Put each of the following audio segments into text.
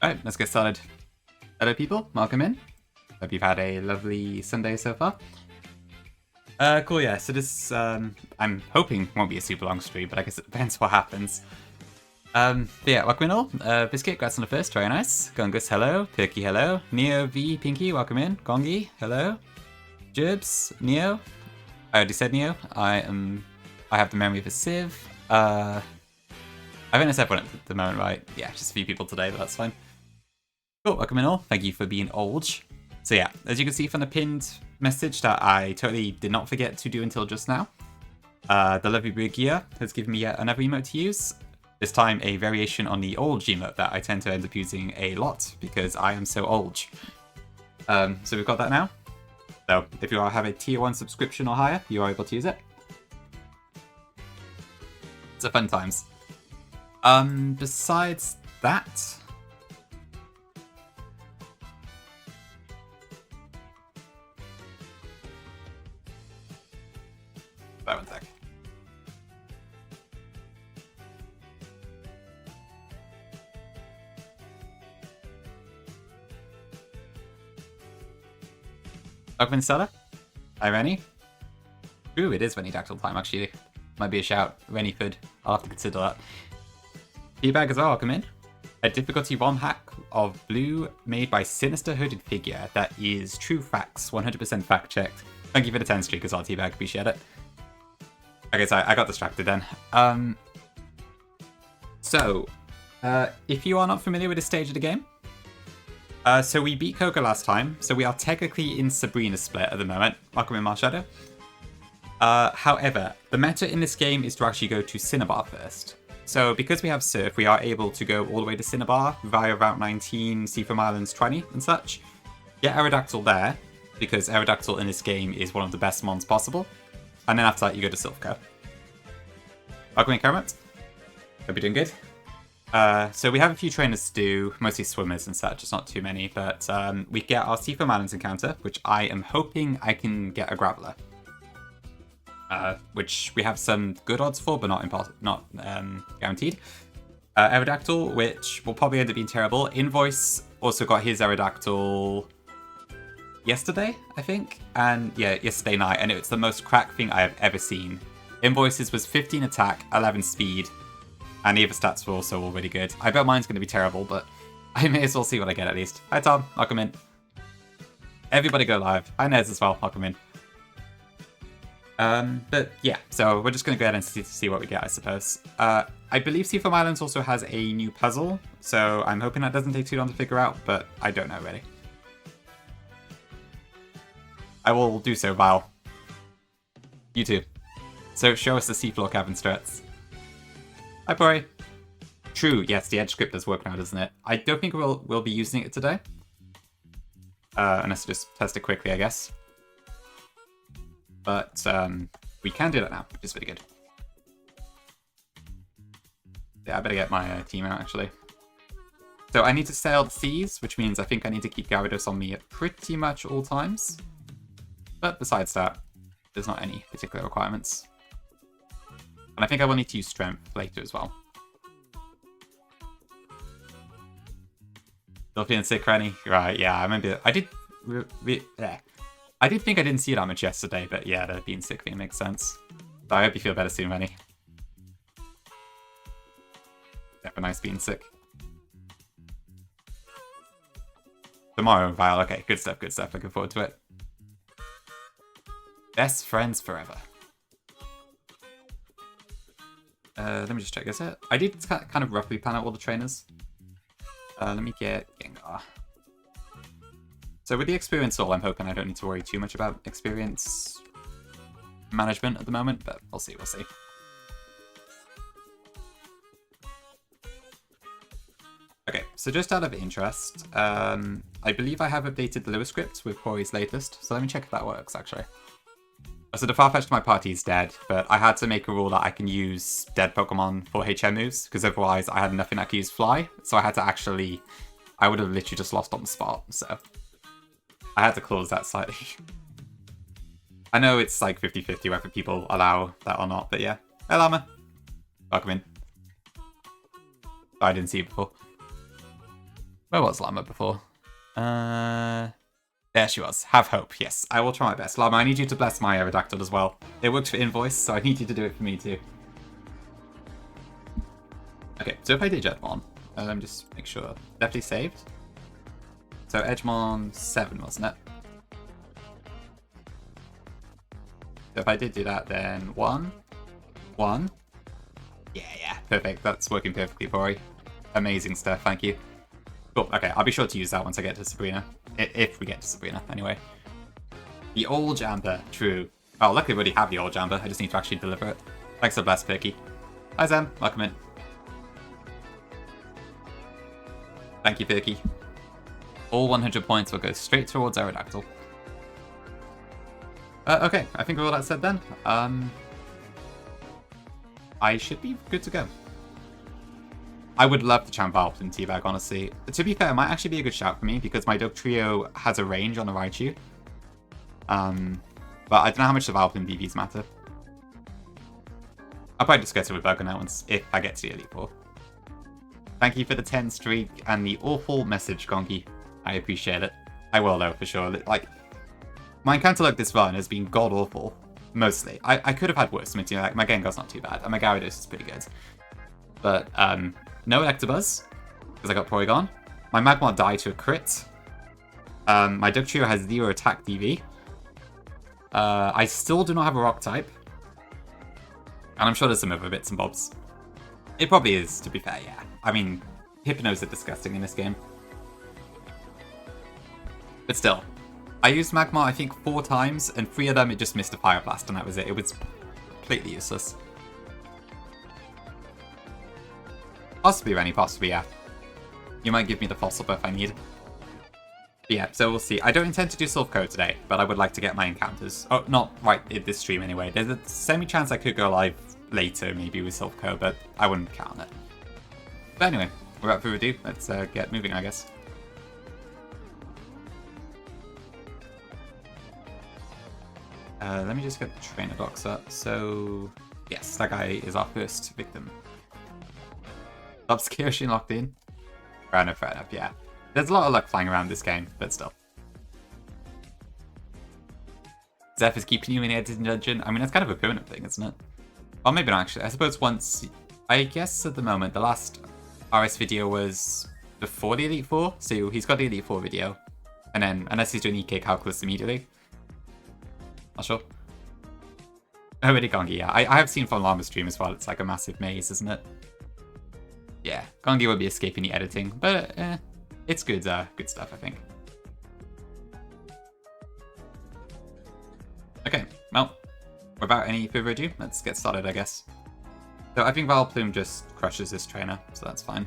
Alright, let's get started. Hello people, welcome in. Hope you've had a lovely Sunday so far. Cool, yeah, so this, I'm hoping won't be a super long stream, but I guess it depends what happens. But yeah, welcome in all. Biscuit, congrats on the first, very nice. Gungus, hello. Perky, hello. Neo, V, Pinky, welcome in. Gongi, hello. Jibs, Neo. I already said Neo. I have the memory of a sieve. I think that's everyone at the moment, right? Yeah, just a few people today, but that's fine. Cool, welcome in all. Thank you for being old. So yeah, as you can see from the pinned message that I totally did not forget to do until just now, the lovely Brigia has given me yet another emote to use. This time a variation on the old emote that I tend to end up using a lot because I am so old. So we've got that now. So if you have a tier 1 subscription or higher, you are able to use it. It's a fun times. Besides that... One sec. Welcome, Stella. Hi, Rennie. Ooh, it is Rennie-Dactyl time, actually. Might be a shout. Rennie-food. I'll have to consider that. Teabag as well, welcome in. A difficulty ROM hack of blue made by Sinister Hooded Figure. That is true facts, 100% fact-checked. Thank you for the 10 streak as well, Teabag. Appreciate it. Okay, so I got distracted then. If you are not familiar with this stage of the game, so we beat Coco last time, so we are technically in Sabrina split at the moment. Welcome in, Marshadow. However, the meta in this game is to actually go to Cinnabar first. So because we have Surf, we are able to go all the way to Cinnabar via Route 19, Seafoam Islands 20 and such. Get Aerodactyl there, because Aerodactyl in this game is one of the best mons possible. And then after that, you go to Silphco. Welcome in, Karamot. Hope you're doing good. So we have a few trainers to do, mostly swimmers and such, just not too many. But we get our Seafoam Islands encounter, which I am hoping I can get a Graveler. Which we have some good odds for, but not guaranteed. Aerodactyl, which will probably end up being terrible. Invoice also got his Aerodactyl... yesterday, I think, and yeah, yesterday night, and it's the most crack thing I have ever seen. Invoices was 15 attack, 11 speed, and the other stats were also all really good. I bet mine's going to be terrible, but I may as well see what I get at least. Hi Tom, welcome in. Everybody go live. Hi Nez as well, welcome in. But yeah, so we're just going to go ahead and see what we get, I suppose. I believe Seafoam Islands also has a new puzzle, so I'm hoping that doesn't take too long to figure out, but I don't know really. I will do so, Val. You too. So show us the seafloor cavern strats. Hi, Pori. True, yes, the edge script does work now, doesn't it? I don't think we'll be using it today. Unless we just test it quickly, I guess. But we can do that now, which is really good. Yeah, I better get my team out, actually. So I need to sail the seas, which means I think I need to keep Gyarados on me at pretty much all times. But besides that, there's not any particular requirements. And I think I will need to use Strength later as well. Still feeling sick, Rennie? Right, yeah, I remember. I did think I didn't see it that much yesterday, but yeah, the being sick thing makes sense. So I hope you feel better soon, Rennie. Yeah, but nice being sick. Tomorrow, Vile. Okay, good stuff, good stuff. Looking forward to it. Best friends forever. Let me just check this out. I did kind of roughly plan out all the trainers. Let me get Gengar. So with the experience all, I'm hoping I don't need to worry too much about experience management at the moment, but we'll see, we'll see. Okay, so just out of interest, I believe I have updated the Lewis script with Pori's latest, so let me check if that works, actually. So the Farfetch'd to my party is dead, but I had to make a rule that I can use dead Pokemon for HM moves, because otherwise I had nothing that could use Fly, so I had to actually... I would have literally just lost on the spot, so... I had to close that slightly. I know it's like 50-50 whether people allow that or not, but yeah. Hey Llama! Welcome in. I didn't see you before. Where was Llama before? There she was. Have hope. Yes, I will try my best. Llama, I need you to bless my Aerodactyl as well. It works for Invoice, so I need you to do it for me too. Okay, so if I did Edgemon, let me just make sure. Definitely saved. So Edgemon 7, wasn't it? So if I did do that, then 1, 1. Yeah, perfect. That's working perfectly for you. Amazing stuff, thank you. Cool, okay, I'll be sure to use that once I get to Sabrina. If we get to Sabrina, anyway. The old Jumper, true. Oh, luckily we already have the old Jumper, I just need to actually deliver it. Thanks for bless, Perky. Hi, Zam, welcome in. Thank you, Perky. All 100 points will go straight towards Aerodactyl. Okay, I think with all that said then, I should be good to go. I would love to champ Valp and Teabag, honestly. To be fair, it might actually be a good shout for me, because my Dugtrio has a range on the Raichu. But I don't know how much the Valp and BVs matter. I'll probably discuss it with Bug on that once, if I get to the Elite Four. Thank you for the 10 streak and the awful message, Gonky. I appreciate it. I will, though, for sure. Like, my encounter luck this run has been god-awful. Mostly. I could have had worse. I mean, like, my Gengar's not too bad, and my Gyarados is pretty good. But, no Electabuzz, because I got Porygon. My Magmar died to a crit. My Dugtrio has 0 attack DV. I still do not have a Rock type. And I'm sure there's some other bits and bobs. It probably is, to be fair, yeah. I mean, Hypnos are disgusting in this game. But still. I used Magmar, I think, 4 times, and 3 of them it just missed a Fire Blast, and that was it. It was completely useless. Possibly, Rennie, possibly, yeah. You might give me the fossil buff I need. But yeah, so we'll see. I don't intend to do Soul Code today, but I would like to get my encounters. Oh, not right in this stream anyway. There's a semi-chance I could go live later, maybe with Soul Code, but I wouldn't count on it. But anyway, without further ado, let's get moving, I guess. Let me just get the trainer docs up. So, yes, that guy is our first victim. Obscurity locked in. Fair enough, yeah. There's a lot of luck flying around this game, but still. Zeph is keeping you in the editing dungeon. I mean, that's kind of a permanent thing, isn't it? Or maybe not, actually. I suppose once... I guess at the moment, the last RS video was before the Elite Four, so he's got the Elite Four video. And then, unless he's doing EK calculus immediately. Not sure. Oh, really, Gongi, yeah. I have seen from Llama's stream as well. It's like a massive maze, isn't it? Yeah, Gongi will be escaping the editing, but it's good, good stuff, I think. Okay, well, without any further ado, let's get started, I guess. So I think Vileplume just crushes this trainer, so that's fine.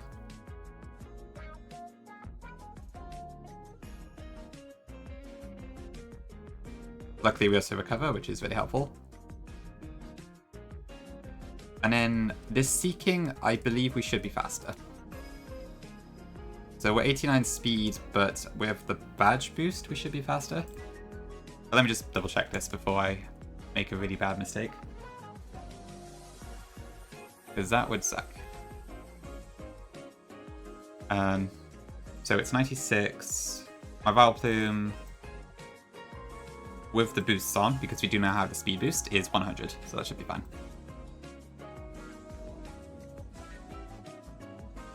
Luckily, we also recover, which is really helpful. And then this Seeking, I believe we should be faster. So we're 89 speed, but with the badge boost, we should be faster. But let me just double check this before I make a really bad mistake. Because that would suck. So it's 96. My Vileplume, with the boosts on, because we do now have the speed boost, is 100. So that should be fine.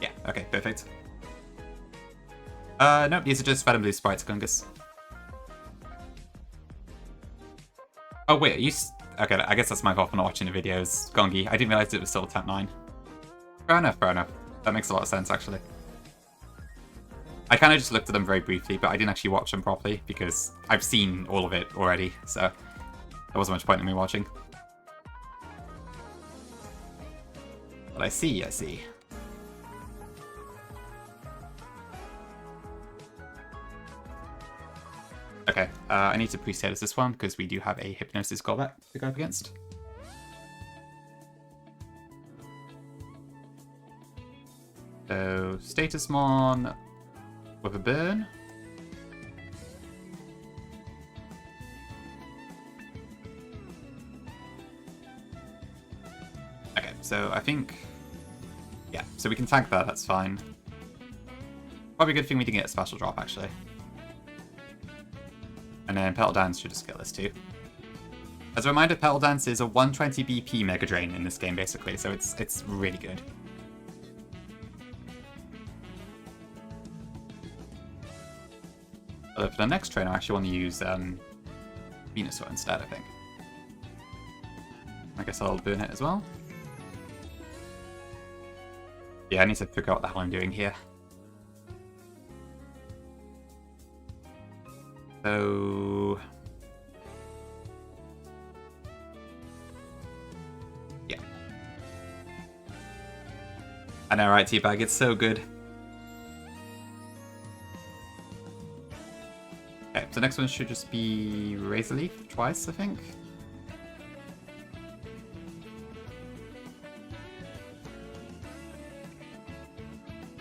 Yeah, okay, perfect. Nope, these are just Red and Blue sprites, Gungus. Oh, wait, are you... Okay, I guess that's my fault for not watching the videos, Gongi. I didn't realize it was still Temp 9. Fair enough, fair enough. That makes a lot of sense, actually. I kind of just looked at them very briefly, but I didn't actually watch them properly, because I've seen all of it already, so there wasn't much point in me watching. But I see, I see. Okay, I need to pre-status this one because we do have a Hypnosis Golbat to go up against. So, Statusmon with a burn. Okay, so I think... Yeah, so we can tank that, that's fine. Probably a good thing we didn't get a special drop, actually. And then Petal Dance should just kill this too. As a reminder, Petal Dance is a 120 BP Mega Drain in this game, basically, so it's really good. But for the next train, I actually want to use Venusaur instead, I think. I guess I'll burn it as well. Yeah, I need to figure out what the hell I'm doing here. So... yeah. I know, right, Teabag? It's so good. Okay, so the next one should just be Razor Leaf twice, I think.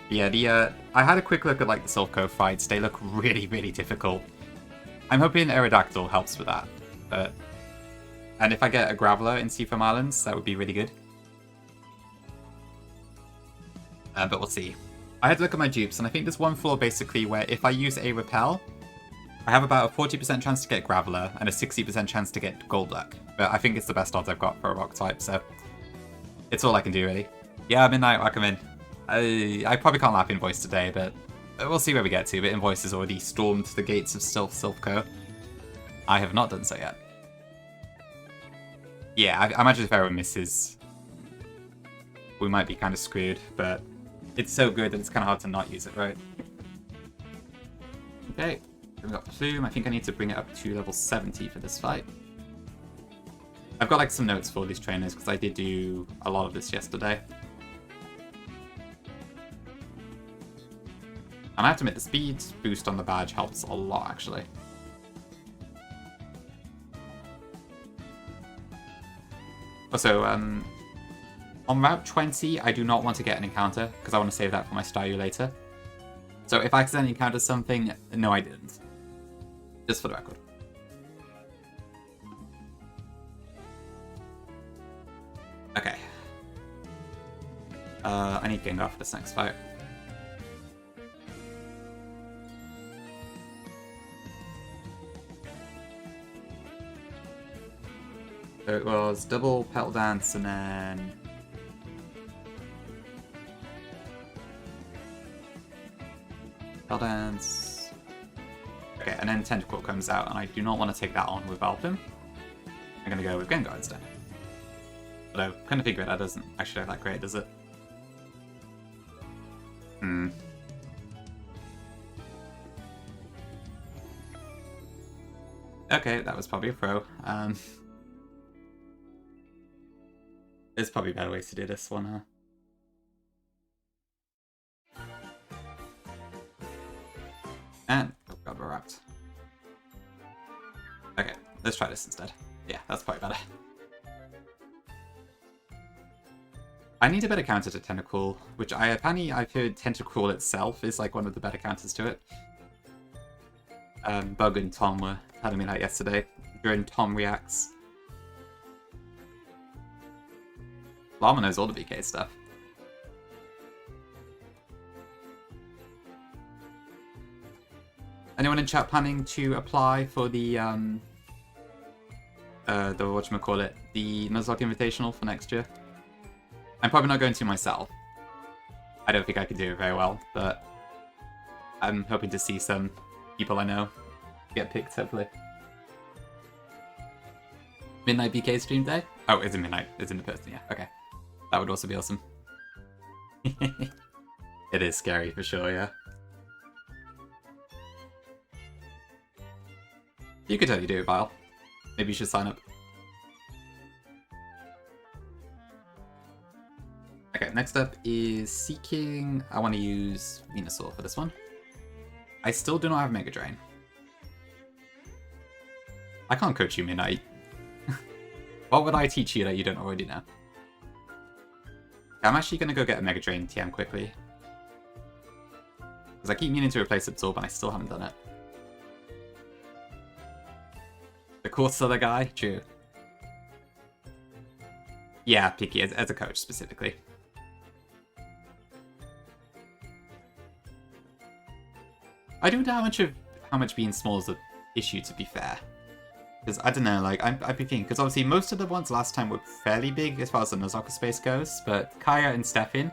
Yeah, I had a quick look at like the Silph fights. They look really, really difficult. I'm hoping Aerodactyl helps with that. And if I get a Graveler in Seafoam Islands, that would be really good. But we'll see. I had to look at my dupes, and I think there's one flaw basically where if I use a Repel, I have about a 40% chance to get Graveler and a 60% chance to get Golduck. But I think it's the best odds I've got for a Rock type, so it's all I can do really. Yeah, Midnight, welcome in. I probably can't lap Invoice today, but we'll see where we get to. But Invoice has already stormed the gates of Silph. I have not done so yet. Yeah, I imagine if everyone misses, we might be kind of screwed, but it's so good that it's kind of hard to not use it, right? Okay, we've got Plume. I think I need to bring it up to level 70 for this fight. I've got like some notes for these trainers because I did do a lot of this yesterday. And I have to admit, the speed boost on the badge helps a lot, actually. Also, on Route 20, I do not want to get an encounter, because I want to save that for my Staryu later. So if I accidentally encounter something, no I didn't. Just for the record. Okay. I need Gengar for this next fight. So it was double Petal Dance and then... Petal Dance... Okay, and then Tentacle comes out, and I do not want to take that on with Alpin. I'm going to go with Gengar instead. Although, kind of figure that doesn't actually look that great, does it? Okay, that was probably a pro. There's probably better ways to do this one, huh? And, oh god, we're wrapped. Okay, let's try this instead. Yeah, that's probably better. I need a better counter to Tentacle, which apparently I've heard Tentacle itself is like one of the better counters to it. Bug and Tom were telling me that yesterday, during Tom Reacts. Llama knows all the BK stuff. Anyone in chat planning to apply for the whatchamacallit, the Nuzlocke Invitational for next year? I'm probably not going to myself. I don't think I could do it very well, but I'm hoping to see some people I know get picked, hopefully. Midnight BK stream day? Oh, it's in midnight. It's in the person, yeah. Okay. That would also be awesome. It is scary, for sure, yeah. You could totally do it, Vile. Maybe you should sign up. Okay, next up is Seeking. I want to use Venusaur for this one. I still do not have Mega Drain. I can't coach you, Midnight. What would I teach you that you don't already know? I'm actually going to go get a Mega Drain TM quickly. Because I keep meaning to replace Absorb and I still haven't done it. The course other guy? True. Yeah, picky as a coach specifically. I don't know how much being small is an issue, to be fair. Because, I don't know, like, I'd be thinking, because obviously most of the ones last time were fairly big as far as the Nuzlocke space goes, but Kaya and Stefan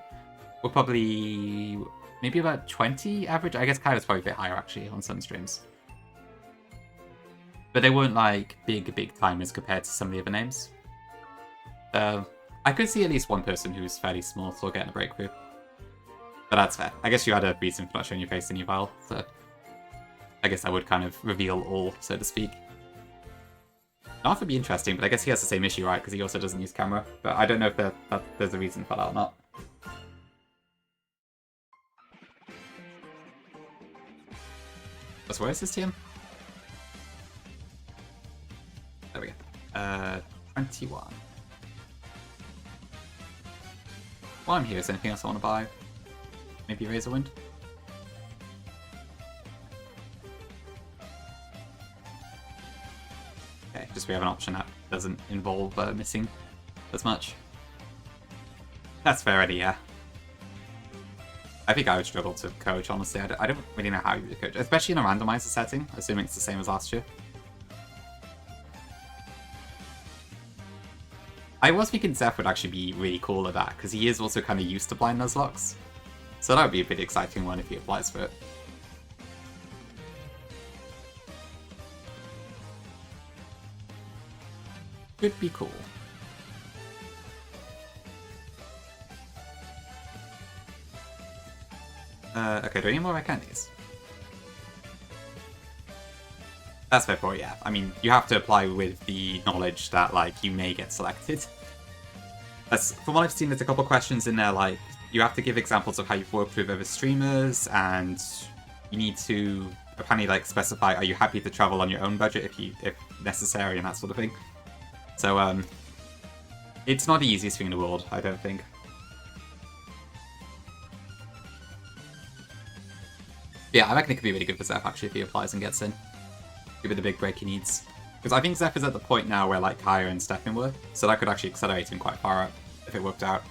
were probably maybe about 20 average. I guess Kaya's probably a bit higher, actually, on some streams. But they weren't, like, big timers compared to some of the other names. I could see at least one person who's fairly small still getting a breakthrough. But that's fair. I guess you had a reason for not showing your face in your file, so I guess that would kind of reveal all, so to speak. Narf would be interesting, but I guess he has the same issue, right? Because he also doesn't use camera. But I don't know if there's a reason for that or not. Where is this team? There we go. 21. While I'm here, is there anything else I want to buy? Maybe Razorwind? Okay, just we have an option that doesn't involve missing as much. That's fair, Eddie, yeah. I think I would struggle to coach, honestly. I don't really know how you would coach, especially in a randomizer setting, assuming it's the same as last year. I was thinking Zeph would actually be really cool at that, because he is also kind of used to blind Nuzlocks. So that would be a pretty exciting one if he applies for it. Could be cool. Okay, do I need more red candies? That's fair point, yeah. I mean, you have to apply with the knowledge that, like, you may get selected. From what I've seen, there's a couple questions in there, like, you have to give examples of how you've worked with other streamers, and you need to apparently, like, specify, are you happy to travel on your own budget if necessary, and that sort of thing. So, it's not the easiest thing in the world, I don't think. Yeah, I reckon it could be really good for Zeph, actually, if he applies and gets in. Give it the big break he needs. Because I think Zeph is at the point now where, like, Kaya and Stefan were, so that could actually accelerate him quite far up, if it worked out.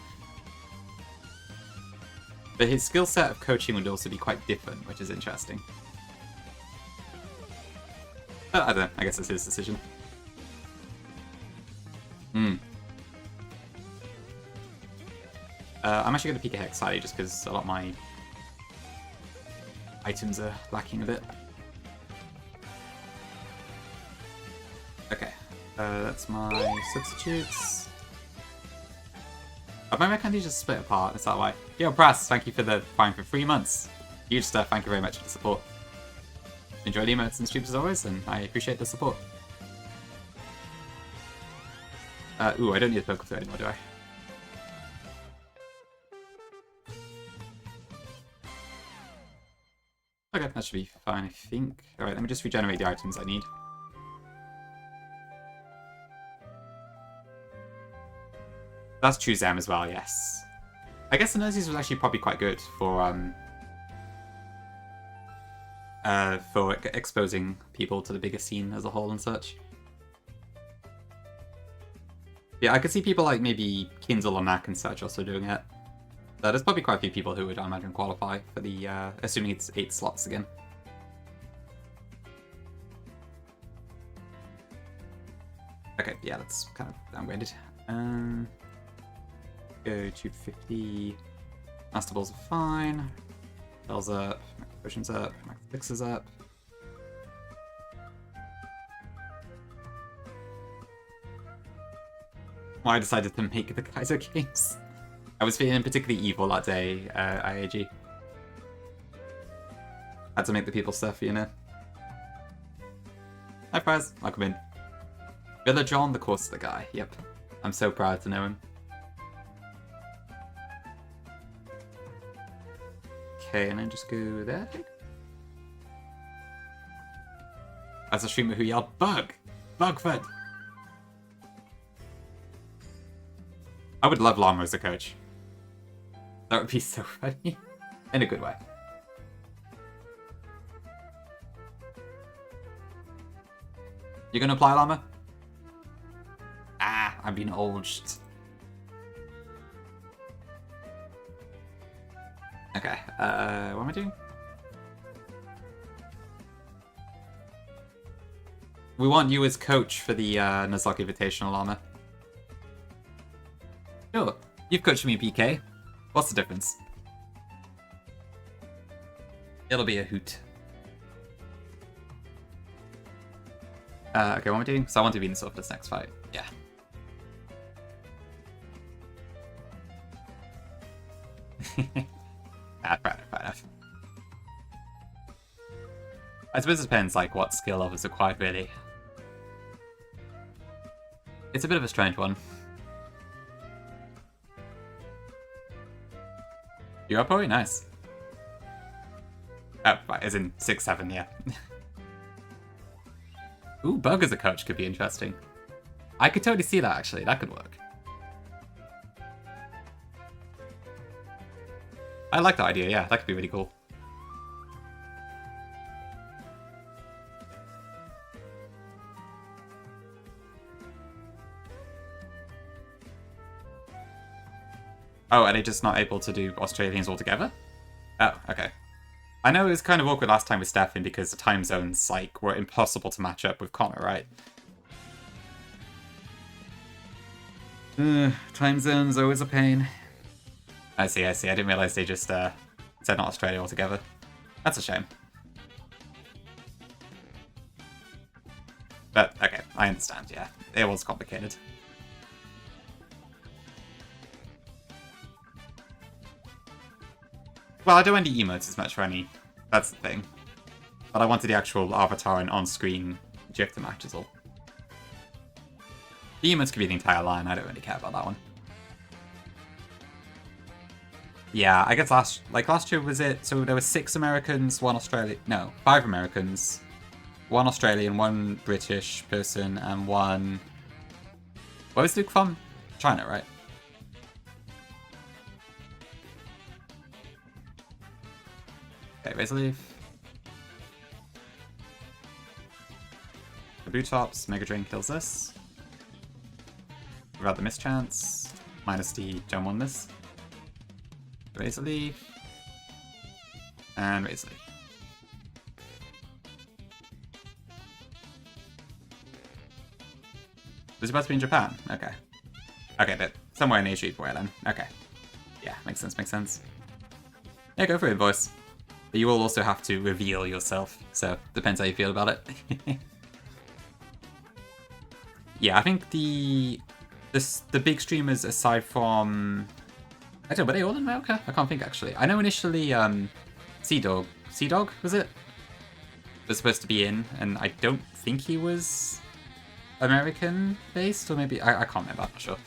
But his skill set of coaching would also be quite different, which is interesting. But I don't know, I guess it's his decision. I'm actually going to peek a Hex slightly, just because a lot of my items are lacking a bit. Okay, that's my substitutes. My red candy just split apart, is that why? Yo, Brass, thank you for the Prime for 3 months. Huge stuff, thank you very much for the support. Enjoy the emotes and streams as always, and I appreciate the support. Ooh, I don't need to poke through anymore, do I? Okay, that should be fine, I think. Alright, let me just regenerate the items I need. That's true Zem as well, yes. I guess the Nurses was actually probably quite good for exposing people to the bigger scene as a whole and such. Yeah, I could see people like maybe Kindle or Knack and such also doing it. There's probably quite a few people who would, I imagine, qualify for the, assuming it's 8 slots again. Okay, yeah, that's kind of downgraded. Go to 50. Master Balls are fine. Spells up, Max Potions up, Max Fixes up. Why I decided to make the Kaizo Kings. I was feeling particularly evil that day, IAG. Had to make the people stuff, you know. Hi, Prez. Welcome in. Villa John, the course of the guy. Yep. I'm so proud to know him. Okay, and then just go there, I think. As a streamer who yelled, Bug! Bugfoot! I would love Llama as a coach. That would be so funny. In a good way. You gonna apply, Llama? Ah, I'm being olged. Okay, what am I doing? We want you as coach for the Nuzlocke Invitational armor. Sure. You've coached me, PK. What's the difference? It'll be a hoot. Okay, what am I doing? So I want to be in for this next fight. Yeah. Fair enough. I suppose it depends, like, what skill level is required, really. It's a bit of a strange one. You're up, Ori? Nice. Oh, right, as in 6-7, yeah. Ooh, Bug as a coach could be interesting. I could totally see that, actually. That could work. I like that idea, yeah. That could be really cool. Oh, are they just not able to do Australians altogether? Oh, okay. I know it was kind of awkward last time with Stefan because the time zones, like, were impossible to match up with Connor, right? Time zones, always a pain. I see. I didn't realize they just said not Australia altogether. That's a shame. But, okay, I understand, yeah. It was complicated. Well, I don't want the emotes as much for any. That's the thing. But I wanted the actual avatar and on-screen GIF to match as all. The emotes could be the entire line. I don't really care about that one. Yeah, I guess last year was it? So there were 6 Americans, 1 Australian. No, 5 Americans, 1 Australian, 1 British person, and 1. Where was Luke from? China, right? Okay, Razor Leaf. The Blue Tops, Mega Drain kills this. Without the mischance. Minus the Gem 1 miss. Razor Leaf. And Razor Leaf. Was it supposed to be in Japan? Okay. Okay, but somewhere in Asia either way then. Okay. Yeah, makes sense. Yeah, go for it, boys. But you will also have to reveal yourself, so depends how you feel about it. Yeah, I think the big streamers aside from, I don't know, were they all in America? I can't think actually. I know initially Sea-Dog was it? Was supposed to be in, and I don't think he was American based, or maybe I can't remember. I'm not sure.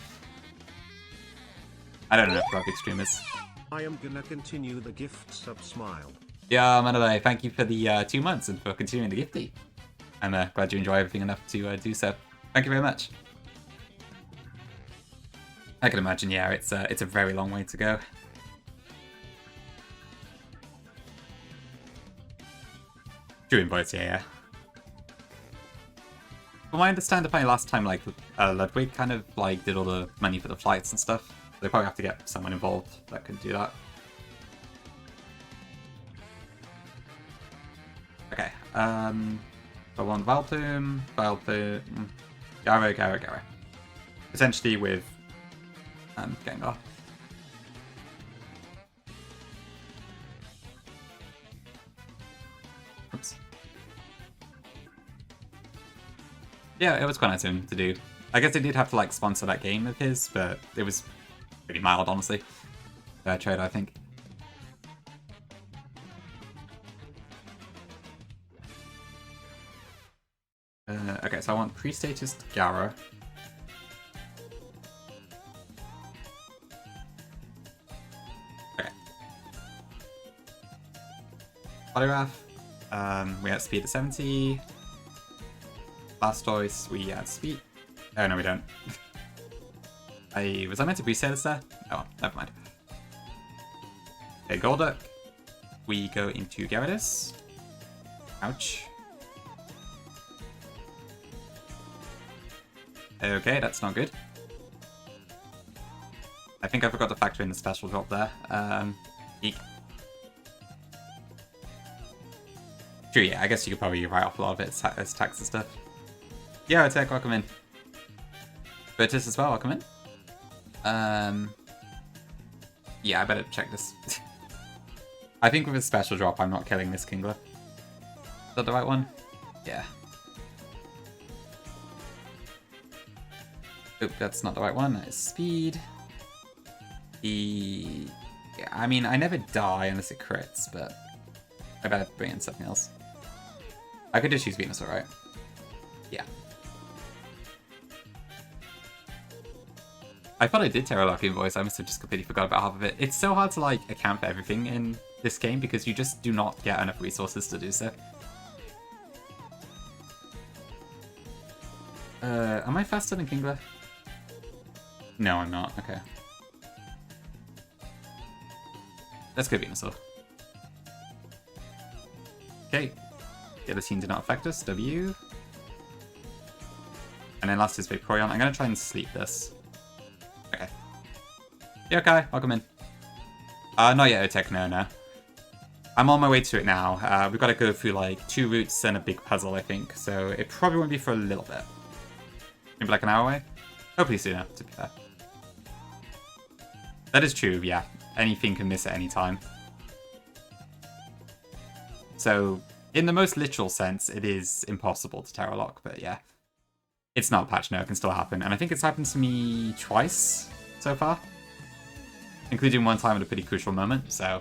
I don't know about big streamers. I am gonna continue the gift sub smile. Yeah, Manalay, thank you for the 2 months and for continuing the gifty. I'm glad you enjoy everything enough to do so. Thank you very much. I can imagine, yeah, it's a very long way to go. True invites, yeah. From what I understand, apparently last time, like, Ludwig kind of, like, did all the money for the flights and stuff. They probably have to get someone involved that can do that. Okay, I want Valplume, Gara. Essentially with Gengar. Oops. Yeah, it was quite nice of him to do. I guess they did have to like sponsor that game of his, but it was pretty mild, honestly. Fair trade, I think. Okay, so I want pre-status Gara. Okay. Poliwrath. We had speed at 70. Blastoise, we had speed. Oh, no, we don't. Was I meant to pre-status there? Oh, never mind. Okay, Golduck. We go into Gyarados. Ouch. Okay, that's not good. I think I forgot to factor in the special drop there. Eek. True, yeah, I guess you could probably write off a lot of it as tax and stuff. Yeah, Tech, welcome in. Virtus as well, welcome in. Yeah, I better check this. I think with a special drop, I'm not killing this Kingler. Is that the right one? Yeah. Oop, that's not the right one. That is speed. Yeah, I mean, I never die unless it crits, but I better bring in something else. I could just use Venusaur, right? Yeah. I thought I did Terralock Invoice. I must have just completely forgot about half of it. It's so hard to, like, account for everything in this game because you just do not get enough resources to do so. Am I faster than Kingler? No, I'm not. Okay. Let's go Venusaur. Okay. The other team did not affect us. W. And then last is Vaporeon. I'm going to try and sleep this. Okay. Yeah, okay. Welcome in. Not yet, Otech. No. I'm on my way to it now. We've got to go through, like, 2 routes and a big puzzle, I think. So it probably won't be for a little bit. Maybe like an hour away? Hopefully sooner, to be fair. That is true, yeah. Anything can miss at any time. So, in the most literal sense, it is impossible to Terralock, but yeah. It's not a patch, no, it can still happen. And I think it's happened to me twice so far. Including one time at a pretty crucial moment, so...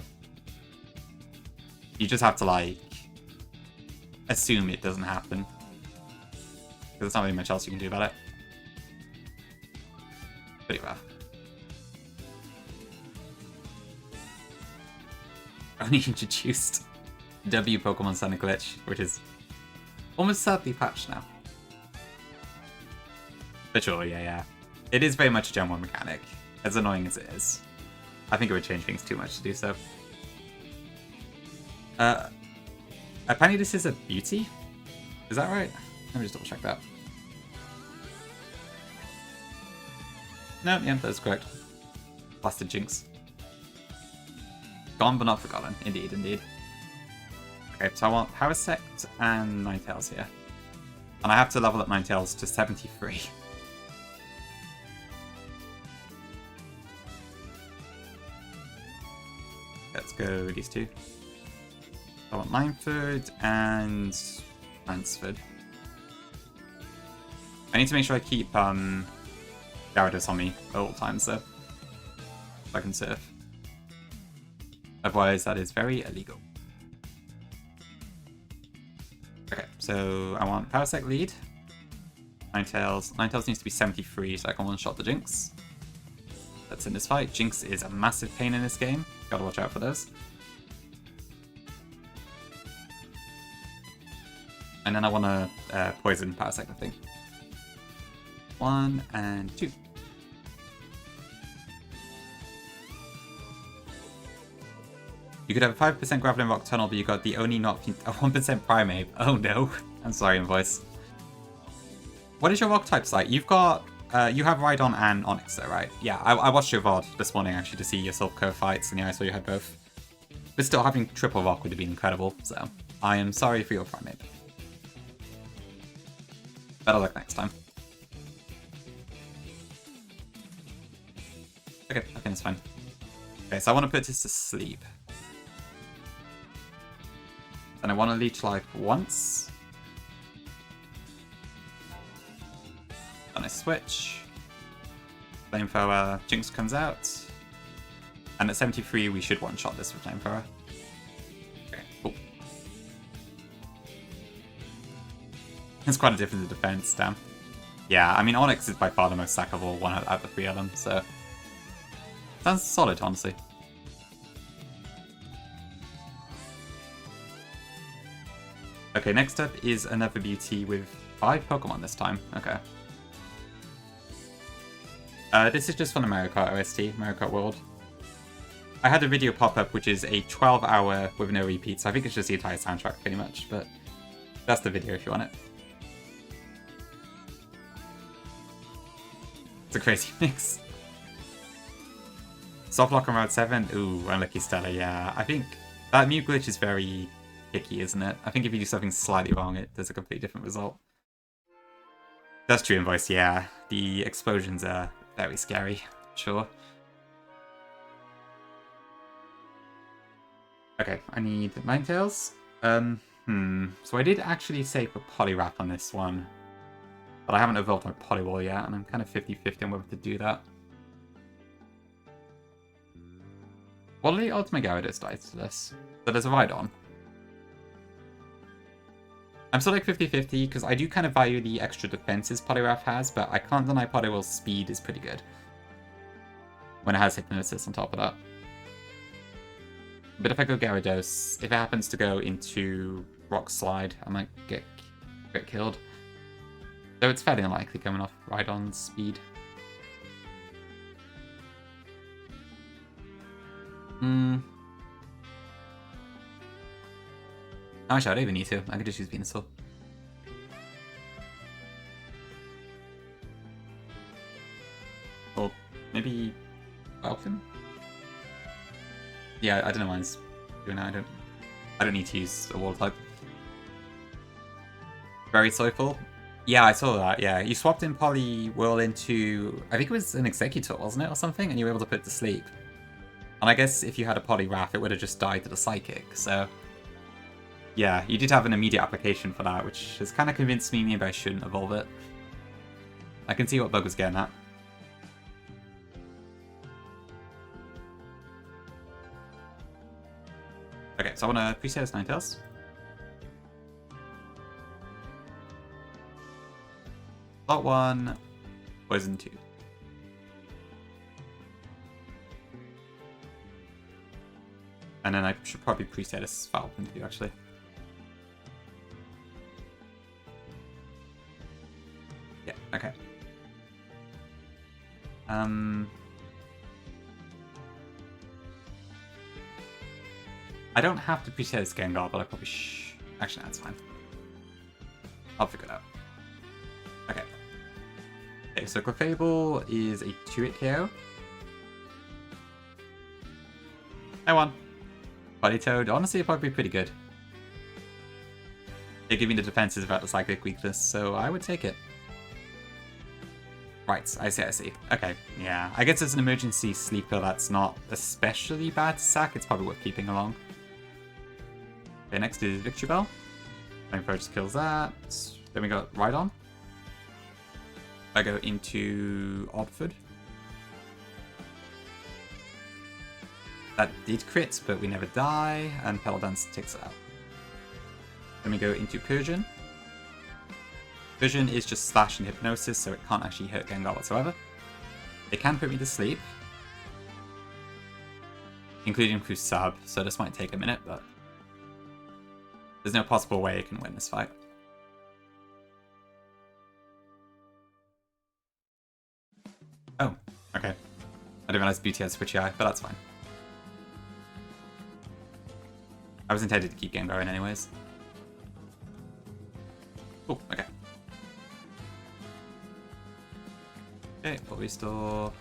You just have to, like... assume it doesn't happen. Because there's not really much else you can do about it. Pretty rough. Only introduced W Pokemon Sonic Glitch, which is almost sadly patched now. But sure, yeah. It is very much a Gen 1 mechanic, as annoying as it is. I think it would change things too much to do so. Apparently this is a beauty? Is that right? Let me just double check that. No, yeah, that's correct. Blasted Jinx. Gone but not forgotten. Indeed. Okay, so I want Parasect and Ninetales here. And I have to level up Ninetales to 73. Let's go these two. I want Nineford and Lanceford. I need to make sure I keep Gyarados on me at all times though. So I can surf. Otherwise that is very illegal. Okay, so I want Parasect lead. Ninetales. Ninetales needs to be 73 so I can one-shot the Jinx. That's in this fight. Jinx is a massive pain in this game. Gotta watch out for those. And then I want to poison Parasect, I think. 1 and 2. You could have a 5% Graveling Rock Tunnel, but you got the only not 1% Primeape. Oh no. I'm sorry, Invoice. What is your rock types like? You've got... you have Rhydon and Onyx though, right? Yeah, I watched your VOD this morning actually to see your Silph fights, and yeah, I saw you had both. But still, having triple rock would have been incredible, so I am sorry for your Primeape. Better luck next time. Okay, that's fine. Okay, so I want to put this to sleep. Then I want to Leech Life once. Then I switch. Flamethrower, Jinx comes out. And at 73 we should one-shot this with Flamethrower. Okay, cool. It's quite a difference in defense, damn. Yeah, I mean Onyx is by far the most sackable one out of the 3 of them, so... Sounds solid, honestly. Okay, next up is another beauty with 5 Pokemon this time. Okay. This is just for the Mario Kart OST, Mario Kart World. I had a video pop up which is a 12-hour with no repeats, so I think it's just the entire soundtrack pretty much, but that's the video if you want it. It's a crazy mix. Softlock on Route 7? Ooh, unlucky Stella, yeah. I think that mute glitch is very picky, isn't it? I think if you do something slightly wrong, it does a completely different result. That's true invoice, yeah. The explosions are very scary, sure. Okay, I need Ninetales. So I did actually save for Poliwrath on this one. But I haven't evolved my Poliwall yet, and I'm kind of 50-50 on whether to do that. What are the odds my Gyarados dies to this? So there's a Rhydon. I'm still like 50-50, because I do kind of value the extra defenses Poliwrath has, but I can't deny Poliwall's speed is pretty good. When it has Hypnosis on top of that. But if I go Gyarados, if it happens to go into Rock Slide, I might get killed. Though it's fairly unlikely coming off Rhydon's speed. Actually, I don't even need to. I could just use Venusaur. Or maybe Falcon? Yeah, I don't know why it's doing that. I don't need to use a Water type. Very soulful. Yeah, I saw that, yeah. You swapped in Poliwhirl into, I think it was an Executor, wasn't it, or something? And you were able to put it to sleep. And I guess if you had a Poliwrath, it would have just died to the Psychic, so... Yeah, you did have an immediate application for that, which has kind of convinced me maybe I shouldn't evolve it. I can see what Bug was getting at. Okay, so I want to preset as Ninetales. Slot 1, Poison 2. And then I should probably preset as Falcon 2, actually. Yeah, okay. I don't have to preset as Gengar, but I probably actually, that's fine. I'll figure it out. Okay. Okay, so Clefable is a 2-hit KO. I won. Toad, honestly, it'd probably be pretty good. They're giving the defenses about the Psychic weakness, so I would take it. Right, I see. Okay, yeah. I guess it's an emergency sleeper that's not especially bad to sack. It's probably worth keeping along. Okay, next is Victory Bell. Flamethrower just kills that. Then we got Rhydon. I go into Oddford. That did crit, but we never die, and Petal Dance takes it out. Then we go into Persian. Persian is just Slash and Hypnosis, so it can't actually hurt Gengar whatsoever. It can put me to sleep, including through Sub, so this might take a minute, but there's no possible way it can win this fight. Oh, okay. I didn't realize BT had Switchy Eye, but that's fine. I was intended to keep Gengar in anyways. Oh, okay. Okay, full restore.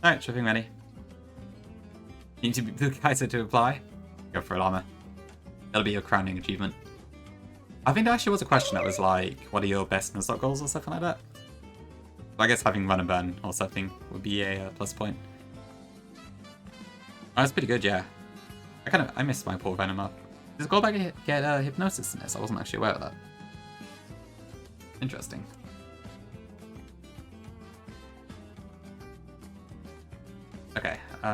Alright, shipping ready. You need to be the Kaizo to apply. Go for a llama. That'll be your crowning achievement. I think there actually was a question that was like, what are your best Nuzlocke goals or something like that? So I guess having Run and Burn or something would be a plus point. Oh, that's pretty good, yeah. I missed my poor Venom up. Does Golbag get Hypnosis in this? I wasn't actually aware of that. Interesting. Okay, ooh,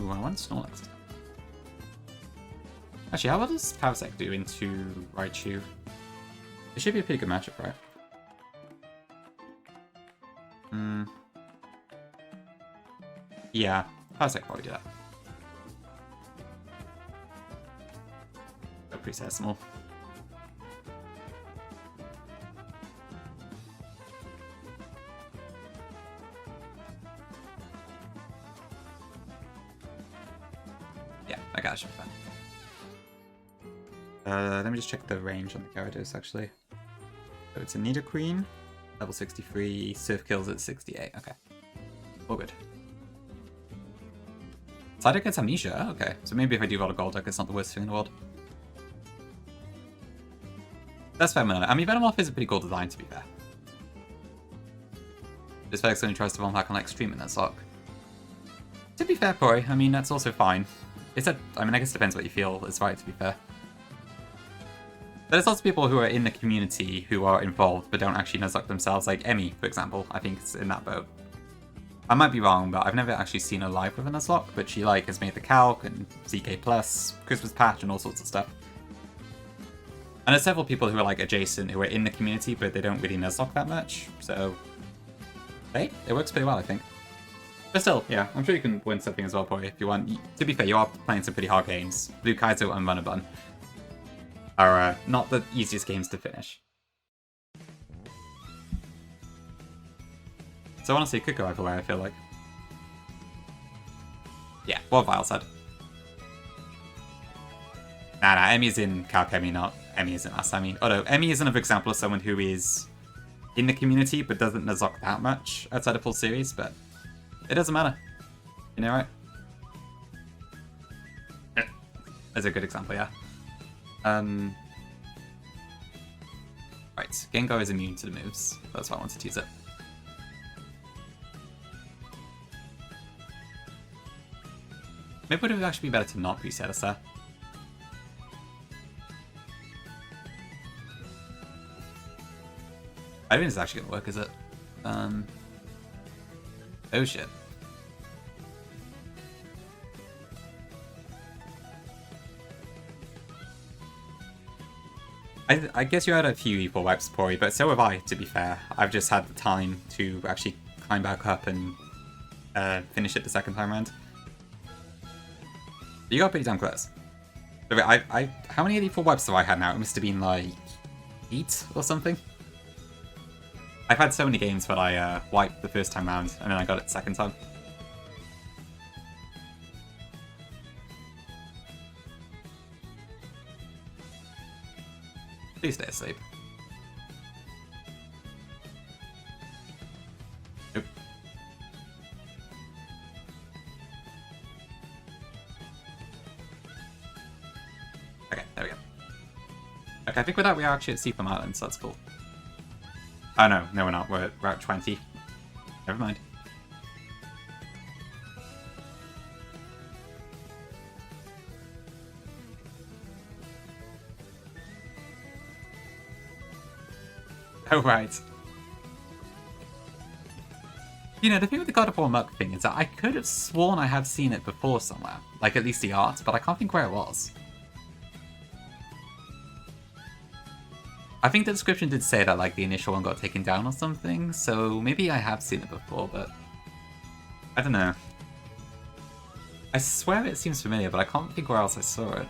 I want Snorlax. Actually, how well does Parasect do into Raichu? It should be a pretty good matchup, right? Yeah, Parasect probably do that. Go preset small. Yeah, that should be fun. Let me just check the range on the Gyarados actually. So it's a Nidoqueen, level 63, Surf kills at 68. Okay, all good. Psyduck gets Amnesia. Okay, so maybe if I do roll a Golduck, it's not the worst thing in the world. That's fair, I mean, Venomoth is a pretty cool design, to be fair. This Felix only tries to run back on like Extreme in Nuzlocke. To be fair, Pori, I mean, that's also fine. I mean, I guess it depends what you feel is right, to be fair. There's lots of people who are in the community who are involved but don't actually Nuzlocke themselves, like Emmy, for example. I think it's in that boat. I might be wrong, but I've never actually seen her live with a Nuzlocke, but she like has made the calc and ZK Plus, Christmas patch, and all sorts of stuff. And there's several people who are like adjacent, who are in the community, but they don't really Nuzlocke that much, so hey, it works pretty well, I think. But still, yeah, I'm sure you can win something as well, Pori, if you want. To be fair, you are playing some pretty hard games. Blue Kaizo and Runabun are not the easiest games to finish. So honestly, it could go either way, I feel like. Yeah, what Vile said. Nah, Emmy's in Calc Emmy, not Emmy is in us. I mean, although Emmy is another example of someone who is in the community but doesn't Nuzlocke that much outside of full series, but it doesn't matter. You know, right? That's a good example, yeah. Right, Gengar is immune to the moves. That's why I wanted to use it. Maybe would it actually be better to not reset us there. I don't think it's actually gonna work, is it? Oh shit. I guess you had a few equal wipes, Pori, but so have I, to be fair. I've just had the time to actually climb back up and finish it the second time around. You got pretty damn close. So wait, how many equal wipes have I had now? It must have been like 8 or something. I've had so many games where I wiped the first time round and then I got it the second time. Please stay asleep. Nope. Okay, there we go. Okay, I think with that we are actually at Seafoam Island, so that's cool. Oh no, no we're not, we're at Route 20. Never mind. Oh, right. You know, the thing with the God of War Muck thing is that I could have sworn I have seen it before somewhere. Like, at least the art, but I can't think where it was. I think the description did say that, like, the initial one got taken down or something, so maybe I have seen it before, but I don't know. I swear it seems familiar, but I can't think where else I saw it.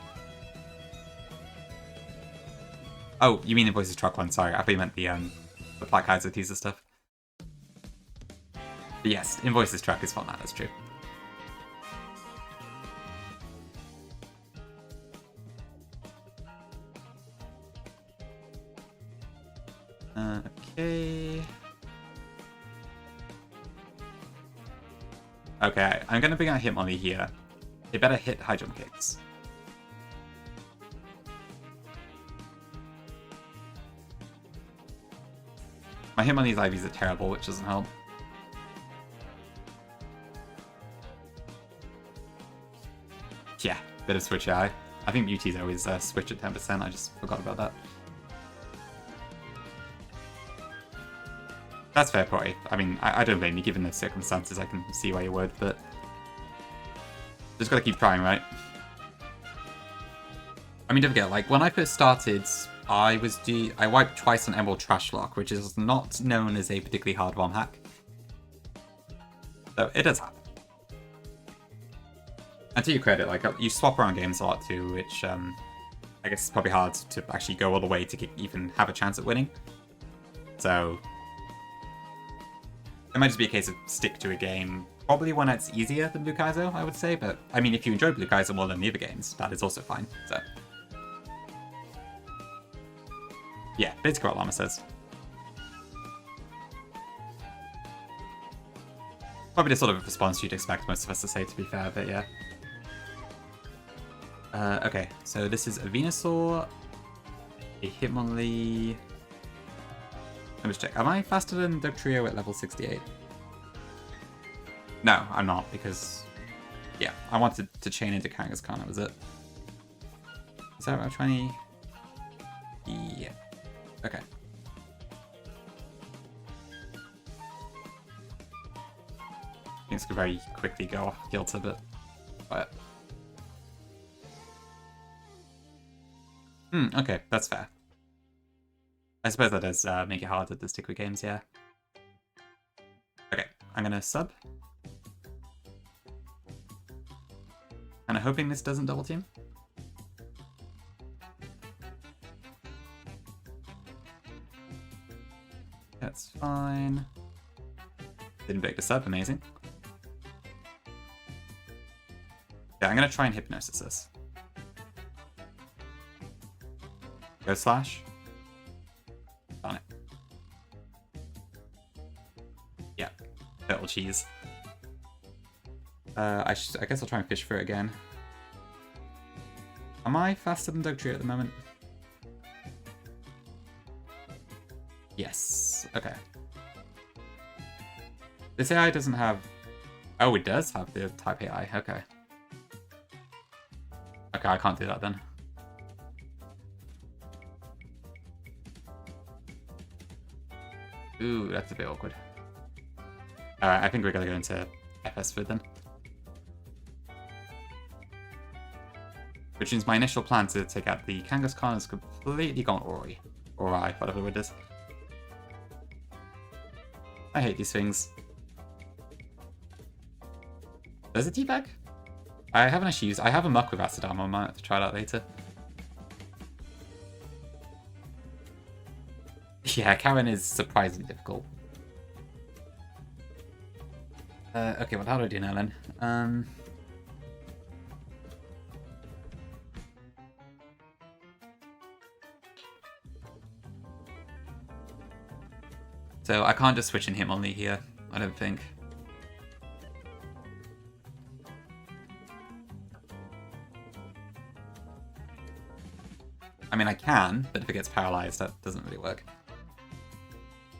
Oh, you mean Invoices Truck one, sorry. I thought you meant the Black Kaizo teaser stuff. But yes, Invoices Truck is fun, that's true. Okay. Okay, I'm gonna bring out Hitmonlee here. They better hit high jump kicks. My Hitmonlee's IVs are terrible, which doesn't help. Yeah, bit of switch AI. I think Mewtwo's always switch at 10%, I just forgot about that. That's fair, Pori. I mean, I don't blame you, given the circumstances, I can see why you would, but just gotta keep trying, right? I mean, don't forget, like, when I first started, I wiped twice on Emerald Trashlock, which is not known as a particularly hard ROM hack. So, it does happen. And to your credit, like, you swap around games a lot too, which, I guess is probably hard to actually go all the way to even have a chance at winning. So, it might just be a case of stick to a game. Probably one that's easier than Blue Kaizo, I would say, but, I mean, if you enjoy Blue Kaizo more than the other games, that is also fine, so. Yeah, basically what Llama says. Probably the sort of response you'd expect most of us to say, to be fair, but yeah. Okay, so this is a Venusaur. A Hitmonlee. Let me just check. Am I faster than Dugtrio at level 68? No, I'm not, because... Yeah, I wanted to chain into Kangaskhan, that was it. Is that about 20? Yeah. Okay. Things could very quickly go off kilter, but... Okay, that's fair. I suppose that does make it harder to stick with games, yeah. Okay, I'm gonna sub. Kinda hoping this doesn't double team. That's fine. Didn't break the sub, amazing. Yeah, I'm gonna try and hypnosis this. Go slash. On it. Yeah, turtle cheese. I guess I'll try and fish for it again. Am I faster than Dugtrio at the moment? Yes. Okay. This AI doesn't have... Oh, it does have the type AI. Okay. Okay, I can't do that then. Ooh, that's a bit awkward. Alright, I think we're gonna go into FS food then. Which means my initial plan to take out the Kangaskhan has completely gone awry. Awry, whatever the word is. I hate these things. There's a teabag? I have an issue. I have a muck with Acidama. I might have to try that later. Yeah, Karen is surprisingly difficult. Okay, well, how do I do now then? So I can't just switch in Hitmonlee here, I don't think. I mean, I can, but if it gets paralyzed, that doesn't really work.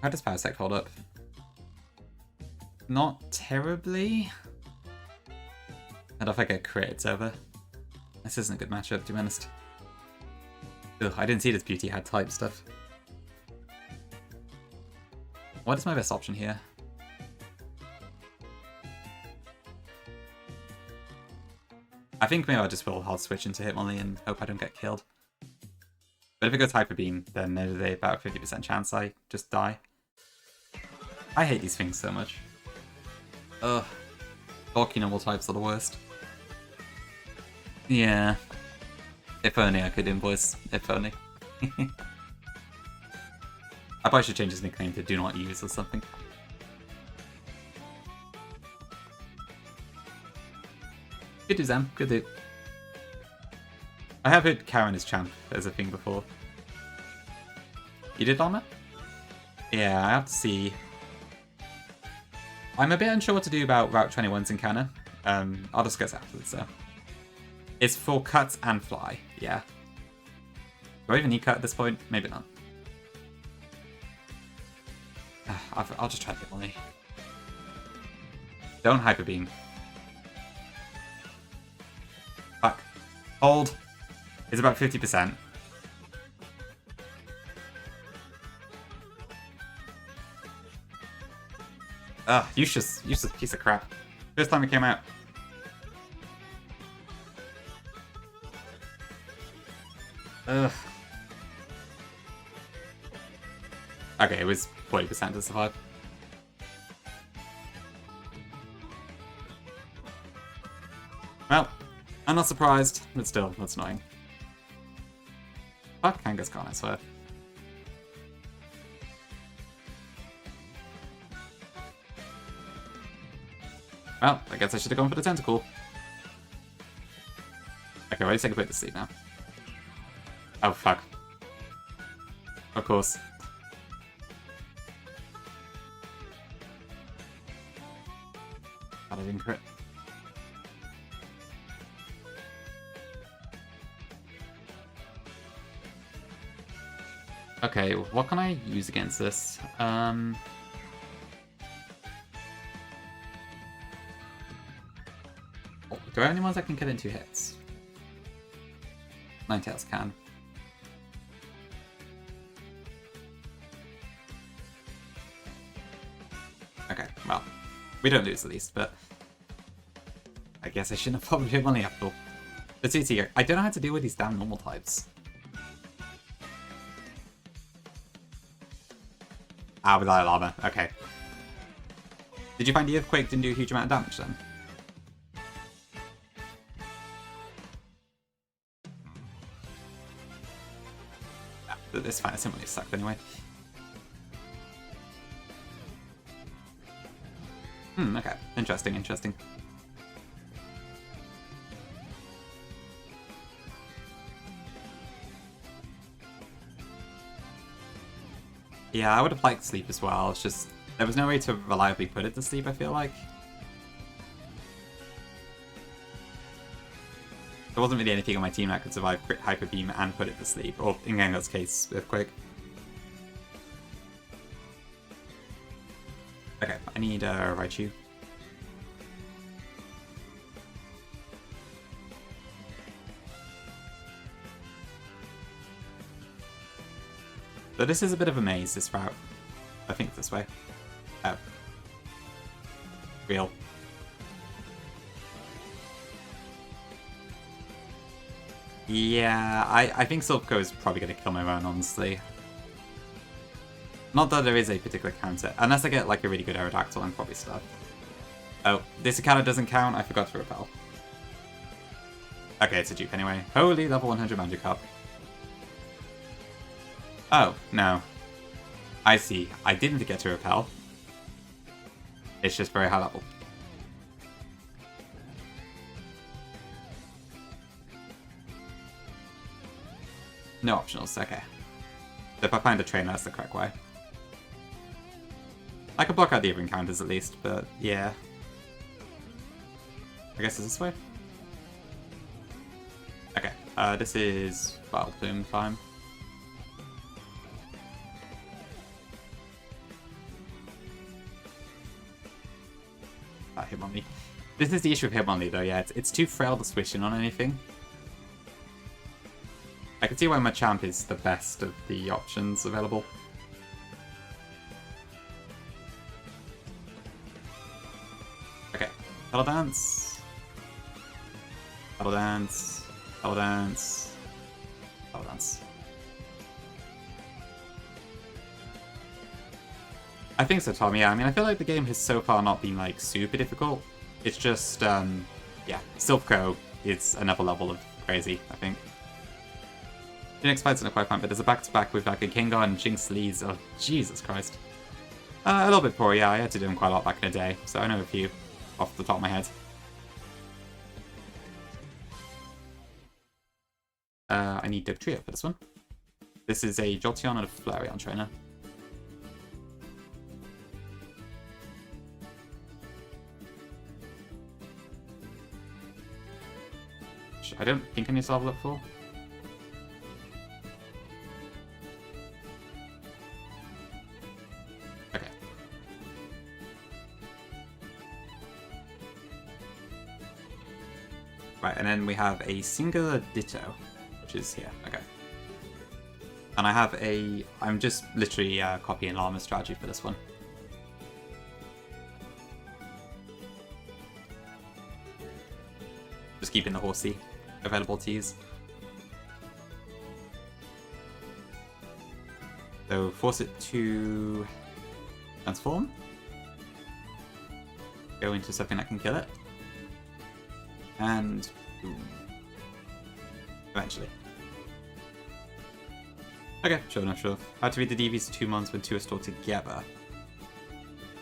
How does Parasect hold up? Not terribly. And if I get crit, it's over. This isn't a good matchup, to be honest. Ugh, I didn't see this beauty had type stuff. What is my best option here? I think maybe I'll just will hard switch into Hitmonlee and hope I don't get killed. But if it goes Hyper Beam, then there's about a 50% chance I just die. I hate these things so much. Ugh. Bulky normal types are the worst. Yeah. If only I could invoice. If only. I probably should change his nickname to Do Not Use or something. Good do, Zam. Good do. I have heard Karen is champ as a thing before. You did, Donna? Yeah, I have to see. I'm a bit unsure what to do about Route 21's in Canna. I'll discuss afterwards, though. It's for cuts and fly, yeah. Do I even need cut at this point? Maybe not. I'll just try to get money. Don't Hyper Beam. Fuck. Hold. It's about 50%. Ugh, useless piece of crap. First time it came out. Ugh. Okay, it was 40% to survive. Well, I'm not surprised, but still, that's annoying. Fuck Kangaskhan, I swear. Well, I guess I should have gone for the tentacle. Okay, ready to take a bit to sleep now. Oh, fuck. Of course. I didn't crit. Okay, what can I use against this? Oh, do I have any ones I can kill in 2 hits? Ninetales can. Okay, well, we don't lose at least, but I guess I shouldn't have probably hit one after all. Let's see here. I don't know how to deal with these damn normal types. Ah, without lava. Okay. Did you find the Earthquake didn't do a huge amount of damage then? Yeah, this fight similarly sucked anyway. Okay. Interesting, interesting. Yeah, I would have liked sleep as well. It's just there was no way to reliably put it to sleep, I feel like. There wasn't really anything on my team that could survive Crit Hyper Beam and put it to sleep, or in Gengar's case, Earthquake. Okay, I need Raichu. So this is a bit of a maze, this route. I think this way. Oh. Real. Yeah, I think Silpco is probably going to kill my own, honestly. Not that there is a particular counter. Unless I get like a really good Aerodactyl, I'm probably stuck. Oh, this encounter doesn't count. I forgot to repel. Okay, it's a dupe anyway. Holy, level 100 Magikarp. Oh, no. I see. I didn't forget to repel. It's just very high level. No optionals, okay. So if I find a train, that's the correct way. I could block out the other encounters at least, but yeah. I guess it's this way? Okay, this is Wild Plume time. Hitmonlee. This is the issue with Hitmonlee though, yeah. It's too frail to switch in on anything. I can see why Machamp is the best of the options available. Okay, Pedal Dance. Pedal Dance. Pedal Dance. Pedal Dance. I think so, Tom. Yeah, I mean, I feel like the game has so far not been, like, super difficult. It's just, yeah, Silpco is another level of crazy, I think. Phoenix Fight's not quite fun, but there's a back-to-back with, like, a Gengar and Jinx Lees. Oh, Jesus Christ. A little bit poor, yeah. I had to do them quite a lot back in the day, so I know a few off the top of my head. I need Dugtrio for this one. This is a Jolteon and a Flareon trainer. I don't think I need to level up for. Okay. Right, and then we have a singular Ditto, which is here. Okay. And I have a... I'm just literally copying Llama's strategy for this one. Just keeping the Horsey available to use. So force it to transform. Go into something that can kill it. And boom. Eventually. Okay, sure enough, sure. How to read the DVs 2 months when 2 are stored together.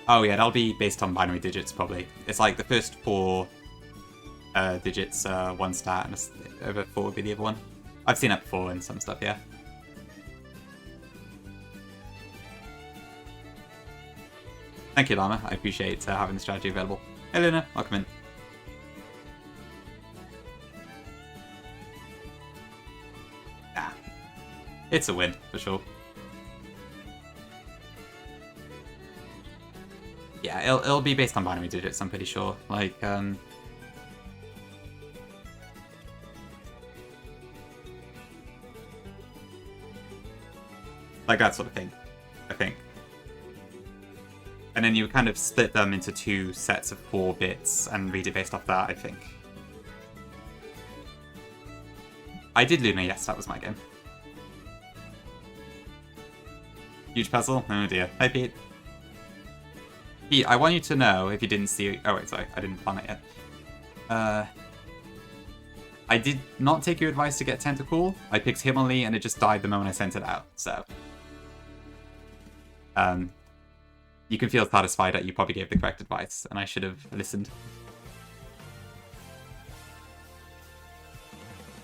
Oh yeah, that'll be based on binary digits probably. It's like the first 4 digits, 1 stat, and over 4 would be the other one. I've seen that before in some stuff, yeah. Thank you, Llama. I appreciate having the strategy available. Hey, Luna. Welcome in. Ah. It's a win, for sure. it'll be based on binary digits, I'm pretty sure. Like, like that sort of thing, I think. And then you kind of split them into 2 sets of 4 bits and read it based off that, I think. I did Luna, yes, that was my game. Huge puzzle? Oh dear. Hi, Pete. Pete, I want you to know, if you didn't see... Oh, wait, sorry. I didn't plan it yet. I did not take your advice to get Tentacool. I picked Himali, and it just died the moment I sent it out, so... you can feel satisfied that you probably gave the correct advice, and I should have listened.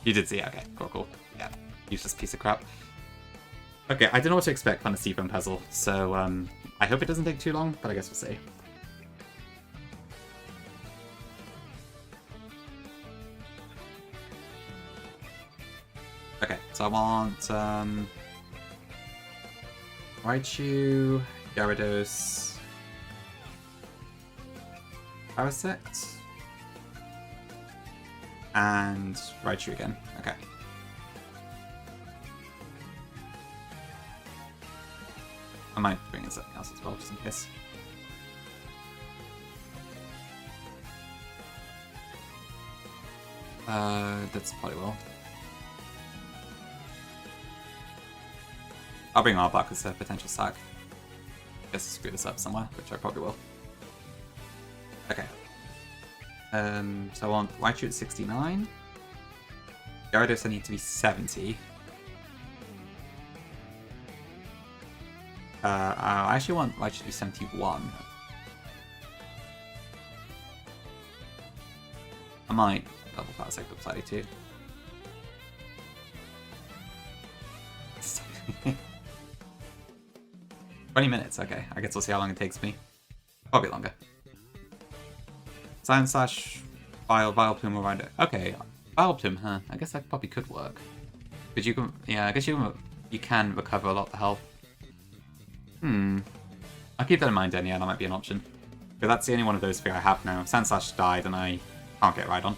You did see, okay, cool. Yeah, useless piece of crap. Okay, I don't know what to expect on a seafoam puzzle, so I hope it doesn't take too long, but I guess we'll see. Okay, so I want Raichu, Gyarados, Parasect, and Raichu again. Okay. I might bring in something else as well, just in case. That's probably well. I'll bring Arbok as a potential sack. Guess to screw this up somewhere, which I probably will. Okay. So I want Raichu at 69. Gyarados I need to be 70. I actually want Raichu to be 71. I might double Parasect up slightly too. 20 minutes, okay. I guess we'll see how long it takes me. Probably longer. Science Slash, Vileplume or Rider. Okay, Vileplume, huh? I guess that probably could work. But you can, yeah, I guess you can recover a lot of the health. I'll keep that in mind then, yeah, that might be an option. But that's the only one of those 3 I have now. Sand Slash died and I can't get right on.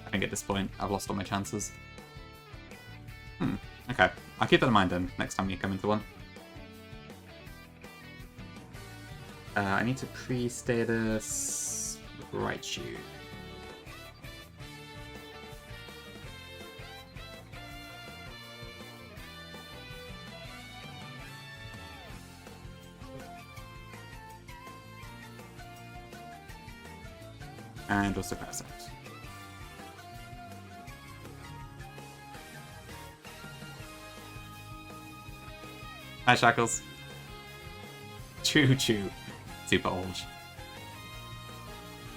I think at this point I've lost all my chances. Okay. I'll keep that in mind then, next time you come into one. I need to pre-status Raichu. And also Parasect. Hi, Shackles. Choo-choo. Super old.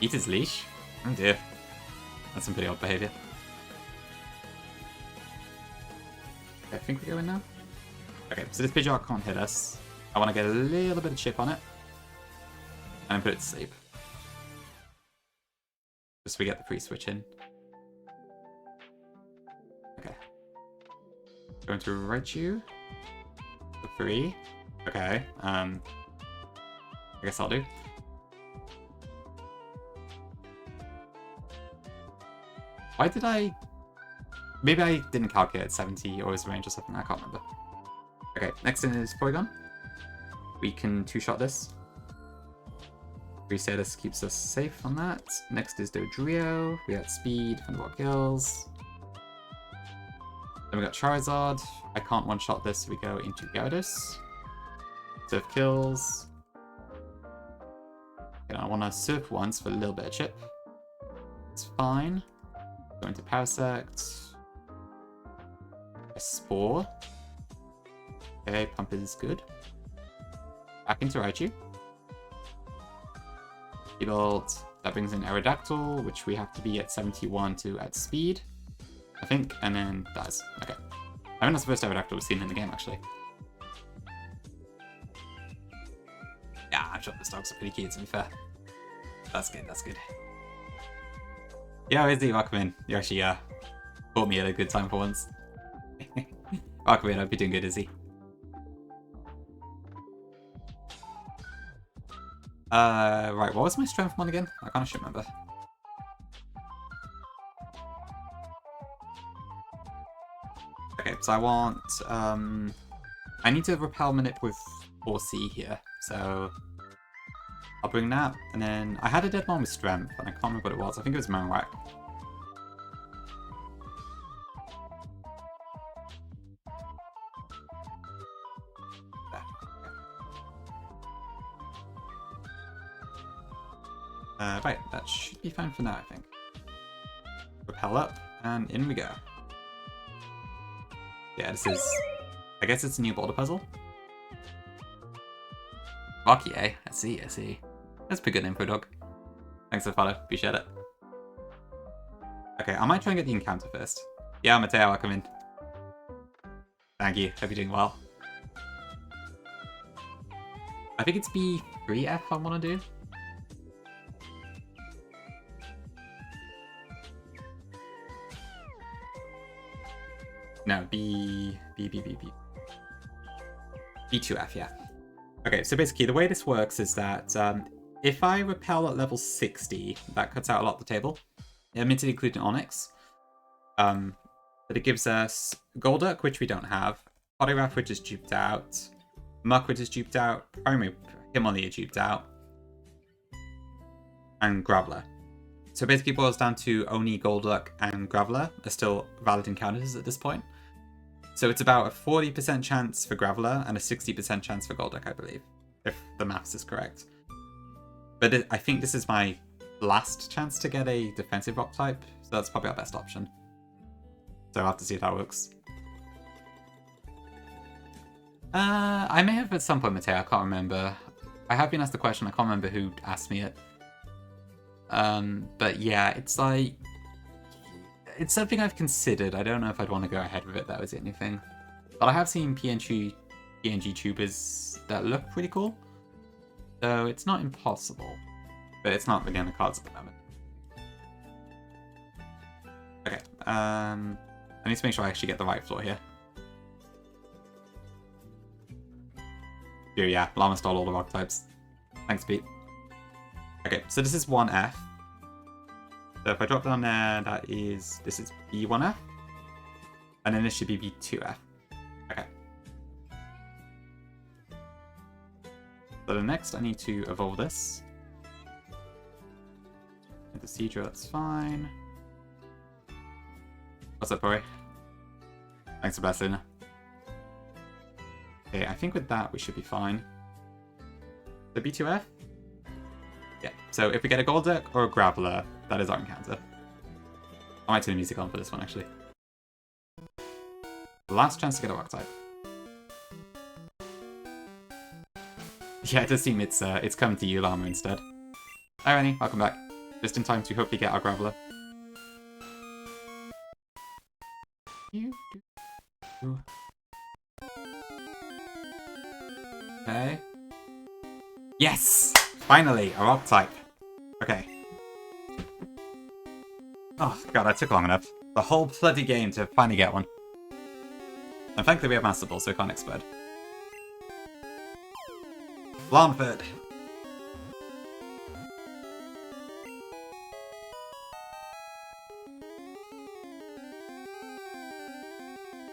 Eat his leash? Oh dear. That's some pretty odd behaviour. Okay, I think we go in now. Okay, so this Pidgeot can't hit us. I want to get a little bit of chip on it. And then put it to sleep. Just so we get the pre-switch in. Okay. Going to Raichu. For 3. Okay, I guess I'll do. Why did I... Maybe I didn't calculate 70 or his range or something, I can't remember. Okay, next in is Porygon. We can 2-shot this. Status keeps us safe on that. Next is Dodrio. We got Speed, Thunderbolt kills. Then we got Charizard. I can't 1-shot this, so we go into Gyarados. Surf kills. I want to surf once for a little bit of chip. It's fine. Go into Parasect. A Spore. Okay, Pump is good. Back into Raichu. Bolt. That brings in Aerodactyl, which we have to be at 71 to add speed, I think, and then dies. Okay. I think that's the first Aerodactyl we've seen in the game, actually. Yeah, I'm sure the dogs are pretty cute, to be fair. That's good, that's good. Yeah, Izzy, welcome in. You actually caught me at a good time for once. Welcome in, I hope you're doing good, Izzy. Right, what was my strength one again? I can't actually remember. Okay, so I want, I need to repel manip with 4C here, so I'll bring that, and then I had a dead one with strength, and I can't remember what it was. I think it was Manwhack. Right, that should be fine for now, I think. Repel up, and in we go. Yeah, this is... I guess it's a new border puzzle. Rocky, eh? I see, I see. That's a pretty good name for a dog. Thanks for the follow, appreciate it. Okay, I might try and get the encounter first. Yeah, Mateo, welcome in. Thank you, hope you're doing well. I think it's B3F I want to do. No, B2F, yeah. Okay, so basically the way this works is that if I repel at level 60, that cuts out a lot of the table. Admittedly including Onyx. But it gives us Golduck, which we don't have, Poliwrath, which is duped out, Muck, which is duped out, Primary Himalaya duped out, and Graveler. So basically it boils down to only Golduck and Graveler are still valid encounters at this point. So it's about a 40% chance for Graveler and a 60% chance for Golduck, I believe, if the maths is correct. But I think this is my last chance to get a defensive rock type, so that's probably our best option. So I'll have to see if that works. I may have at some point, Mateo, I can't remember. I have been asked the question, I can't remember who asked me it. But yeah, it's like... It's something I've considered. I don't know if I'd want to go ahead with it, that was the only thing. But I have seen PNG tubers that look pretty cool. So it's not impossible. But it's not really on the cards at the moment. Okay, I need to make sure I actually get the right floor here. Oh yeah, Llama stole all the rock types. Thanks, Pete. Okay, so this is 1F. So if I drop down there, this is B1F. And then this should be B2F. Okay. So the next I need to evolve this. The Seadra, that's fine. What's up, Ori? Thanks for blessing. Okay, I think with that we should be fine. The B2F? Yeah, so if we get a Golduck or a Graveler, that is our encounter. I might turn the music on for this one, actually. Last chance to get a rock type. Yeah, it does seem it's coming to you, Llama, instead. Hi, Rennie, welcome back. Just in time to hopefully get our Graveler. Okay. Yes! Finally, a rock type. Okay. Oh god, that took long enough. The whole bloody game to finally get one. And thankfully we have Master Ball, so it can't explode. Blanford.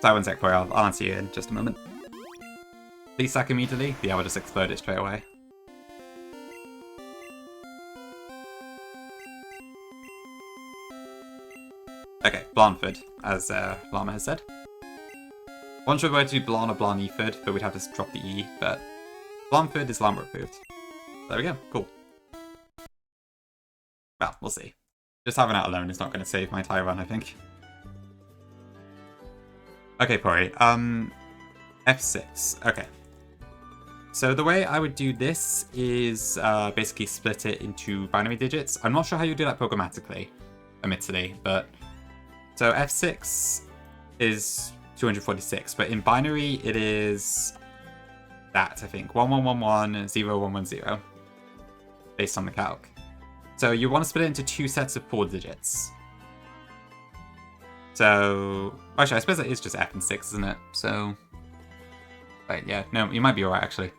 Sorry, one sec, Corey. I'll answer you in just a moment. Please sack immediately? Yeah, we'll just explode it straight away. Okay, Blanford, as Llama has said. One should go to Blan or Blaneford, but we'd have to drop the E, but Blanford is Llama approved. There we go, cool. Well, we'll see. Just having that alone is not going to save my entire run, I think. Okay, Pori. F6. Okay. So the way I would do this is basically split it into binary digits. I'm not sure how you do that programmatically, admittedly, but... So F6 is 246, but in binary it is that, I think. 1111, 0110, based on the calc. So you want to split it into two sets of 4 digits. So, actually, I suppose it is just F and 6, isn't it? So, right, yeah, no, you might be alright, actually.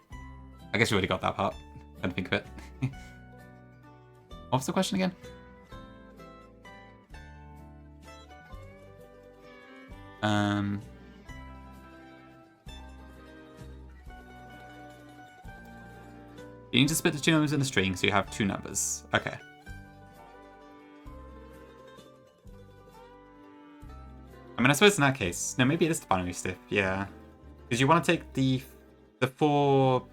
I guess you already got that part. Trying to think of it. What was the question again? You need to split the two numbers in a string so you have two numbers. Okay. I mean, I suppose in that case, no, maybe it is the binary stiff, yeah. Because you want to take the 4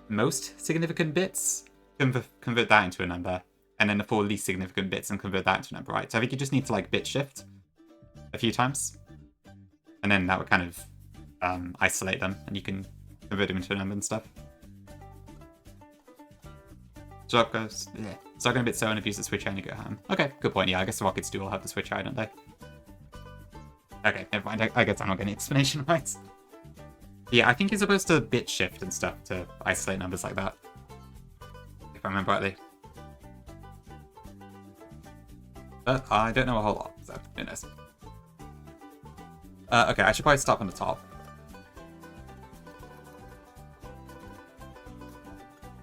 most significant bits, convert that into a number, and then the 4 least significant bits and convert that into a number, right? So I think you just need to like bit shift a few times, and then that would kind of isolate them, and you can convert them into a number and stuff. Start going a bit so and abuse the switch and you go ham. Okay, good point. Yeah, I guess the rockets do all have the switch eye, don't they? Okay, never mind. I guess I'm not getting the explanation right. Yeah, I think you're supposed to bit shift and stuff to isolate numbers like that. If I remember rightly. But I don't know a whole lot, so who knows. Okay, I should probably start from the top.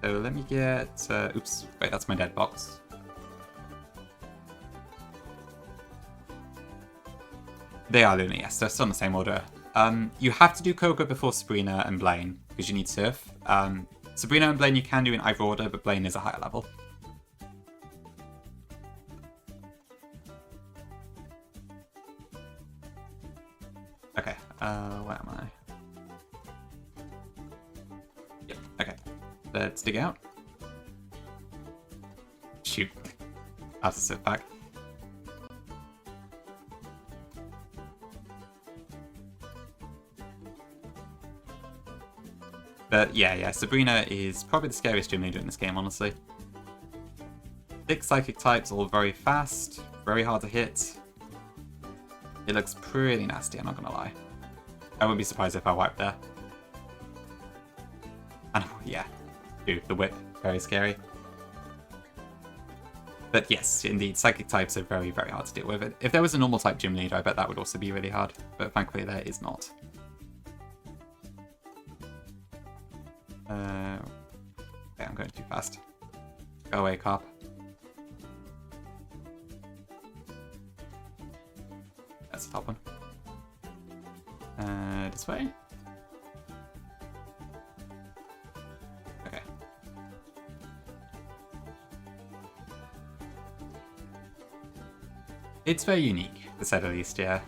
So let me get... oops, wait, that's my dead box. They are Luna, yes, they're still in the same order. You have to do Koga before Sabrina and Blaine, because you need Surf. Sabrina and Blaine you can do in either order, but Blaine is a higher level. Okay, where am I? Yep, okay. Let's dig out. Shoot. I have to sit back. But yeah, Sabrina is probably the scariest gym leader in this game, honestly. 6 psychic types, all very fast, very hard to hit. It looks pretty nasty, I'm not gonna lie. I wouldn't be surprised if I wiped there. And yeah, dude, the whip, very scary. But yes, indeed, psychic types are very, very hard to deal with. If there was a normal type gym leader, I bet that would also be really hard. But thankfully there is not. Okay, I'm going too fast. Go away, cop. That's the top one. This way? Okay. It's very unique, to say the least, yeah.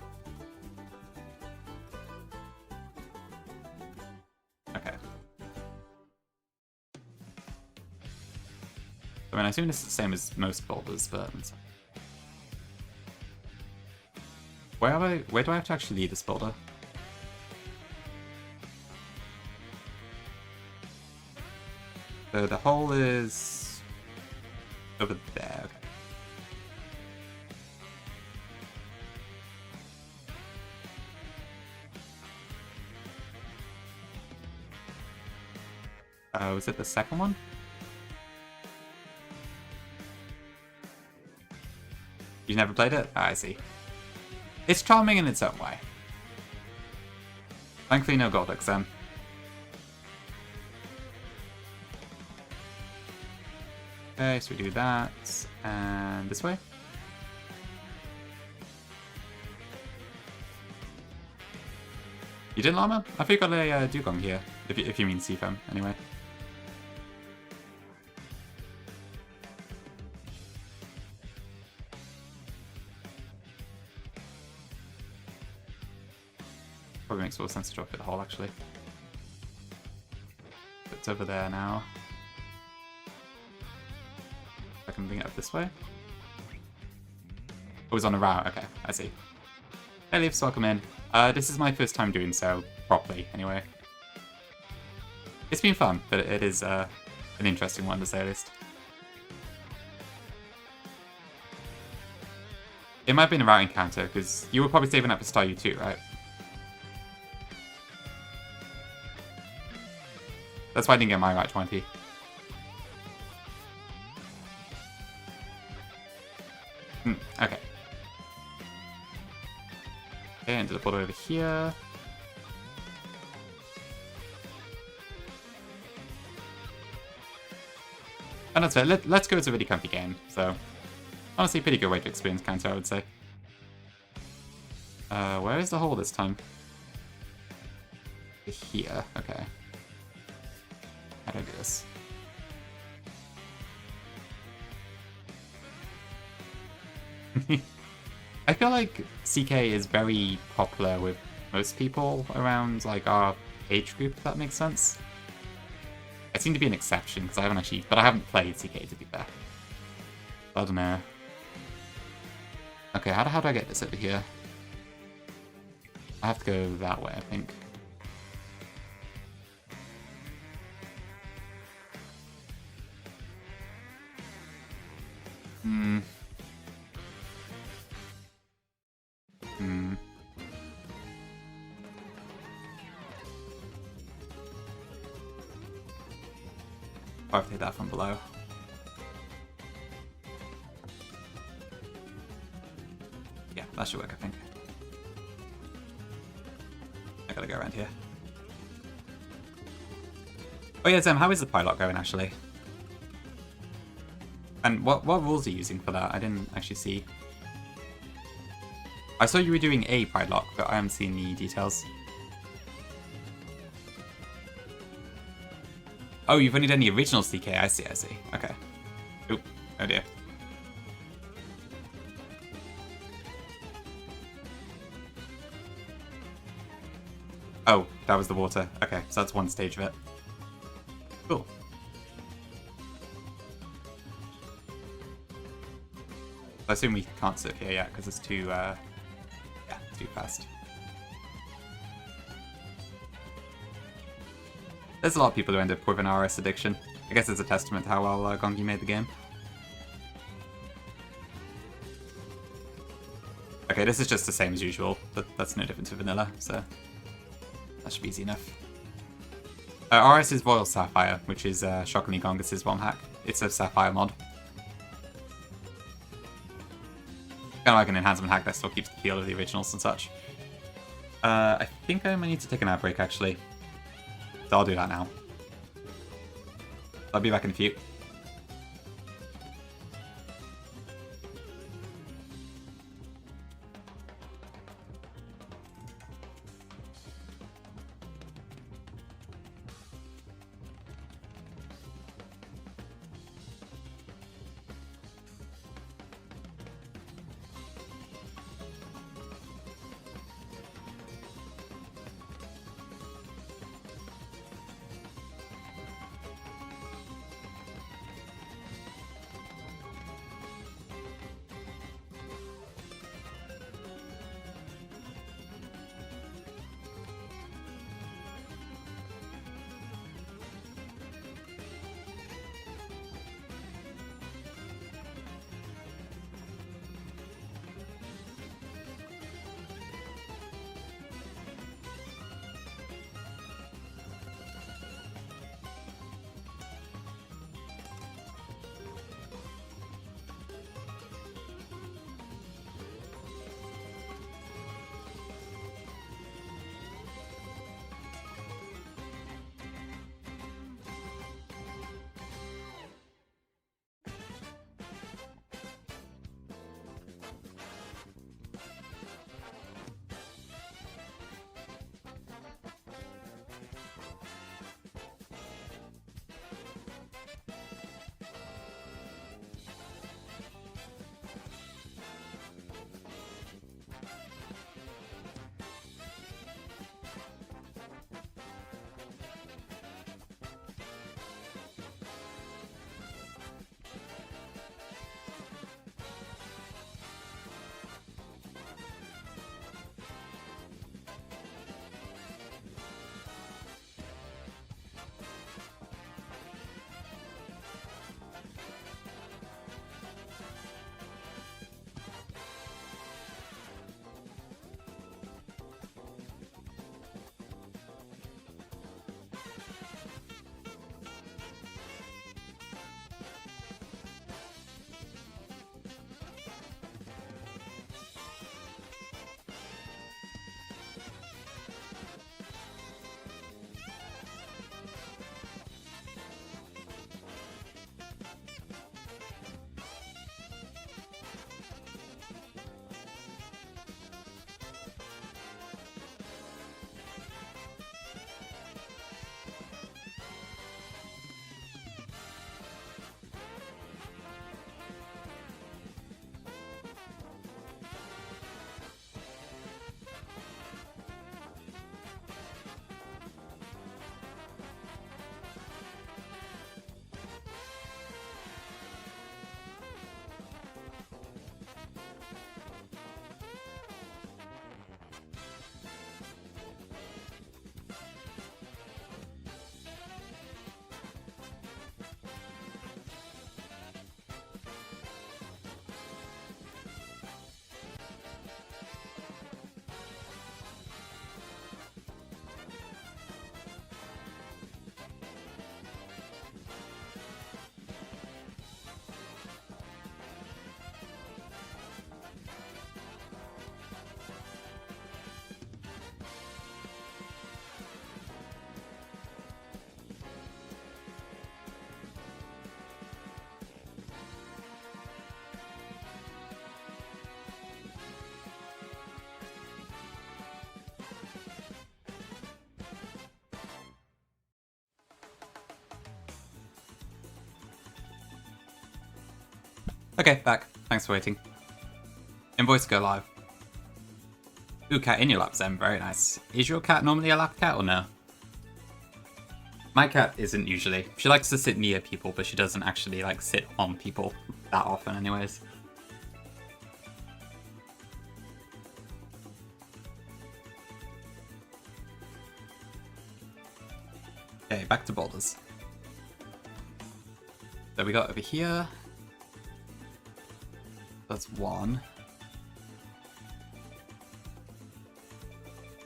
Okay. I mean, I assume it's the same as most boulders, but... Where do I have to actually lead this boulder? So the hole is... over there, okay. Was it the second one? You've never played it? I see. It's charming in its own way. Thankfully no gold exam. Okay, so we do that, and this way. You didn't, Llama? I think you got a dugong here, if you mean Seafoam, anyway. Probably makes more sense to drop it the hole, actually. It's over there now. I can bring it up this way. Oh, it's on a route. Okay, I see. Hey, Leafs, welcome in. This is my first time doing so properly, anyway. It's been fun, but it is an interesting one, to say the least. It might have been a route encounter, because you were probably saving up for Star U2, right? That's why I didn't get my Route 20. Okay. Okay, and teleport over here. And that's it. Let's Go is a really comfy game, so honestly, pretty good way to experience counter, I would say. Where is the hole this time? Here, okay. How do I do this? I feel like CK is very popular with most people around like our age group, if that makes sense. I seem to be an exception because I haven't actually, but I haven't played CK to be fair. I don't know. Okay, how do I get this over here? I have to go that way, I think. Or if I take that from below. Yeah, that should work, I think. I gotta go around here. Oh yeah, Zem, how is the pilot going, actually? And what rules are you using for that? I didn't actually see. I saw you were doing a Pridelock, but I haven't seen the details. Oh, you've only done the original CK. I see, I see. Okay. Oop. Oh dear. Oh, that was the water. Okay, so that's one stage of it. Cool. I assume we can't surf here yet because it's too, yeah, it's too fast. There's a lot of people who end up with an RS addiction. I guess it's a testament to how well Gongi made the game. Okay, this is just the same as usual. That's no different to vanilla, so that should be easy enough. RS is Royal Sapphire, which is shockingly Gongus' ROM hack. It's a Sapphire mod. Kind of like an enhancement hack that still keeps the feel of the originals and such. I think I might need to take an ad break, actually. So I'll do that now. I'll be back in a few. Okay, back. Thanks for waiting. Invoice go live. Ooh, cat in your lap, Zen. Very nice. Is your cat normally a lap cat or no? My cat isn't usually. She likes to sit near people, but she doesn't actually like sit on people that often anyways. Okay, back to boulders. So we got over here. That's one.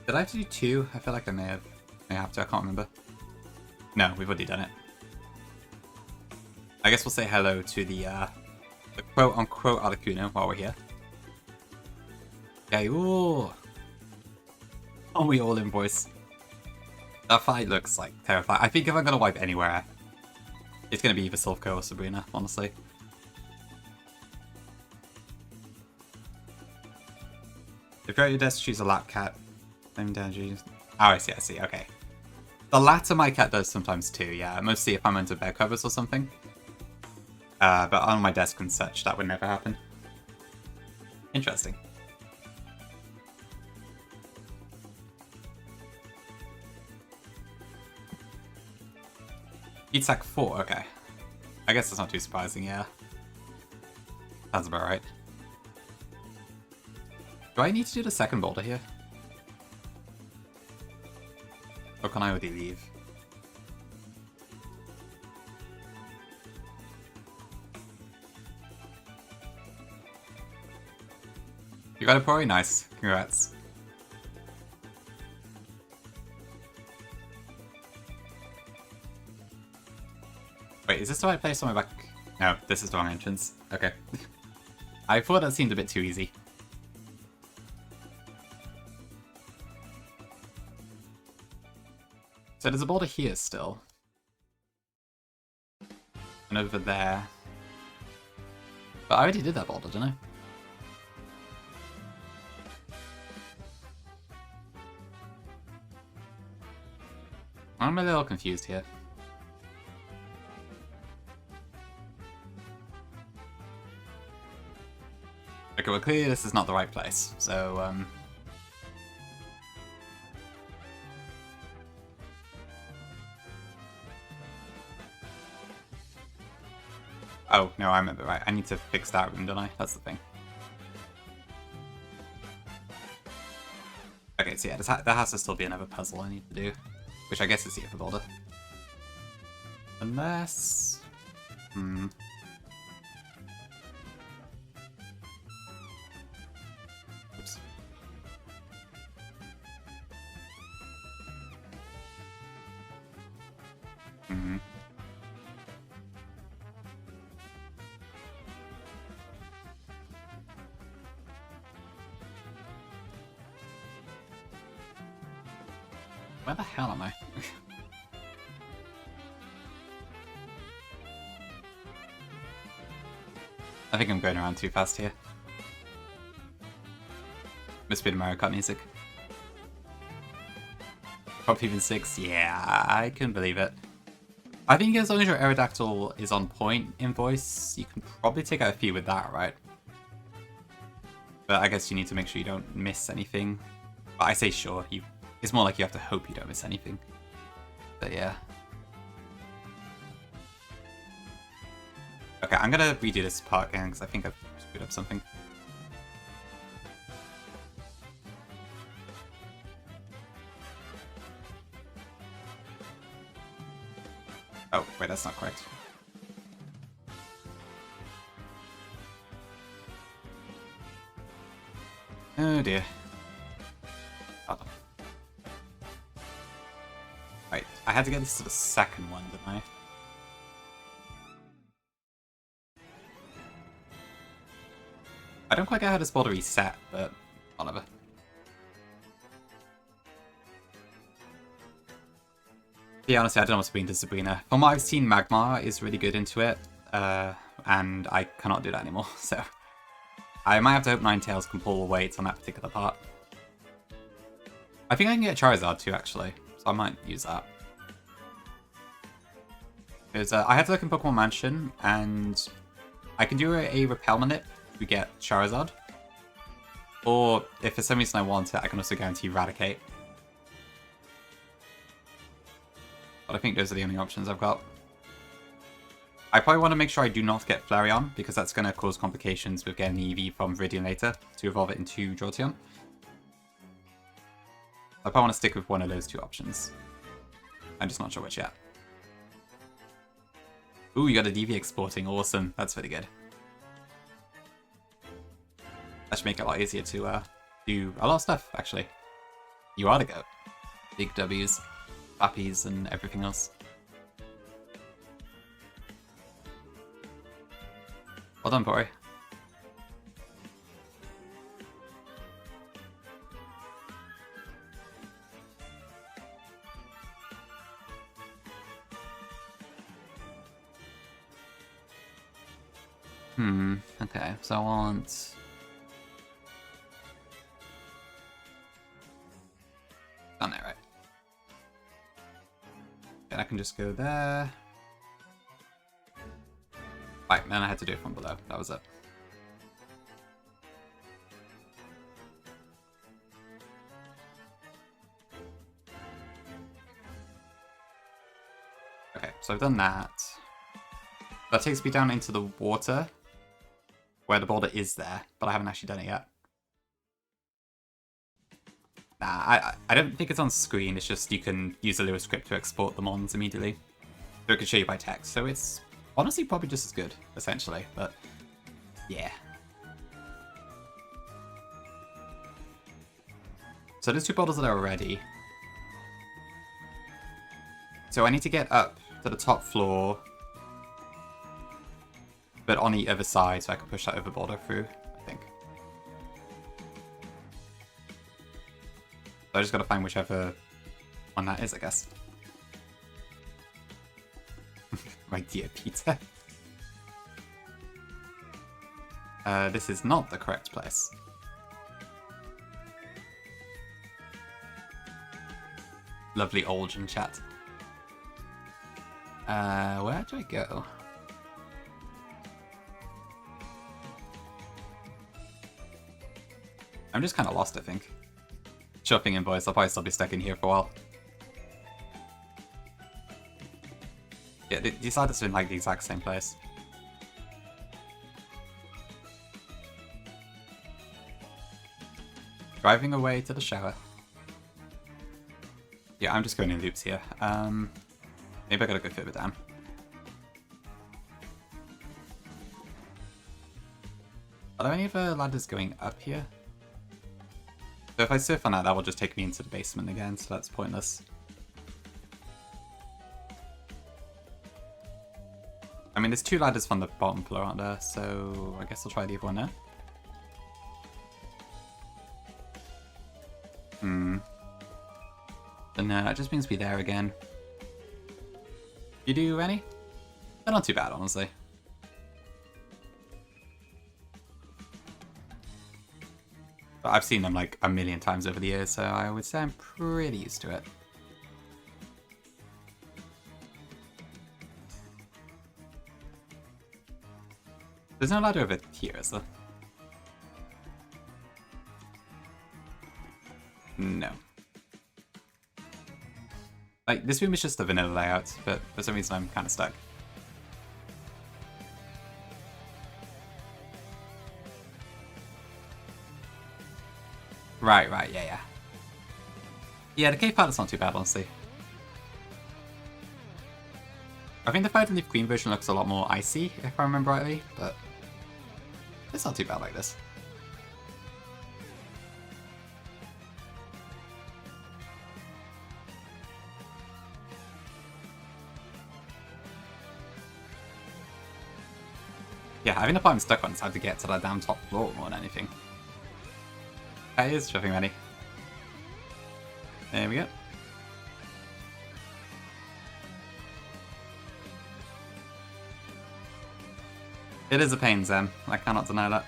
Did I have to do two? I feel like I may have to, I can't remember. No, we've already done it. I guess we'll say hello to the quote-unquote Articuno while we're here. Okay, ooh! Oh, we all invoice. That fight looks like terrifying. I think if I'm gonna wipe anywhere, it's gonna be either Silpho or Sabrina, honestly. If you're at your desk, choose a lap cat. Same down. Oh, I see, okay. The latter my cat does sometimes too, yeah. Mostly if I'm under bed covers or something. But on my desk and such, that would never happen. Interesting. Heat sack 4, okay. I guess that's not too surprising, yeah. Sounds about right. Do I need to do the second boulder here? Or can I already leave? You got a Pori? Nice. Congrats. Wait, is this the right place on my back? No, this is the wrong entrance. Okay. I thought that seemed a bit too easy. So there's a boulder here still. And over there. But I already did that boulder, didn't I? I'm a little confused here. Okay, well clearly this is not the right place, so oh, no, I remember, right. I need to fix that room, don't I? That's the thing. Okay, so yeah, there has to still be another puzzle I need to do. Which I guess is the other boulder. Unless... Oops. Where the hell am I? I think I'm going around too fast here. Must be the Mario Kart music. Probably even 6. Yeah, I couldn't believe it. I think as long as your Aerodactyl is on point in voice, you can probably take out a few with that, right? But I guess you need to make sure you don't miss anything. But I say sure, it's more like you have to hope you don't miss anything. But yeah. Okay, I'm gonna redo this part again because I think I've screwed up something. Oh, wait, that's not correct. Oh dear. Hold on. Right, I had to get this to the second one, didn't I? I don't quite get how this boulder reset, but whatever. Yeah, honestly, I don't know what's been to Sabrina. From what I've seen, Magmar is really good into it, and I cannot do that anymore, so... I might have to hope Ninetales can pull the weight on that particular part. I think I can get Charizard too, actually, so I might use that. Because I had to look in Pokemon Mansion, and I can do a Repel on it to get Charizard. Or, if for some reason I want it, I can also guarantee Eradicate. But I think those are the only options I've got. I probably want to make sure I do not get Flareon, because that's going to cause complications with getting EV from Viridian later to evolve it into Jolteon. I probably want to stick with one of those two options. I'm just not sure which yet. Ooh, you got a DV exporting. Awesome. That's really good. That should make it a lot easier to do a lot of stuff, actually. You are the GOAT. Big W's, Flappies, and everything else. Well done, Pori. Okay, so I want... Done it, right? Then I can just go there. Right, then I had to do it from below. That was it. Okay, so I've done that. That takes me down into the water, where the boulder is there, but I haven't actually done it yet. Nah, I don't think it's on screen, it's just you can use the Lewis script to export the mons immediately. So it can show you by text, so it's honestly probably just as good, essentially, but yeah. So there's two boulders that are ready. So I need to get up to the top floor, but on the other side, so I can push that over boulder through, I think. So I just gotta find whichever one that is, I guess. My dear Peter. This is not the correct place. Lovely Olge in chat. Where do I go? I'm just kind of lost, I think. Shopping in, boys. I'll probably still be stuck in here for a while. Yeah, these ladders are in like the exact same place. Driving away to the shower. Yeah, I'm just going in loops here. Maybe I gotta go further down. Are there any other ladders going up here? So if I surf on that, that will just take me into the basement again, so that's pointless. I mean, there's two ladders from the bottom floor, aren't there? So I guess I'll try the other one now. But no, it just means be there again. You do any? They're not too bad, honestly. But I've seen them like a million times over the years, so I would say I'm pretty used to it. There's no ladder over here, is there? No. Like, this room is just a vanilla layout, but for some reason I'm kind of stuck. Right, yeah. Yeah, the cave part is not too bad, honestly. I think the Fire and Leaf Queen version looks a lot more icy, if I remember rightly, but it's not too bad like this. Yeah, I think the part I'm stuck on is how to get to that damn top floor more than anything. That is shopping ready. There we go. It is a pain, Zen. I cannot deny that.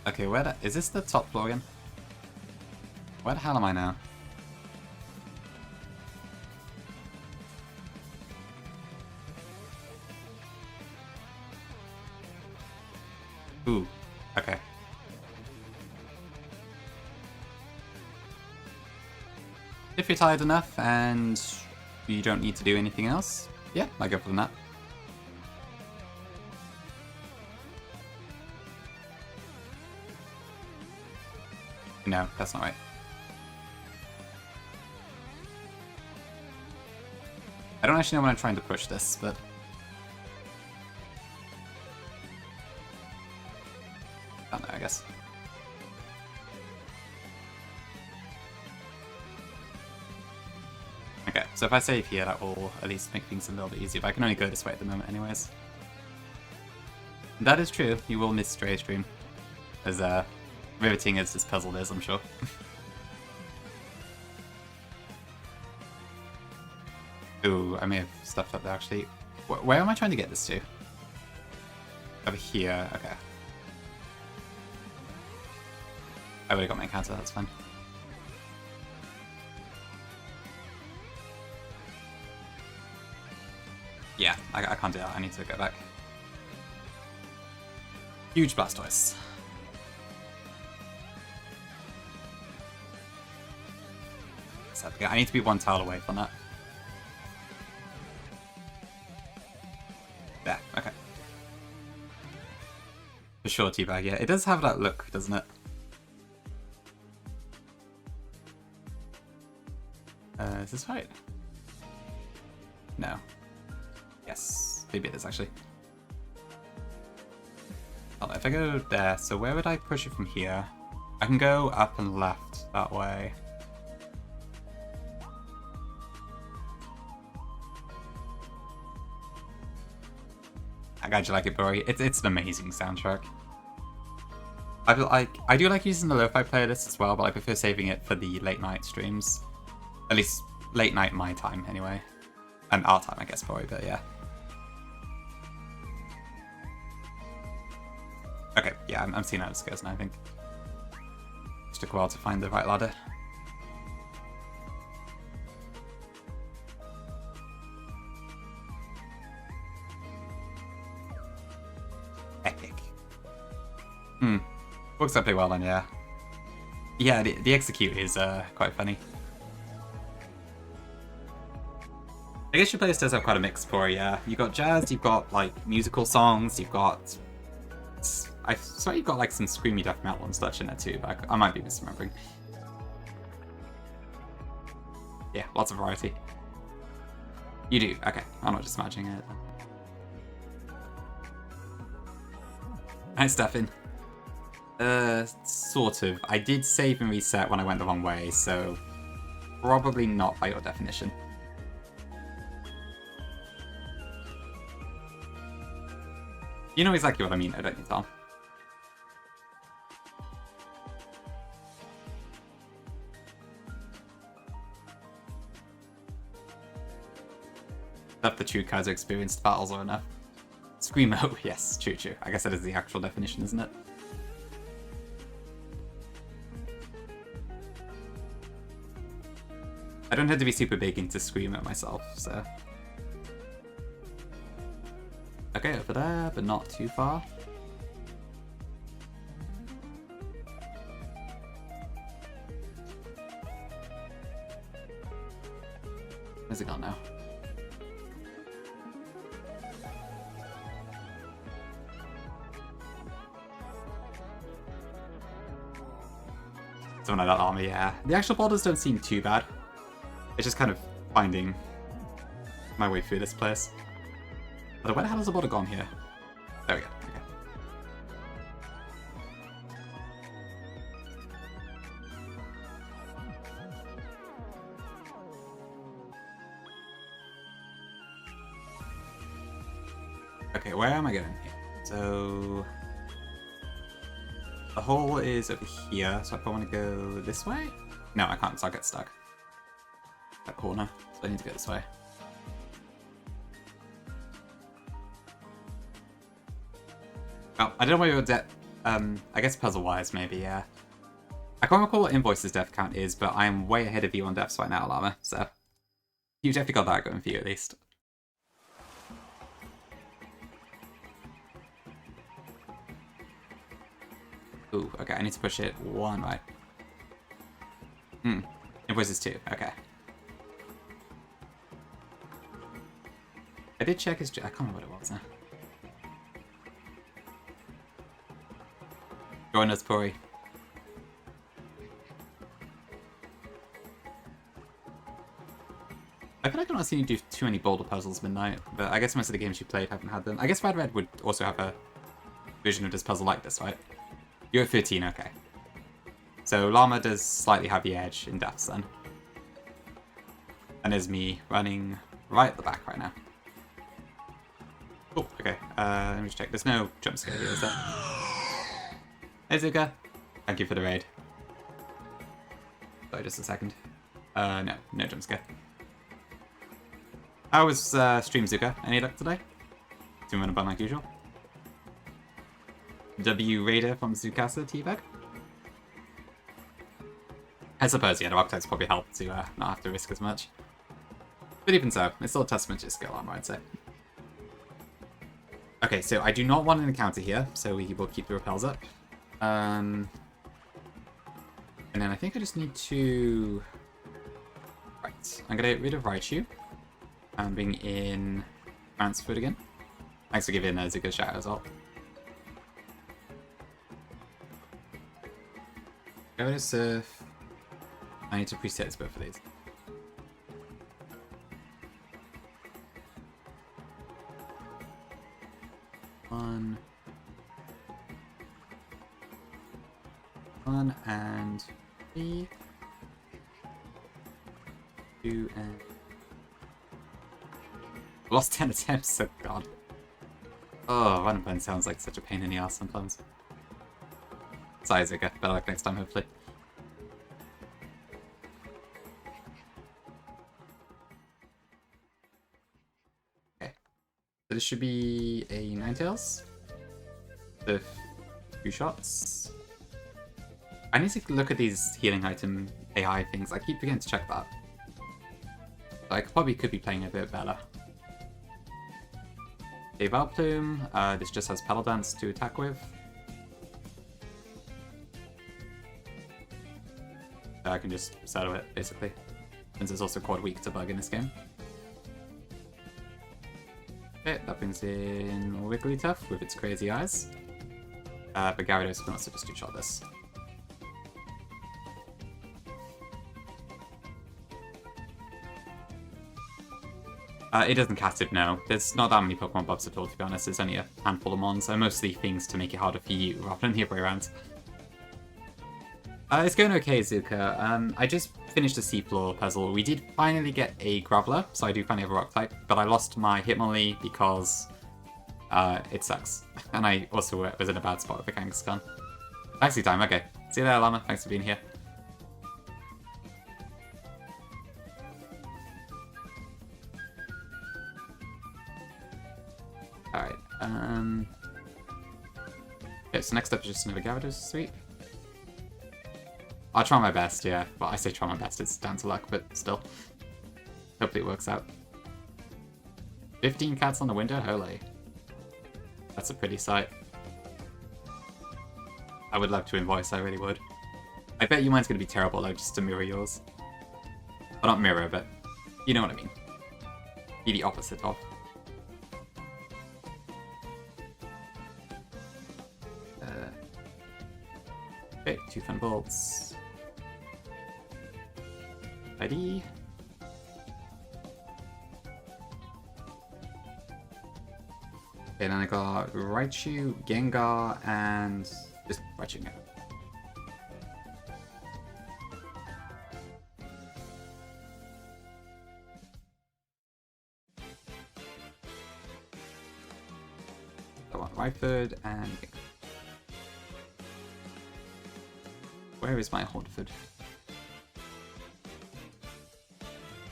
Okay, where is this the top floor again? Where the hell am I now? Ooh, okay. If you're tired enough and you don't need to do anything else, yeah, I go for the nap. No, that's not right. I don't actually know when I'm trying to push this, but... I don't know, I guess. Okay, so if I save here, that will at least make things a little bit easier, but I can only go this way at the moment anyways. That is true, you will miss Stray Stream. As riveting as this puzzle is, I'm sure. Ooh, I may have stuffed up there actually. Where am I trying to get this to? Over here, okay. I would've got my encounter, that's fine. Yeah, I can't do that, I need to go back. Huge Blastoise. I need to be one tile away from that. There, okay. For sure, Teabag, yeah. It does have that look, doesn't it? Is this right? No. Yes, maybe it is actually. Oh, if I go there, so where would I push it from here? I can go up and left that way. I glad you like it, Bori. It's an amazing soundtrack. I do like using the lo-fi playlist as well, but I prefer saving it for the late night streams. At least late night my time, anyway. And our time, I guess, Bori, but yeah. Okay, yeah, I'm seeing how this goes now, I think. Just took a while to find the right ladder. Epic. Works out pretty well then, yeah. Yeah, the execute is quite funny. I guess your playlist does have quite a mix for, yeah. You've got jazz, you've got like musical songs, you've got... I swear you've got like some screamy death metal and such in there too, but I might be misremembering. Yeah, lots of variety. You do, okay. I'm not just imagining it. Hi, Stefan. Sort of. I did save and reset when I went the wrong way, so probably not by your definition. You know exactly what I mean, though, don't you, Tom? That the true Kaizo experienced battles are enough. Screamo, yes, true. I guess that is the actual definition, isn't it? I don't have to be super big into Screamo myself, so... Okay, over there, but not too far. Where's it gone now? Someone like that army, yeah. The actual borders don't seem too bad. It's just kind of finding my way through this place. But where the hell has the border gone here? There we go, okay. Okay, where am I going here? So... the hole is over here, so I probably want to go this way? No, I can't, so I'll get stuck. That corner, so I need to go this way. Oh, I don't know where your I guess puzzle-wise, maybe, yeah. I can't recall what Invoice's death count is, but I am way ahead of you on deaths right now, Llama, so... you definitely got that going for you, at least. Ooh, okay, I need to push it 1, right? It was 2, okay. I did check his... I can't remember what it was now. Join us, Pori. I feel like I've not seen you do too many boulder puzzles midnight, but I guess most of the games you played haven't had them. I guess Red would also have a version of this puzzle like this, right? You're at 13, okay. So Llama does slightly have the edge in deaths then. And there's me running right at the back right now. Oh, okay. Let me just check. There's no jump scare here, is there? Hey, Zuka. Thank you for the raid. Sorry, just a second. No jump scare. How was stream, Zuka? Any luck today? Doing about like usual. W Raider from Zukasa Teabag? I suppose, yeah, the Archetypes probably help to not have to risk as much. But even so, it's still a testament to your skill armor, I'd say. Okay, so I do not want an encounter here, so we will keep the repels up. And then I think I just need to... Right, I'm going to get rid of Raichu. And bring in Ransford again. Thanks for giving Zuka a shout as well. Go to Surf. I need to preset both of these. One and 3. 2 and... Lost 10 attempts, oh god. Oh, run and burn sounds like such a pain in the ass sometimes. Sorry, Zuka. Better luck next time, hopefully. Okay. So this should be a Ninetales. With 2 shots. I need to look at these healing item AI things. I keep forgetting to check that. So I probably could be playing a bit better. A Valplume, this just has Pedal Dance to attack with. So I can just settle it, basically. Since it's also quite weak to bug in this game. Okay, that brings in Wigglytuff with its crazy eyes. But Gyarados can also just 2-shot this. It doesn't cast it, no. There's not that many Pokemon buffs at all, to be honest. There's only a handful of mons, so mostly things to make it harder for you, rather than the other way around. It's going okay, Zuka. I just finished the Seafloor puzzle. We did finally get a Graveler, so I do finally have a Rock type, but I lost my Hitmonlee because it sucks. And I also was in a bad spot with the Kangaskhan. Taxi time, okay. See you there, Llama. Thanks for being here. Alright, okay, so next up is just another Gyarados, sweet. I'll try my best, yeah. Well, I say try my best, it's down to luck, but still. Hopefully it works out. 15 cats on the window? Holy. That's a pretty sight. I would love to invoice, I really would. I bet you mine's gonna be terrible though, just to mirror yours. Well, not mirror, but you know what I mean. Be the opposite of. Okay, 2 Thunderbolts. ID. Okay, then I got Raichu, Gengar, and just Raichu now. I want Rhyford and Gengar. Where is my Hornford?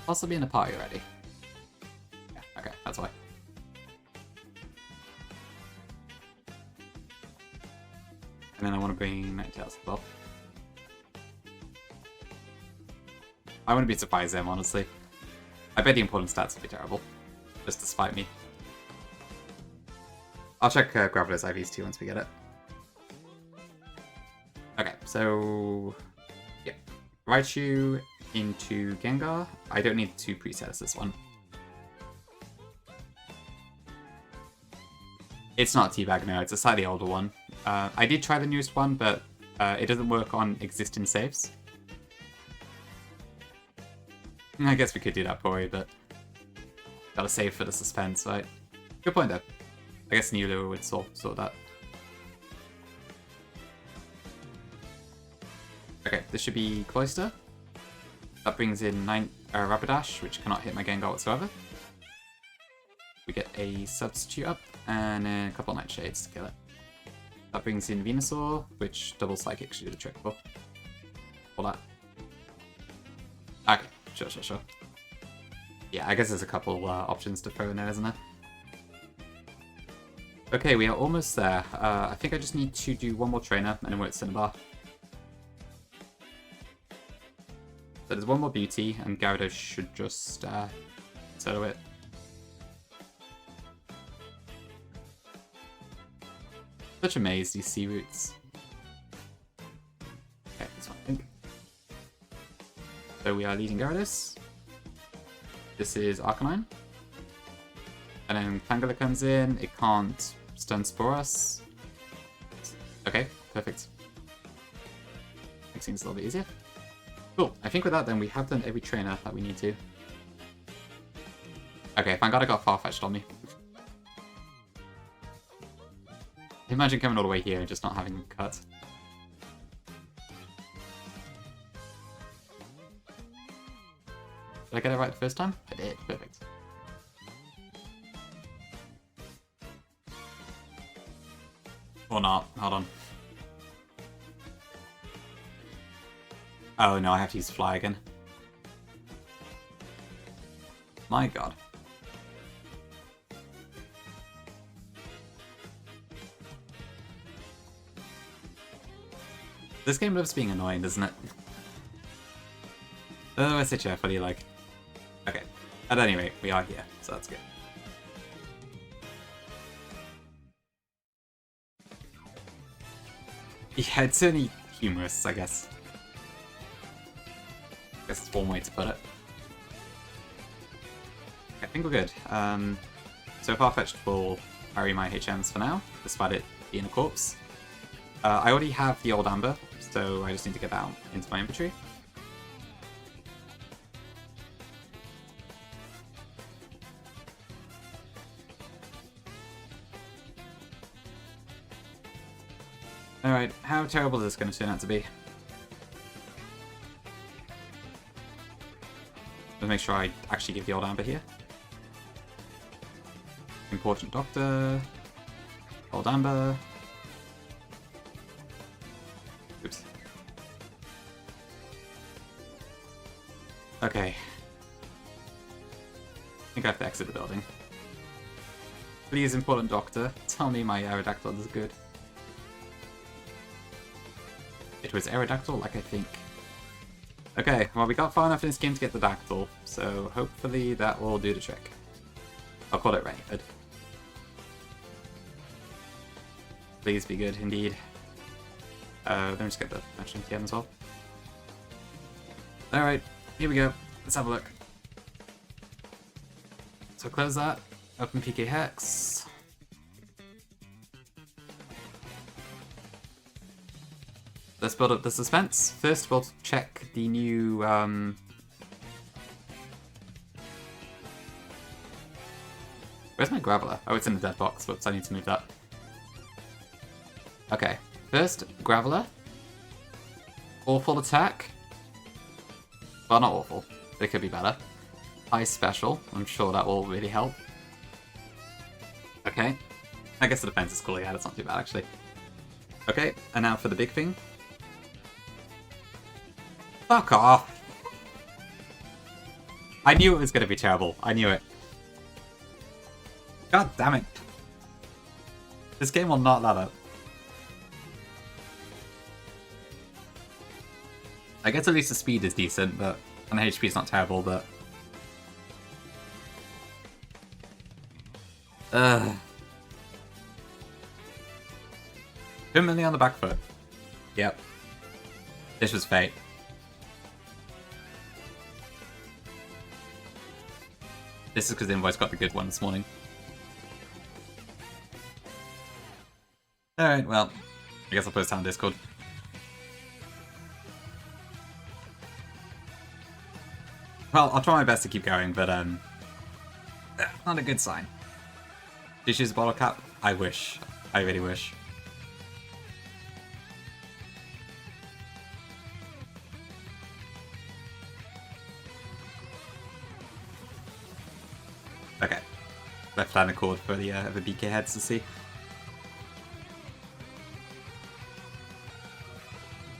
Possibly in a party already. Yeah, okay, that's why. And then I want to bring Ninetales as well. I wouldn't be surprised them, honestly. I bet the important stats would be terrible. Just to spite me. I'll check Graveler's IVs too once we get it. Okay, so yeah, Raichu into Gengar. I don't need to preset this one. It's not Teabag, no, it's a slightly older one. I did try the newest one, but it doesn't work on existing saves. I guess we could do that, Pori, but gotta save for the suspense, right? Good point, though. I guess new lure would sort that. Okay, this should be Cloyster. That brings in Rapidash, which cannot hit my Gengar whatsoever. We get a Substitute up, and a couple of Nightshades to kill it. That brings in Venusaur, which double Psychic should do the trick for. All that. Okay, sure. Yeah, I guess there's a couple options to throw in there, isn't there? Okay, we are almost there. I think I just need to do one more trainer, and then we're at Cinnabar. So there's one more beauty, and Gyarados should just settle it. Such a maze, these sea roots. Okay, this one I think. So we are leading Gyarados. This is Arcanine. And then Tangela comes in, it can't stun Spore us. Okay, perfect. Makes things a little bit easier. Cool, I think with that then we have done every trainer that we need to. Okay, thank god I got Farfetch'd on me. Imagine coming all the way here and just not having them cut. Did I get it right the first time? I did, perfect. Or not, hold on. Oh no, I have to use Fly again. My god. This game loves being annoying, doesn't it? Oh, I say cheerfully, like... Okay. At any rate, we are here, so that's good. Yeah, it's certainly humorous, I guess. I guess it's one way to put it. I think we're good. So Farfetch'd will carry my HMs for now, despite it being a corpse. I already have the old Amber, so I just need to get that out into my inventory. Alright, how terrible is this going to turn out to be? Let's make sure I actually give the old Amber here. Important Doctor. Old Amber. Oops. Okay. I think I have to exit the building. Please, Important Doctor, tell me my Aerodactyl is good. It was Aerodactyl, like I think. Okay, well we got far enough in this game to get the Dactyl, so hopefully that will do the trick. I'll call it Rainford. Please be good, indeed. Let me just get the matching again as well. Alright, here we go. Let's have a look. So close that, open PK Hex. Let's build up the suspense. First we'll check the new where's my Graveler? Oh, it's in the dead box. Whoops, I need to move that. Okay, first, Graveler. Awful attack. Well, not awful. It could be better. High special. I'm sure that will really help. Okay. I guess the defense is cool. Yeah, that's not too bad, actually. Okay, and now for the big thing. Fuck off. I knew it was going to be terrible. I knew it. God damn it. This game will not let up. I guess at least the speed is decent, but and the HP is not terrible, but... 2 million on the back foot. Yep. This was fate. This is because the invoice got the good one this morning. Alright, well, I guess I'll post it on Discord. Well, I'll try my best to keep going, but not a good sign. Did you use a bottle cap? I wish. I really wish. Okay. Left hand accord for the BK heads to see.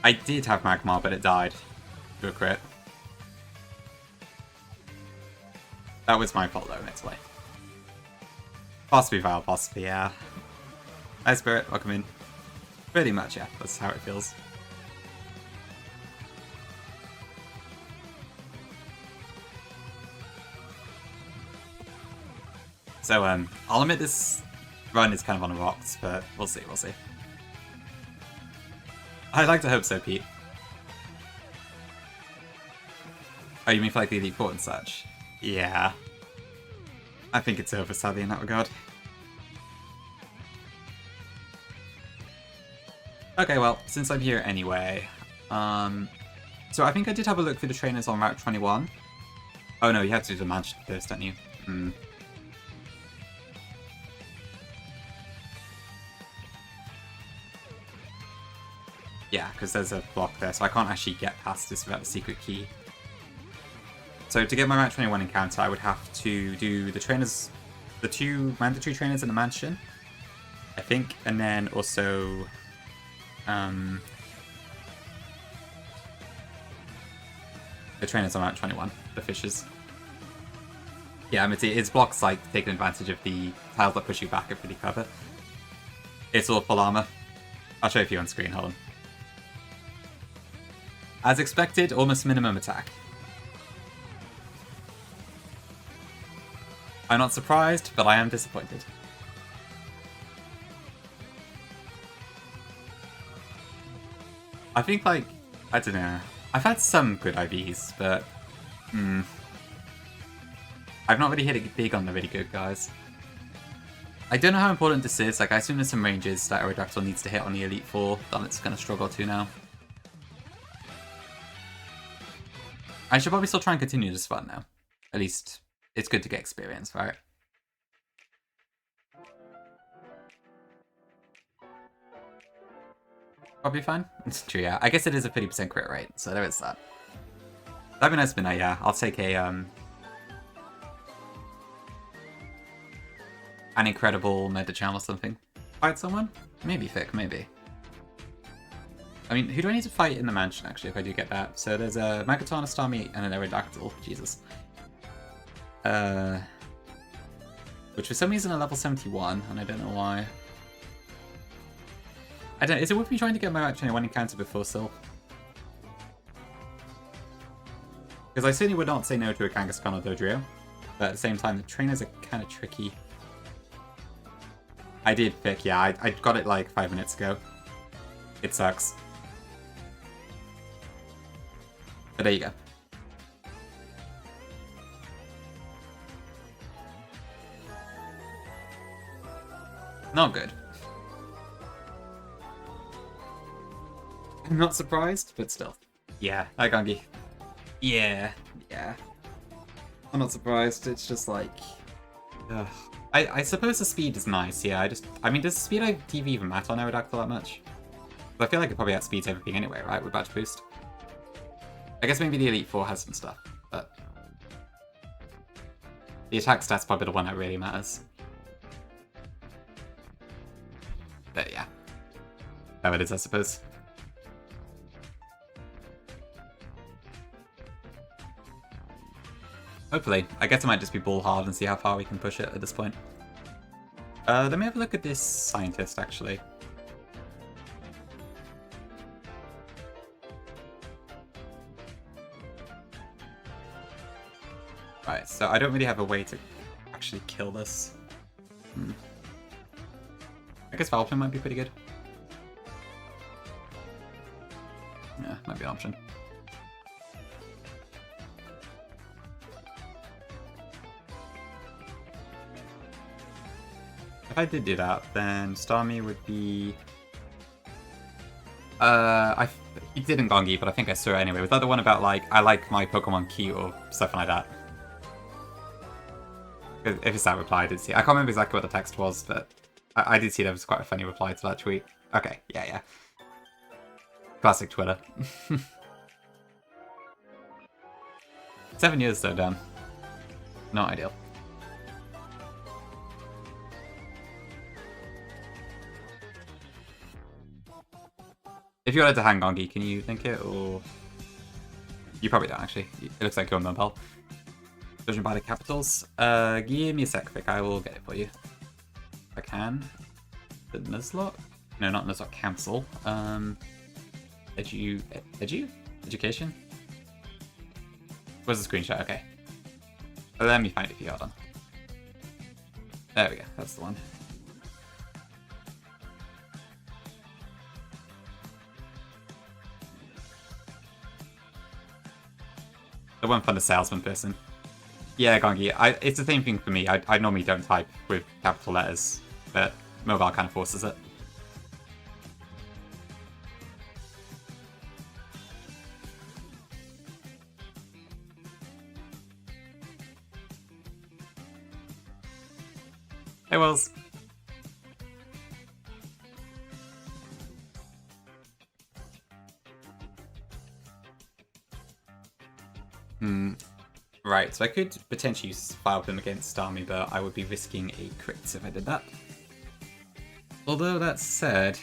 I did have Magmar, but it died to a crit. That was my fault though, admittedly. Possibly Vile, possibly, yeah. Hi Spirit, welcome in. Pretty much, yeah, that's how it feels. So, I'll admit this run is kind of on the rocks, but we'll see, we'll see. I'd like to hope so, Pete. Oh, you mean for like the Elite Four and such? Yeah. I think it's over, sadly, in that regard. Okay, well, since I'm here anyway, so I think I did have a look through the trainers on Route 21. Oh no, you have to do the mansion first, don't you? Yeah, because there's a block there, so I can't actually get past this without the secret key. So to get my Route 21 encounter, I would have to do the trainers, the 2 mandatory trainers in the mansion, I think, and then also the trainers on Route 21, the fishes. Yeah, I mean, its blocks, like, taking advantage of the tiles that push you back are pretty clever. It's all full armor. I'll show it for you on screen, hold on. As expected, almost minimum attack. I'm not surprised, but I am disappointed. I think, like, I don't know. I've had some good IVs, but I've not really hit it big on the really good guys. I don't know how important this is. Like, I assume there's some ranges that Aerodactyl needs to hit on the Elite Four that it's going to struggle to now. I should probably still try and continue this fun now. At least, it's good to get experience, right? Probably fine. It's true, yeah. I guess it is a 50% crit rate, so there is that. That'd be nice, but no, yeah. I'll take a, an incredible Metacham or something. Fight someone? Maybe Fick, maybe. I mean, who do I need to fight in the mansion, actually, if I do get that? So there's a Megaton, a Starmie, and an Aerodactyl. Jesus. Which for some reason are level 71, and I don't know why. I don't know, is it worth me trying to get my Route 21 encounter before Sil? Because I certainly would not say no to a Kangaskhan or Dodrio, but at the same time, the trainers are kind of tricky. I did pick, yeah, I got it like 5 minutes ago. It sucks. But there you go. Not good. I'm not surprised, but still. Yeah, hi Gangi. Yeah. I'm not surprised, it's just like... Ugh. I suppose the speed is nice, yeah, I mean, does the speed TV even matter on Aerodactyl that much? I feel like it probably outspeeds everything anyway, right, with Badge Boost? I guess maybe the Elite Four has some stuff, but... The attack stat's probably the one that really matters. But yeah. How it is, I suppose. Hopefully. I guess it might just be ball hard and see how far we can push it at this point. Let me have a look at this scientist, actually. Right, so I don't really have a way to actually kill this. I guess Valpin might be pretty good. Yeah, might be an option. If I did do that, then Starmie would be... he didn't Gongi, but I think I saw it anyway. Was that the one about, like, I like my Pokemon cute or something like that? If it's that reply, I did see. I can't remember exactly what the text was, but I did see there was quite a funny reply to that tweet. Okay, yeah. Classic Twitter. 7 years though, damn. Not ideal. If you wanted to hang Gongi, can you think it, or... You probably don't, actually. It looks like you're on mobile. Judging by the capitals. Give me a sec, Vic. I will get it for you. If I can. The Nuzlocke? No, not Nuzlocke. Cancel. Education? Where's the screenshot? Okay. Let me find it for you. Hold on. There we go. That's the one. The one from the salesman person. Yeah, Gongi. It's the same thing for me. I normally don't type with capital letters, but mobile kind of forces it. Hey, Wills. Right, so I could potentially file them against Starmie, but I would be risking a crit if I did that. Although that said,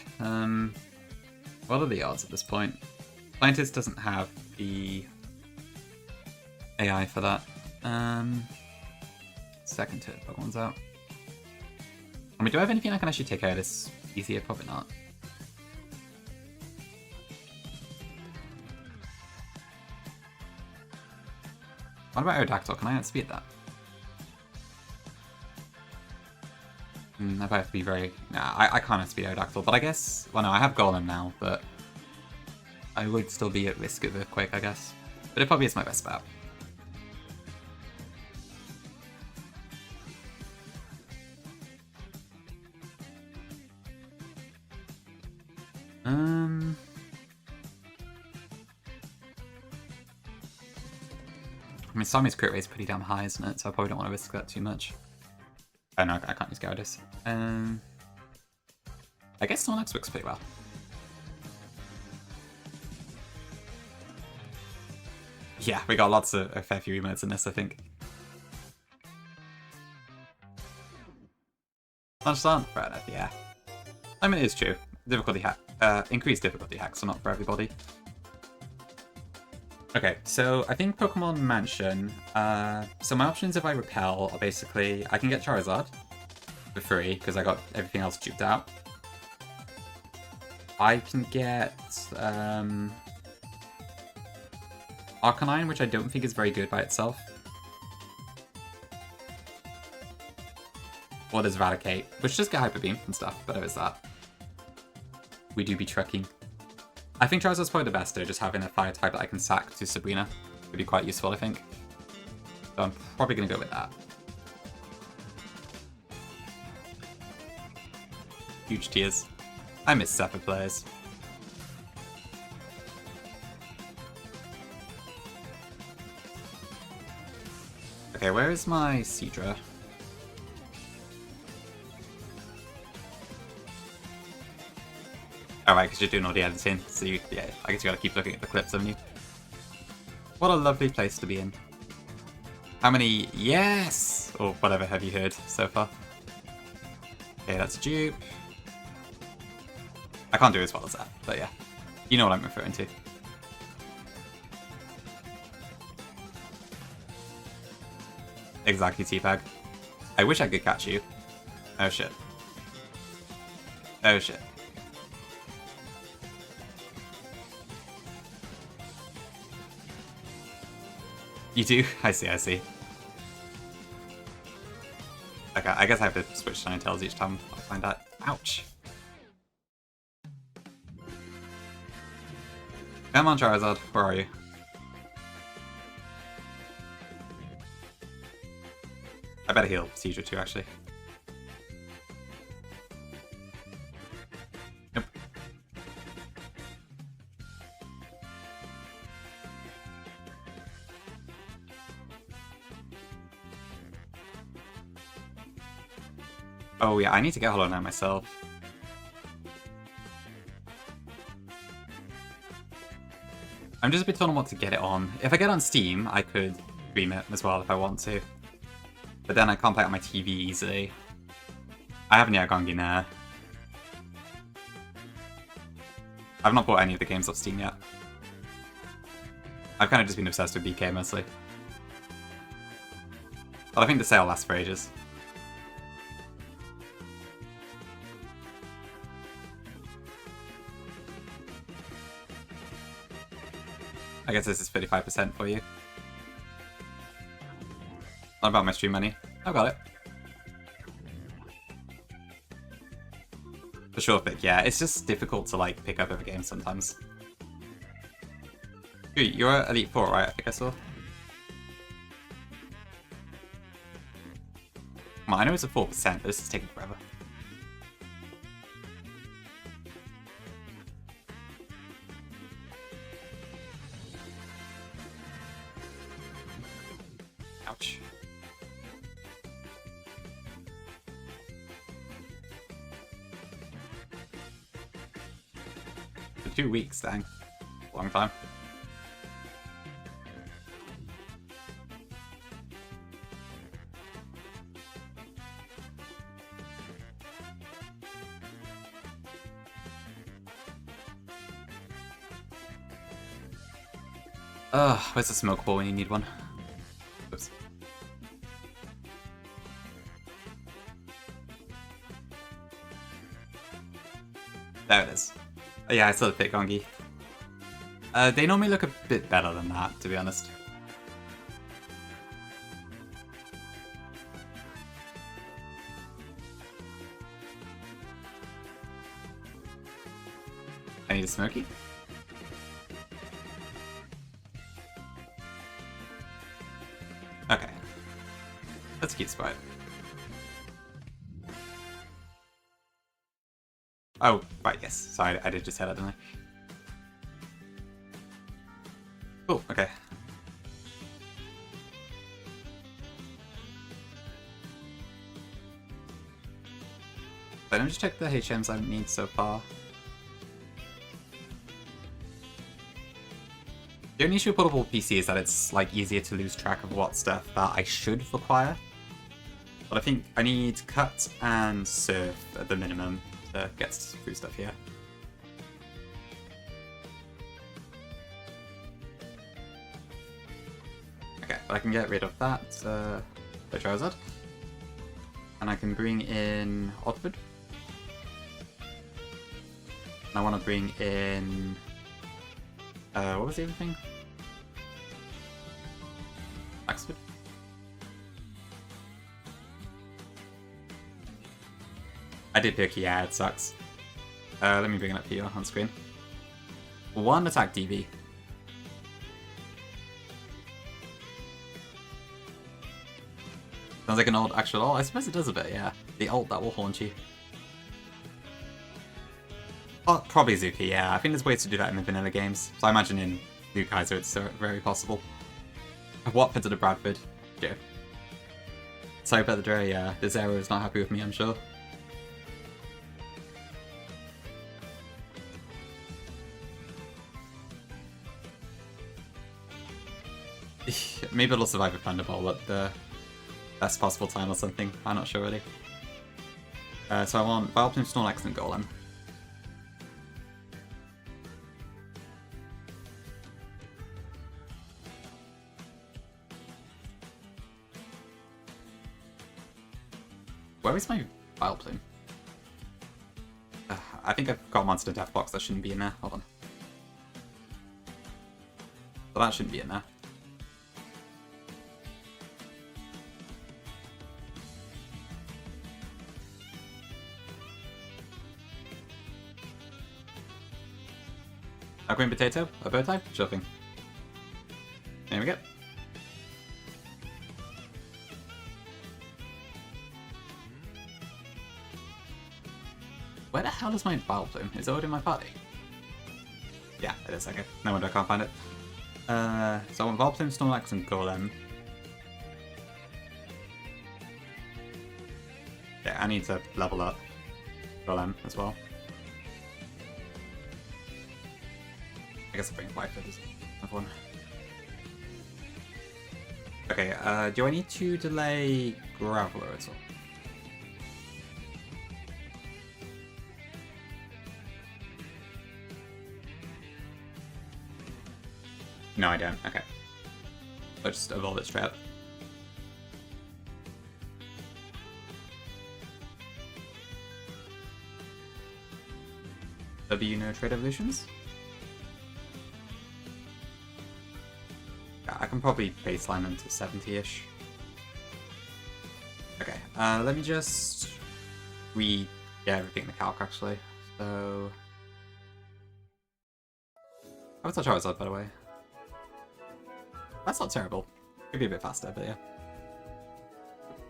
what are the odds at this point? Scientist doesn't have the AI for that. Second turn Pokemon's out. I mean, do I have anything I can actually take out of this easier? Probably not. What about Aerodactyl? Can I outspeed that? I might have to be very... Nah, I can't outspeed Aerodactyl, but I guess... Well, no, I have Golem now, but... I would still be at risk of Earthquake, I guess. But it probably is my best bet. I mean, Starmie's crit rate is pretty damn high, isn't it? So I probably don't want to risk that too much. Oh no, I can't use Gyarados. I guess Snorlax works pretty well. Yeah, we got lots of a fair few emotes in this, I think. Understand? Fair enough, yeah. I mean, it is true. Difficulty hack, increased difficulty hacks are not for everybody. Okay, so I think Pokemon Mansion, so my options if I repel are basically, I can get Charizard for free, because I got everything else duped out. I can get Arcanine, which I don't think is very good by itself. Or there's Eradicate, which just get Hyper Beam and stuff, but there is that. We do be trucking. I think Charizard's probably the best though, just having a fire type that I can sack to Sabrina would be quite useful, I think. So I'm probably going to go with that. Huge tears. I miss Zephyr players. Okay, where is my Seadra? Alright, because you're doing all the editing, so you, yeah, I guess you gotta keep looking at the clips, haven't you? What a lovely place to be in. How many yes or whatever have you heard so far? Okay, that's a dupe. I can't do as well as that, but yeah. You know what I'm referring to. Exactly, Teabag. I wish I could catch you. Oh shit. Oh shit. You do? I see, I see. Okay, I guess I have to switch to Ninetales each time I find out. Ouch. Come on, Charizard. Where are you? I better heal Seizure too, actually. Nope. Oh yeah, I need to get Hollow Knight myself. I'm just a bit torn on what to get it on. If I get it on Steam, I could stream it as well if I want to. But then I can't play it on my TV easily. I haven't yet gone Guinea. I've not bought any of the games off Steam yet. I've kind of just been obsessed with BK mostly. But I think the sale lasts for ages. I guess this is 35% for you. Not about my stream money. I've got it. For sure, pick. Yeah, it's just difficult to like pick up every game sometimes. You're Elite 4, right? I think I saw. Well, I know it's a 4%, but this is taking forever. Ouch. For 2 weeks, dang. Long time. Where's the smoke ball when you need one? Oops. There it is. Oh, yeah, I saw the pick Gongi. They normally look a bit better than that, to be honest. I need a Smoky. Okay. That's a cute spot. Oh, right, yes. Sorry, I did just say that, didn't I? Oh, okay. Let me just check the HMs I need so far. The only issue with portable PC is that it's like easier to lose track of what stuff that I should require. But I think I need Cut and Surf at the minimum to get through stuff here. Okay, but I can get rid of that for Charizard. And I can bring in Oddford. And I want to bring in... what was the other thing? Axford? I did pick, yeah, it sucks. Let me bring it up here on screen. 1 attack DB. Sounds like an old actual ult. I suppose it does a bit, yeah. The ult that will haunt you. Oh, probably Zuki, yeah. I think there's ways to do that in the vanilla games. So I imagine in new Kaizo it's very possible. Watford to the Bradford. Yeah. Sorry about the Dre, yeah. This arrow is not happy with me, I'm sure. Maybe it'll survive a Thunderbolt at the best possible time or something. I'm not sure really. So I want Vileplume, Snorlax, and Golem. Where is my Vileplume? I think I've got Monster Death Box that shouldn't be in there. Hold on. So that shouldn't be in there. A green potato, a bird type, sure thing. There we go. Where the hell is my Vileplume? Is it already in my party? Yeah, it is, okay. No wonder I can't find it. So I want Vileplume, Snorlax, and Golem. Yeah, I need to level up Golem as well. I guess I'll bring White for this another one. Okay, do I need to delay Graveler at all? No, I don't. Okay. I'll just evolve it straight up. W no trade evolutions? Yeah, I can probably baseline them to 70-ish. Okay, let me just read everything in the calc actually. So I thought Charizard, by the way. That's not terrible. Could be a bit faster, but yeah.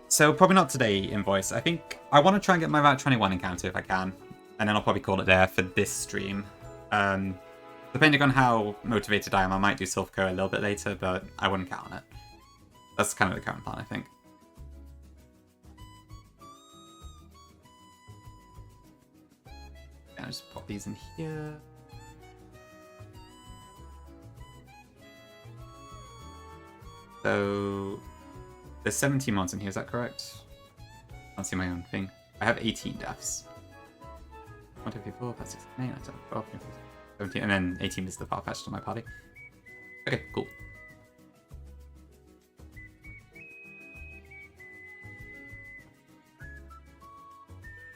So probably not today, Invoice. I think I want to try and get my Route 21 encounter if I can. And then I'll probably call it there for this stream. Depending on how motivated I am, I might do Silphco a little bit later, but I wouldn't count on it. That's kind of the current plan, I think. I'll just pop these in here. So there's 17 mods in here, is that correct? I can't see my own thing. I have 18 deaths. 1, 2, 3, 4, 5, 6, 7, 8, 9, 10, 12, 13, 14, 17, and then 18 is the Farfetch'd on my party. Okay, cool.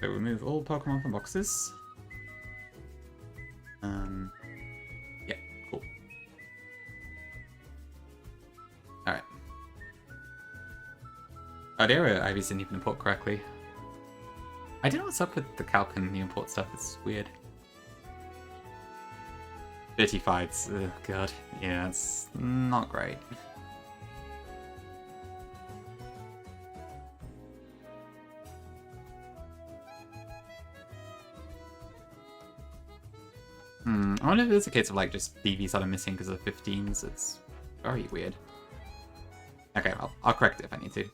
So remove all Pokemon from boxes. Yeah, cool. Alright. Oh, the area IVs didn't even import correctly. I don't know what's up with the calc and the import stuff, it's weird. 30 fights, oh god. Yeah, it's not great. I wonder if it's a case of like just DVs that are missing because of 15s. It's very weird. Okay, well, I'll correct it if I need to.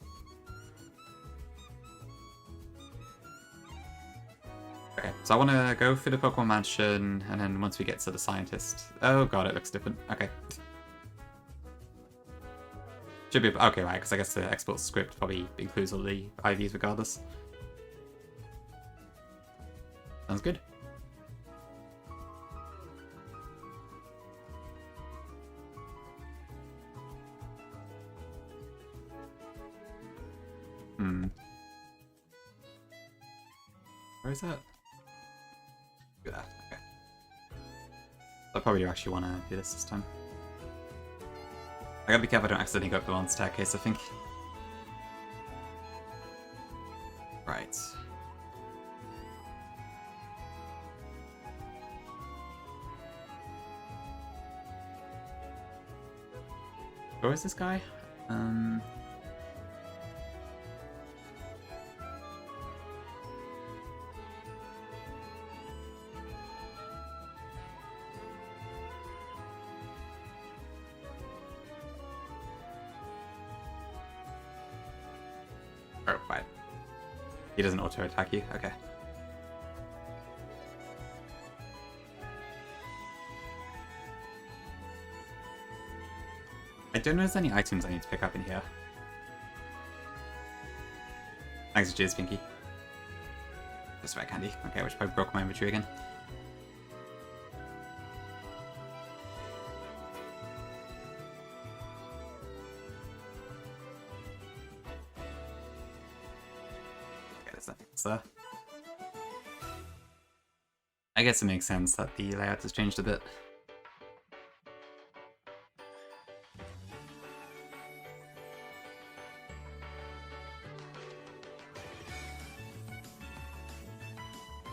Okay, so I want to go through the Pokemon Mansion, and then once we get to the Scientist... Oh god, it looks different. Okay. Should be... Okay, right, because I guess the export script probably includes all the IVs regardless. Sounds good. Where is that? Look at that, okay. I probably actually want to do this time. I gotta be careful I don't accidentally go up the wrong staircase, I think. Right. Where is this guy? Oh, fine. He doesn't auto-attack you? Okay. I don't know if there's any items I need to pick up in here. Thanks for cheers, Pinky. Just about candy. Okay, which probably broke my inventory again. Okay, there's nothing else there. I guess it makes sense that the layout has changed a bit.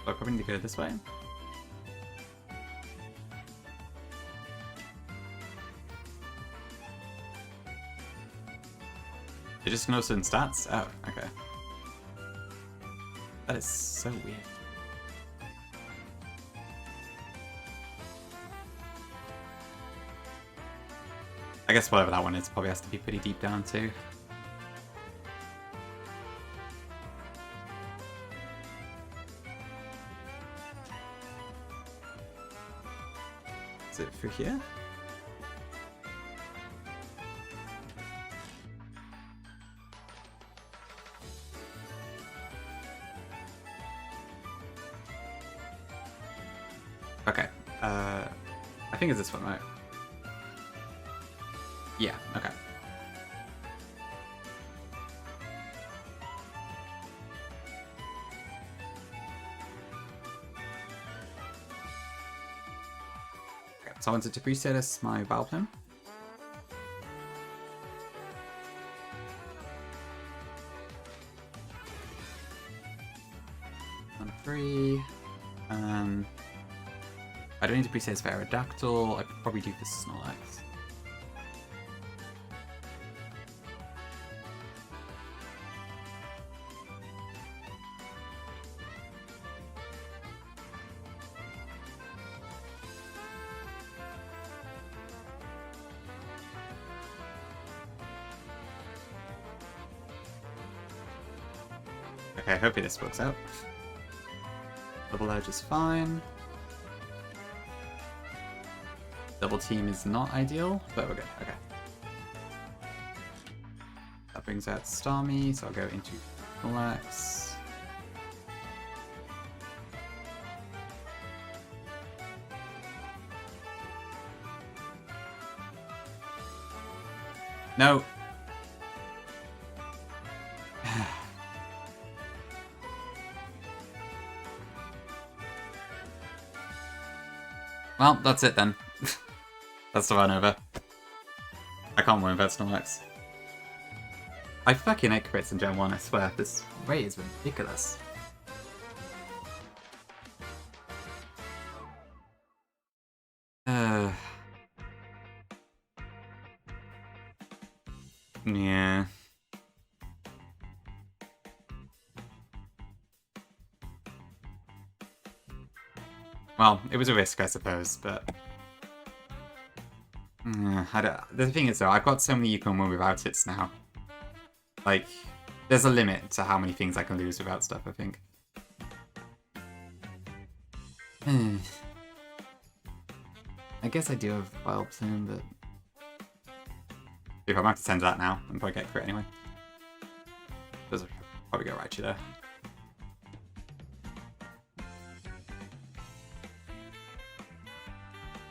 I probably need to go this way. It just knows certain stats? Oh, okay. That is so weird. I guess whatever that one is probably has to be pretty deep down too. Is it through here? Okay. I think it's this one, right? Yeah, okay. Okay, so I wanted to pre-status my Valve him. On 3. I don't need to pre-status for Aerodactyl. I could probably do for Snorlax. Okay, hopefully this works out. Double edge is fine. Double team is not ideal, but we're good. Okay. That brings out Starmie, so I'll go into Relax. No. Well, that's it then. That's the run over. I can't win without Snorlax. I fucking hate crits in Gen 1, I swear. This rate is ridiculous. Yeah. Well, it was a risk, I suppose, but... the thing is, though, I've got so many you can win without it now. Like, there's a limit to how many things I can lose without stuff, I think. I guess I do have Wild Plume, but... If I'm about to send that now, I'm probably get crit anyway. Does probably go Raichu there.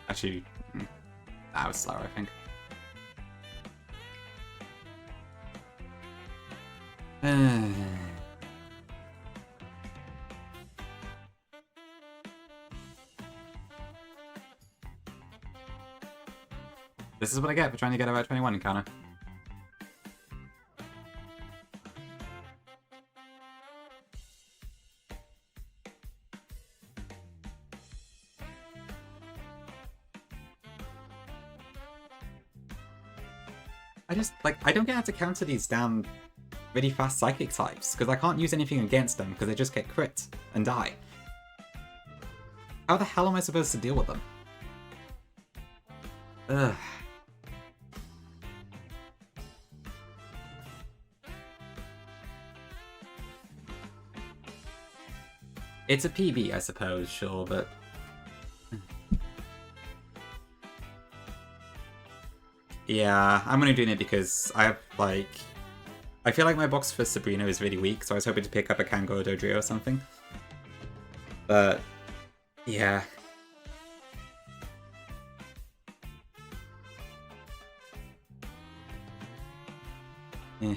Actually, that was slower, I think. This is what I get for trying to get about 21 encounter. I don't get how to counter these damn really fast psychic types, because I can't use anything against them because they just get crit and die. How the hell am I supposed to deal with them? Ugh. It's a PB, I suppose, sure, but... Yeah, I'm only doing it because I have, like... I feel like my box for Sabrina is really weak, so I was hoping to pick up a Kango or Dodrio or something. But... yeah. Eh.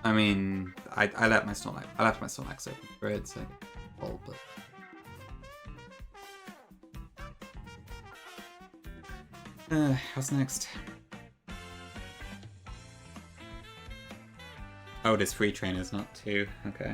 I mean, I left my Snorlax open for it, so all but what's next? Oh, there's 3 trainers, not 2. Okay.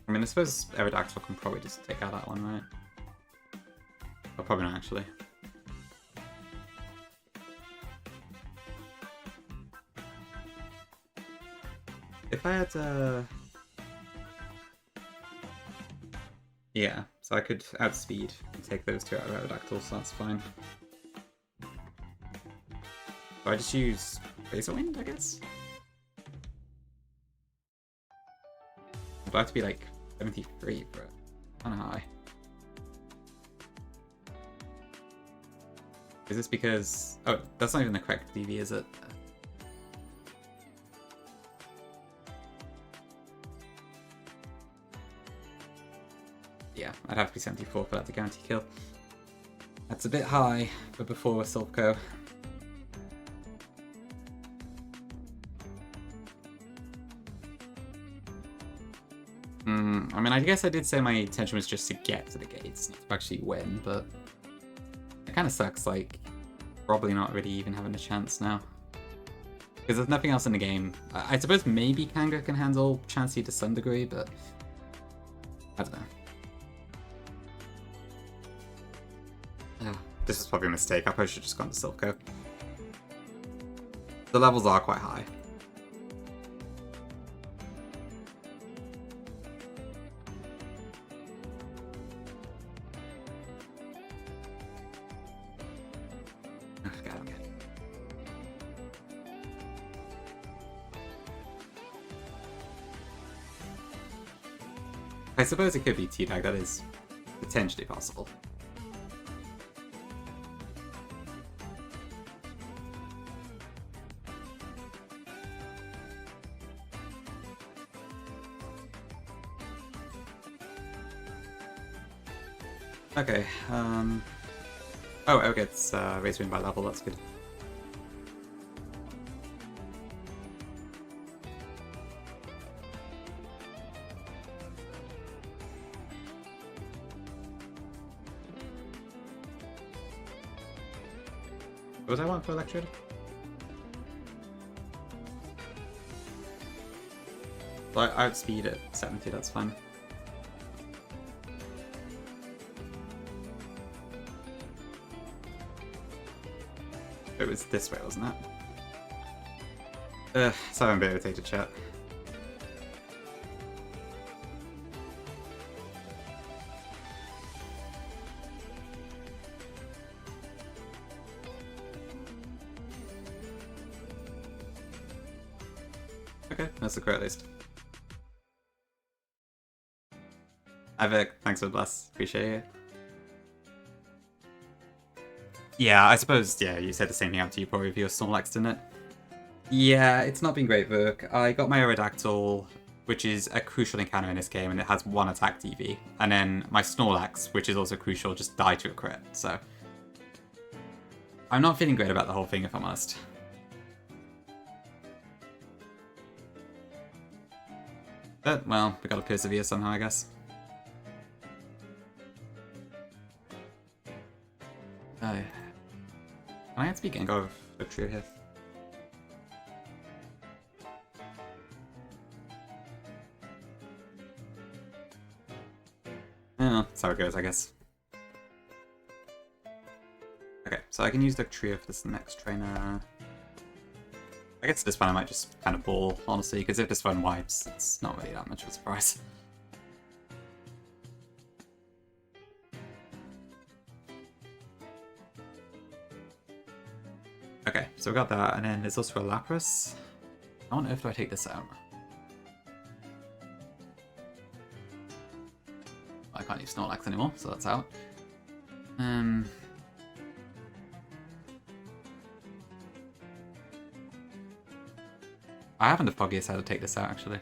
I mean, I suppose Aerodactyl can probably just take out that one, right? Well, probably not, actually. If I had, yeah, so I could outspeed and take those 2 out of Aerodactyl, so that's fine. So I just use Razor Wind, I guess? I'd have to be like 73 for it. Kinda high. Is this because... Oh, that's not even the correct DV, is it? Yeah, I'd have to be 74 for that to guarantee kill. That's a bit high for before a Silpco. I mean, I guess I did say my intention was just to get to the gates, not to actually win, but it kind of sucks, like, probably not really even having a chance now. Because there's nothing else in the game. I suppose maybe Kanga can handle Chansey to some degree, but I don't know. This was probably a mistake. I probably should have just gone to Silpco. The levels are quite high. I suppose it could be T-Tag, that is potentially possible. Okay, oh, it gets Razor Wind by level, that's good. What was I want for Electrode? Well, I outspeed at 70, that's fine. It was this way, wasn't it? So I'm able to take the chat. Okay, that's the correct list. Ivek, thanks for the bless. Appreciate it. Yeah, I suppose, yeah, you said the same thing after you probably your Snorlax, didn't it? Yeah, it's not been great, Vurk. I got my Aerodactyl, which is a crucial encounter in this game, and it has 1 attack DV. And then my Snorlax, which is also crucial, just died to a crit, so... I'm not feeling great about the whole thing, if I'm honest. But, well, we gotta persevere somehow, I guess. Can I outspeed Gengar with a trio here? Yeah, that's how it goes, I guess. Okay, so I can use the trio for this next trainer. I guess this one I might just kind of ball, honestly, because if this one wipes, it's not really that much of a surprise. Okay, so we got that, and then there's also a Lapras. How on earth do I take this out? I can't use Snorlax anymore, so that's out. I haven't the foggiest how to take this out, actually.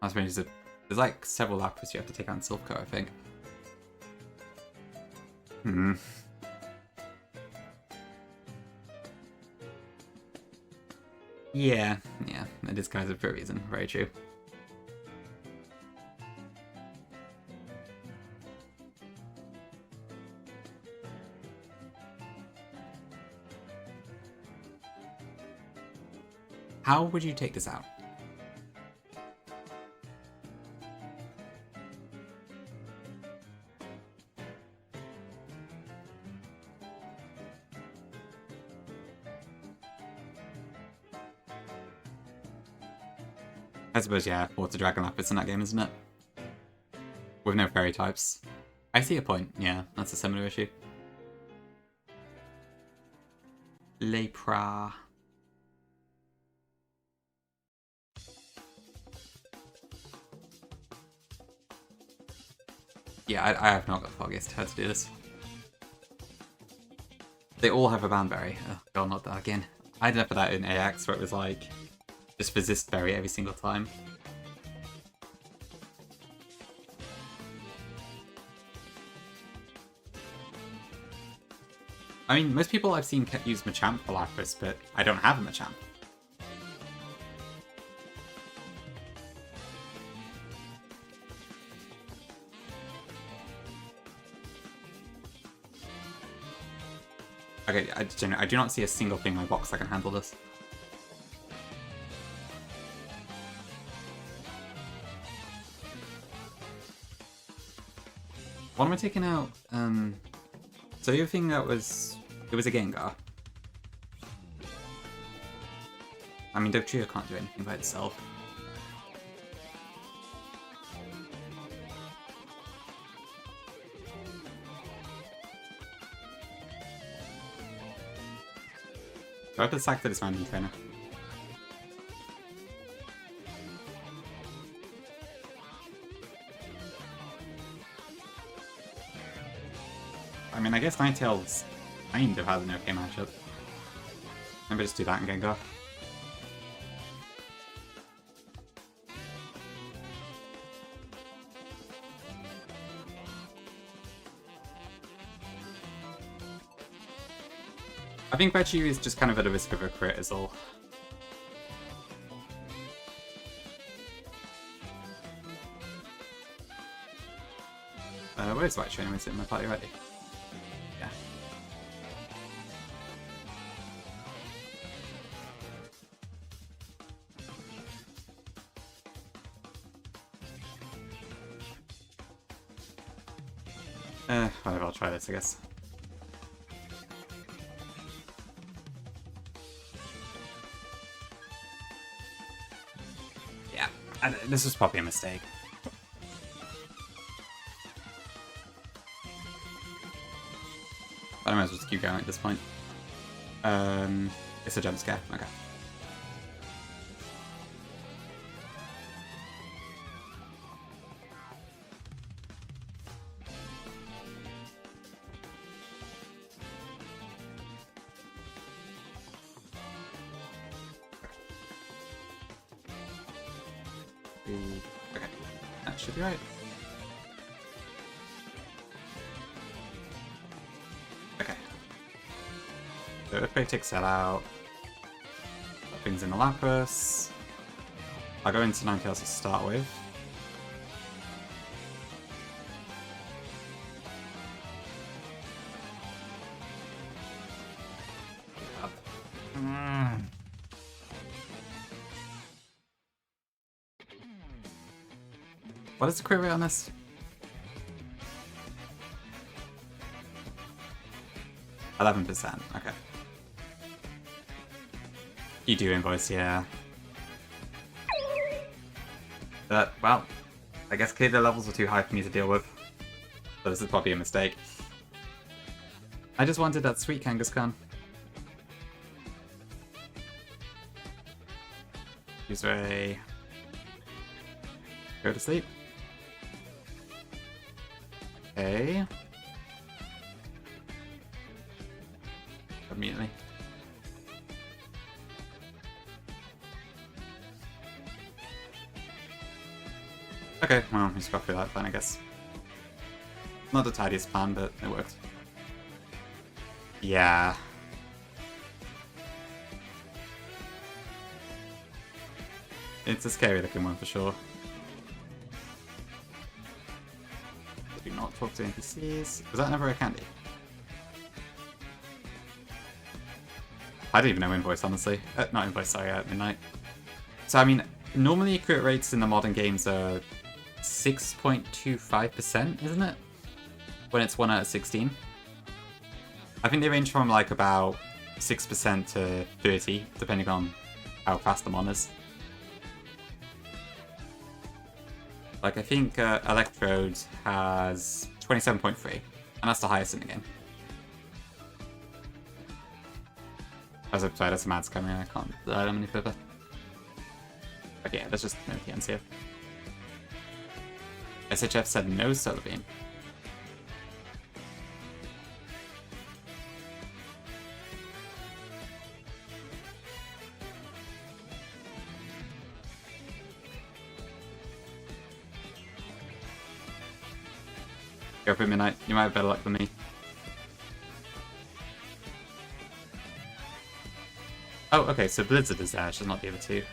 I suppose there's like several Lapras you have to take out in Silpco, I think. Hmm. Yeah, it is Kaizo for a reason. Very true. How would you take this out? I suppose, yeah, Water Dragon Lapis in that game, isn't it? With no fairy types. I see a point, yeah, that's a similar issue. Lepra. Yeah, I have not got the foggiest how to do this. They all have a Banberry. Oh god, not that again. I did it for that in AX where it was like, just resist berry every single time. I mean, most people I've seen use Machamp for Lapras, but I don't have a Machamp. Okay, I do not see a single thing in my box that can handle this. What am I taking out? So the other thing that was... It was a Gengar. I mean, Dugtrio can't do anything by itself. Do I have to sack the Dismantling Trainer? I mean, I guess Ninetales kind of has an okay matchup. Maybe just do that and Gengar. I think Virtue is just kind of at a risk of a crit is all. Where's White Trainer? Is it in my party already? Yeah. Whatever, I'll try this, I guess. Yeah, this was probably a mistake. I might as well just keep going at this point. It's a jump scare, okay. Okay, that should be right. Okay. So Earthquake takes that out. That brings in the Lapras. I'll go into Ninetales to start with. What is the crit rate on this? %. Okay. You do invoice, yeah. But, well, I guess clearly the levels are too high for me to deal with. So this is probably a mistake. I just wanted that sweet Kangaskhan. Use Ray. Go to sleep. Okay. Immediately. Okay, well, we just got through that plan, I guess. Not the tidiest plan, but it worked. Yeah. It's a scary looking one for sure. Do not talk to NPCs. Was that never a candy? I don't even know invoice, honestly. Not invoice, sorry, midnight. So, I mean, normally crit rates in the modern games are 6.25%, isn't it? When it's 1 out of 16. I think they range from like about 6% to 30, depending on how fast the mon is. Like, I think Electrode has 27.3, and that's the highest in the game. As I'm sorry, there's some ads coming in, I can't learn them any further. Okay, yeah, there's just no TNs here. SHF said no solar beam. Go for midnight, you might have better luck than me. Oh, okay, so Blizzard is there, she's not the other two.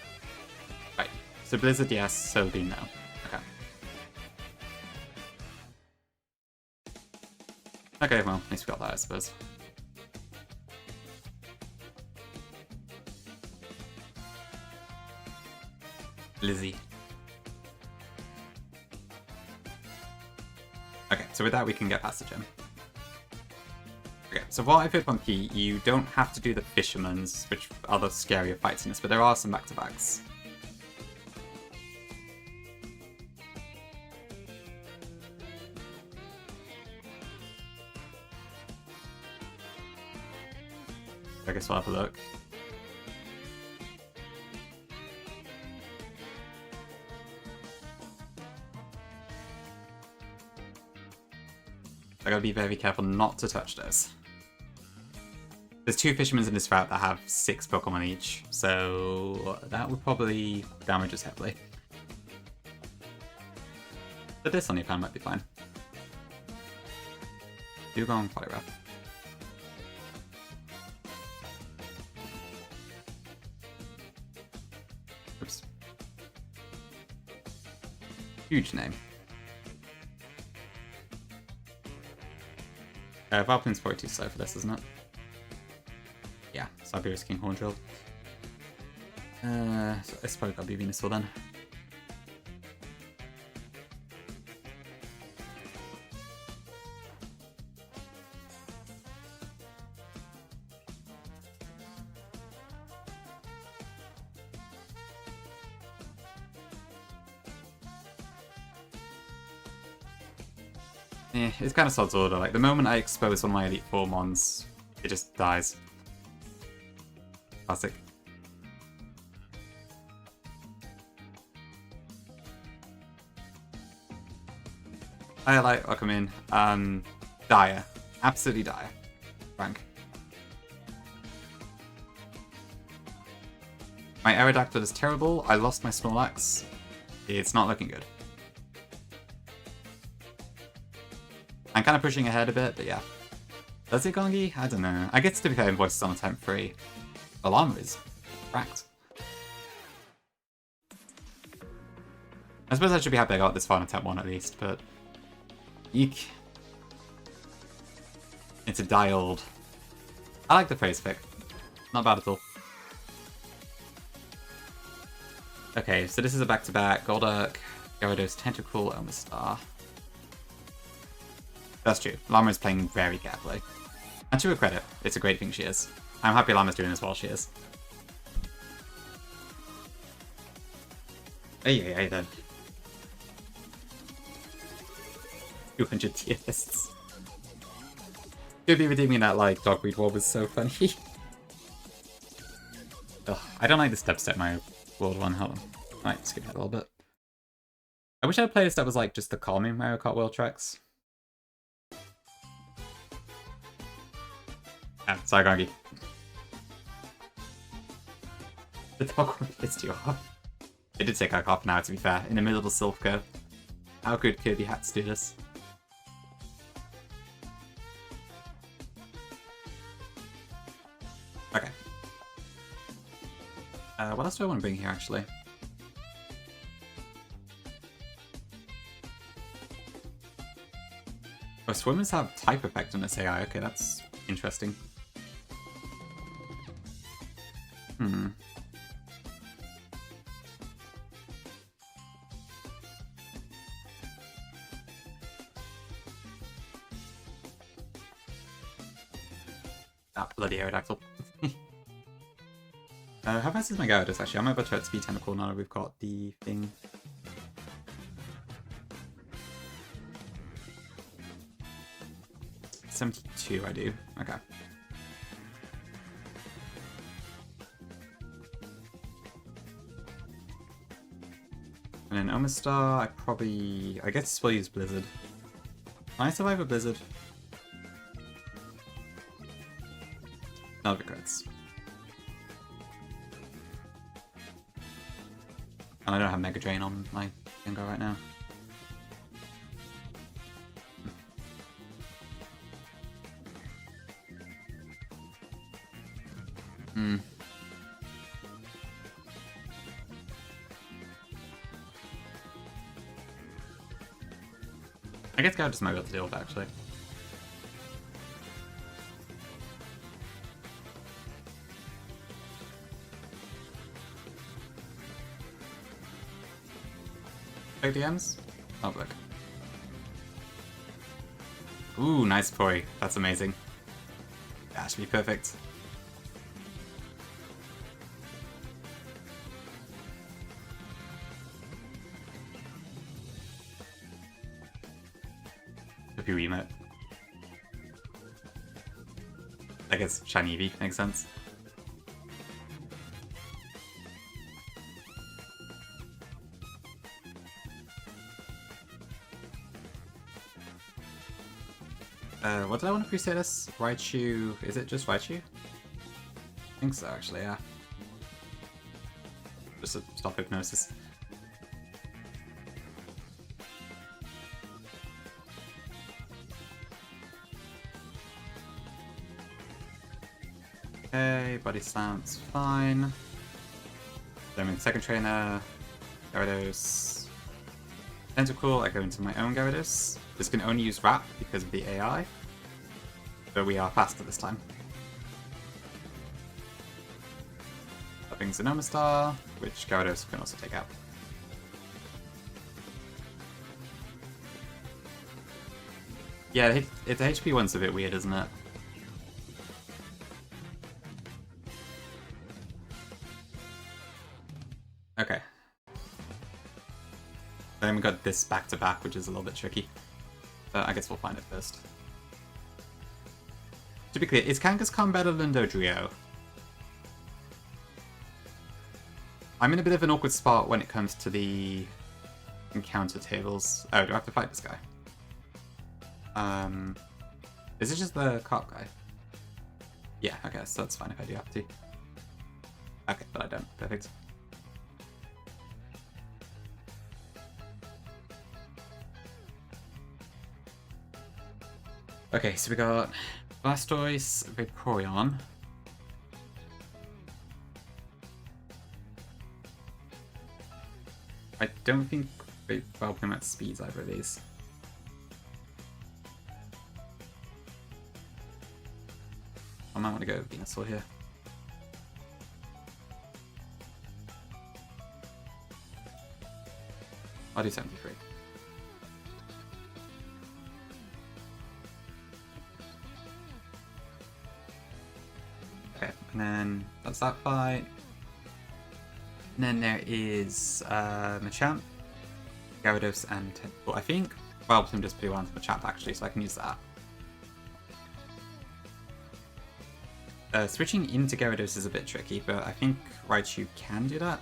Right, so Blizzard yes, Solar Beam no. Okay. Okay, well, at least we got that, I suppose. Lizzie. Okay, so with that we can get past the gym. Okay, so what I've heard from Key, you don't have to do the Fisherman's, which are the scarier fights in this, but there are some back-to-backs. I guess we'll have a look. I gotta be very careful not to touch those. There's 2 Fishermen in this route that have 6 Pokemon each, so that would probably damage us heavily. But this on the other hand might be fine. You're going quite rough. Oops. Huge name. Valpin's probably too slow for this, isn't it? Yeah, Siberia's King Horndrill. So it's probably gotta be Venusaur then. Yeah, it's kind of sod's order. Like, the moment I expose one of my Elite Four mons, it just dies. Classic. I like Okamin. Dire. Absolutely dire. Frank. My Aerodactyl is terrible. I lost my Snorlax. It's not looking good. I'm kind of pushing ahead a bit, but yeah. Does it, Gongi? I don't know. I guess to be fair, Invoice is on attempt 3. Alarm is cracked. I suppose I should be happy I got this far on attempt 1 at least, but... Eek. It's a dialed. I like the phrase pick. Not bad at all. Okay, so this is a back-to-back. Golduck, Gyarados, Tentacool, Omastar. That's true. Llama is playing very carefully. And to her credit, it's a great thing she is. I'm happy Llama's doing as well she is. Hey then. 200 tier lists. Could be redeeming that like Dogweed War was so funny. Ugh, I don't like the step Mario World one. Hold on. Alright, skip that a little bit. I wish I had played a step was like just the calming Mario Kart World tracks. Yeah, sorry, Gongi. The dog pissed you off. It did take like half an hour, to be fair, in the middle of the Sylph curve. How could Kirby had to do this? What else do I want to bring here, actually? Oh, swimmers have type effect on this AI. Okay, that's interesting. Hmm. Ah, bloody Aerodactyl. How fast is my Gyarados, actually? I'm about to at speed 10 now that we've got the thing. $72, I do. Okay. And then Omastar, I guess we'll use Blizzard. Can I survive a Blizzard? None of it crits. And I don't have Mega Drain on my Gengar right now. Hmm. I guess Gyarados might be able to deal with it, actually. Big DMs? Oh, look. Ooh, nice Poi. That's amazing. That should be perfect. If you emote. I guess Shiny Eevee makes sense. What did I want to pre-say this? Raichu... Is it just Raichu? I think so, actually, yeah. Just to stop hypnosis. Okay, Body Slam's fine. Then I'm in second trainer. Gyarados. Tentacool, I go into my own Gyarados. This can only use Wrap because of the AI. But we are faster this time. That brings an Omastar, which Gyarados can also take out. Yeah, the HP one's a bit weird, isn't it? Okay. Then we got this back to back, which is a little bit tricky. But I guess we'll find it first. To be clear, is Kangaskhan better than Dodrio? I'm in a bit of an awkward spot when it comes to the encounter tables. Oh, do I have to fight this guy? Is it just the cop guy? Yeah, okay, so that's fine if I do have to. Okay, but I don't. Perfect. Okay, so we got Blastoise, Vaporeon. I don't think Vaporeon at speeds either of these. I might want to go with Venusaur here. I'll do 73. Okay, and then that's that fight. And then there is Machamp, Gyarados, and Tentacool. I think Vileplume just blew onto Machamp actually, so I can use that. Switching into Gyarados is a bit tricky, but I think Raichu can do that.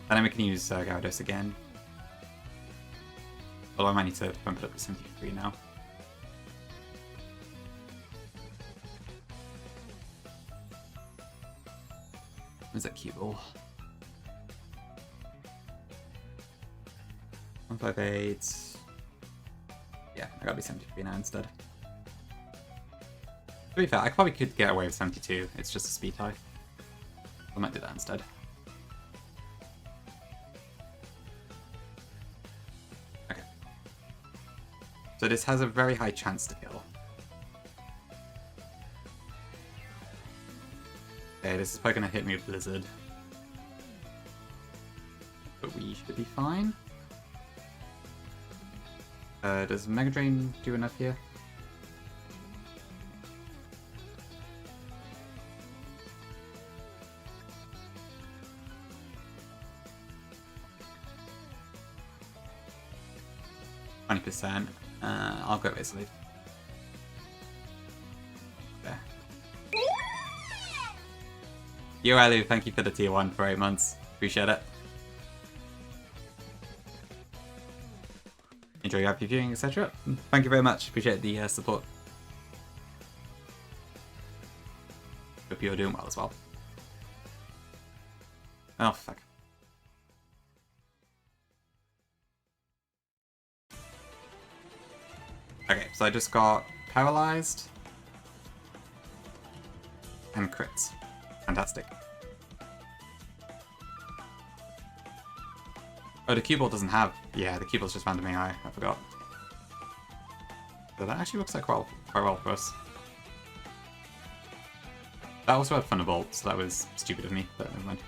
And then we can use Gyarados again. Although I might need to bump it up to 73 now. Where's that cue ball? 158. Yeah, I gotta be 73 now instead. To be fair, I probably could get away with 72. It's just a speed tie. I might do that instead. So this has a very high chance to kill. Okay, this is probably gonna hit me with Blizzard. But we should be fine. Does Mega Drain do enough here? %. I'll go Razor Leaf. There. Yo, Alu, thank you for the tier 1 for 8 months. Appreciate it. Enjoy your happy viewing, etc. Thank you very much. Appreciate the support. Hope you're doing well as well. Oh, fuck. Okay, so I just got paralyzed and crits. Fantastic. Oh, the cue ball doesn't have... Yeah, the cue ball's just randomly high. I forgot. So that actually works out quite well for us. That also had Thunderbolt, so that was stupid of me, but never mind.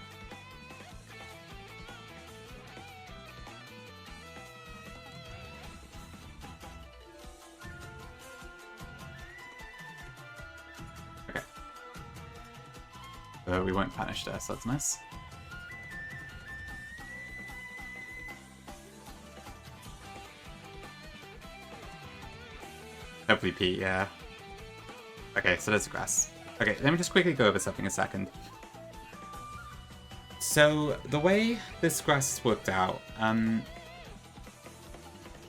Okay. So we won't punish there, so that's nice. Hopefully Pete, yeah. Okay, so there's grass. Okay, let me just quickly go over something a second. So, the way this grass has worked out,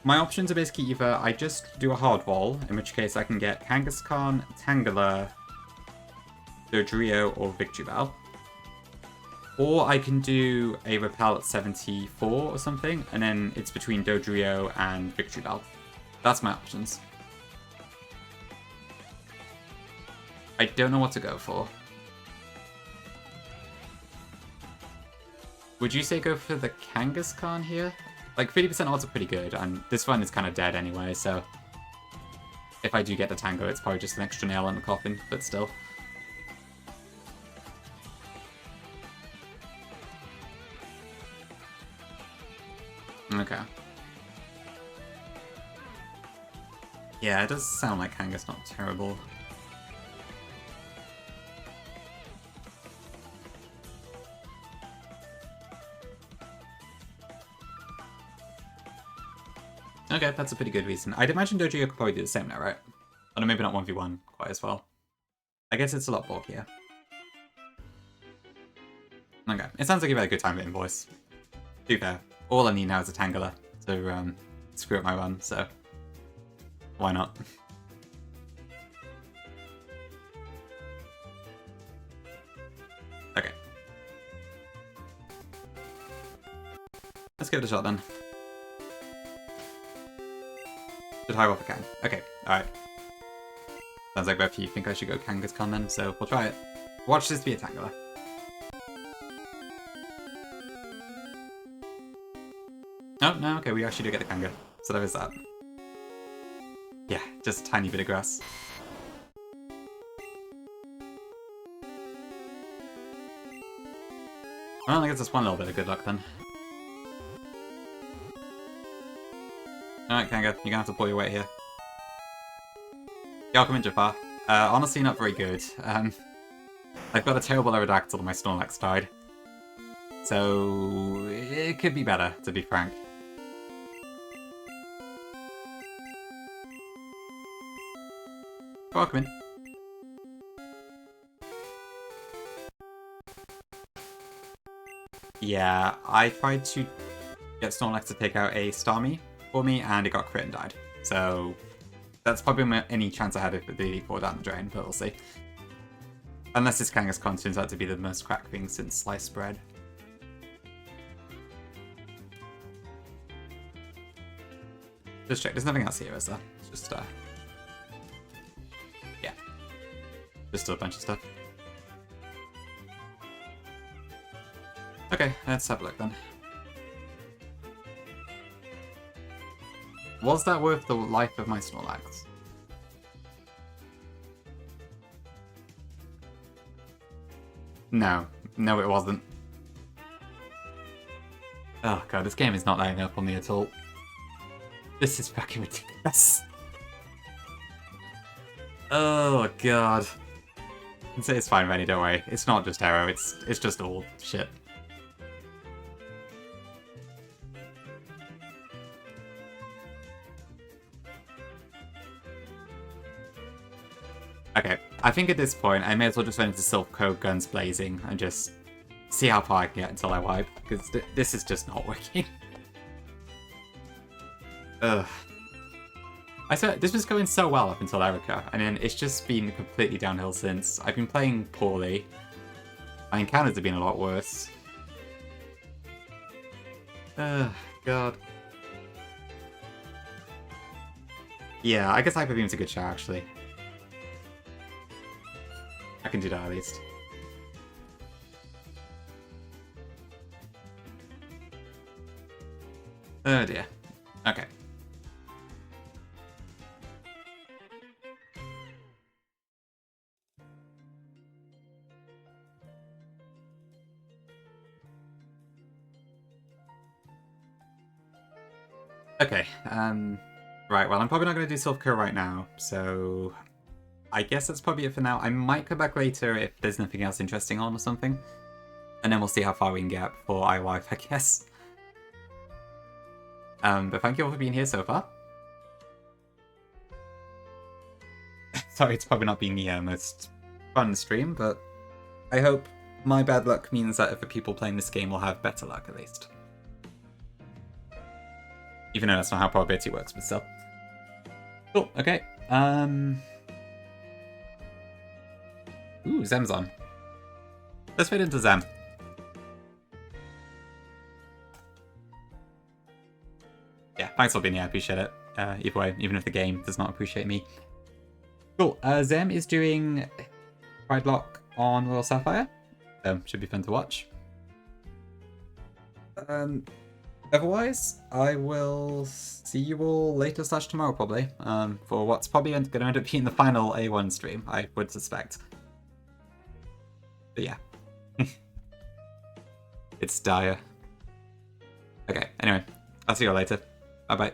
my options are basically either I just do a hard wall, in which case I can get Kangaskhan, Tangela, Dodrio, or Victory Bell. Or I can do a repel at 74 or something, and then it's between Dodrio and Victory Bell. That's my options. I don't know what to go for. Would you say go for the Kangaskhan here? Like, 50% odds are pretty good, and this one is kind of dead anyway, so... If I do get the Tango, it's probably just an extra nail in the coffin, but still. Okay. Yeah, it does sound like Kanga's not terrible. Okay, that's a pretty good reason. I'd imagine Dodrio could probably do the same now, right? Or maybe not 1v1 quite as well. I guess it's a lot bulkier. Okay, it sounds like you've had a good time with Invoice. To be fair, all I need now is a Tangela to screw up my run, so why not? Okay. Let's give it a shot then. Should high roll if I can. Okay, alright. Sounds like both of you think I should go Kangaskhan then, so we'll try it. Watch this be a Tangela. Oh, no, okay, we actually do get the Kanga. So there is that. Yeah, just a tiny bit of grass. Well, I guess that's one little bit of good luck then. Alright, Kanga, you're gonna have to pull your weight here. Yeah, welcome in, Jafar. Honestly, not very good. I've got a terrible Aerodactyl and my Snorlax died. So, it could be better, to be frank. Welcome in. Yeah, I tried to get Snorlax to take out a Starmie for me, and it got crit and died. So, that's probably my any chance I had of the 4 down the drain, but we'll see. Unless this Kangaskhan turns out to be the most crack thing since sliced bread. Just check, there's nothing else here, is there? It's just, yeah. Just a bunch of stuff. Okay, let's have a look then. Was that worth the life of my Snorlax? No. No, it wasn't. Oh god, this game is not letting up on me at all. This is fucking ridiculous. Oh god. It's fine, Rennie, don't worry. It's not just arrow, it's just all shit. Okay, I think at this point I may as well just run into Silph Co guns blazing and just see how far I can get until I wipe, because this is just not working. Ugh. I swear, this was going so well up until Erica, and then it's just been completely downhill since. I've been playing poorly. My encounters have been a lot worse. Ugh, god. Yeah, I guess Hyper Beam's a good shot, actually. I can do that at least. Oh dear. Okay. Okay, right, well, I'm probably not going to do self-care right now, so I guess that's probably it for now. I might come back later if there's nothing else interesting on or something, and then we'll see how far we can get before I wipe, I guess. But thank you all for being here so far. Sorry, it's probably not been the most fun stream, but I hope my bad luck means that other people playing this game will have better luck, at least. Even though that's not how probability works, but still. Cool, okay. Ooh, Zem's on. Let's fit into Zem. Yeah, thanks for being here, I appreciate it. Either way, even if the game does not appreciate me. Cool, Zem is doing Pride Lock on Royal Sapphire. Should be fun to watch. Otherwise, I will see you all later / tomorrow, probably, for what's probably going to end up being the final A1 stream, I would suspect. But yeah. It's dire. Okay, anyway, I'll see you all later. Bye-bye.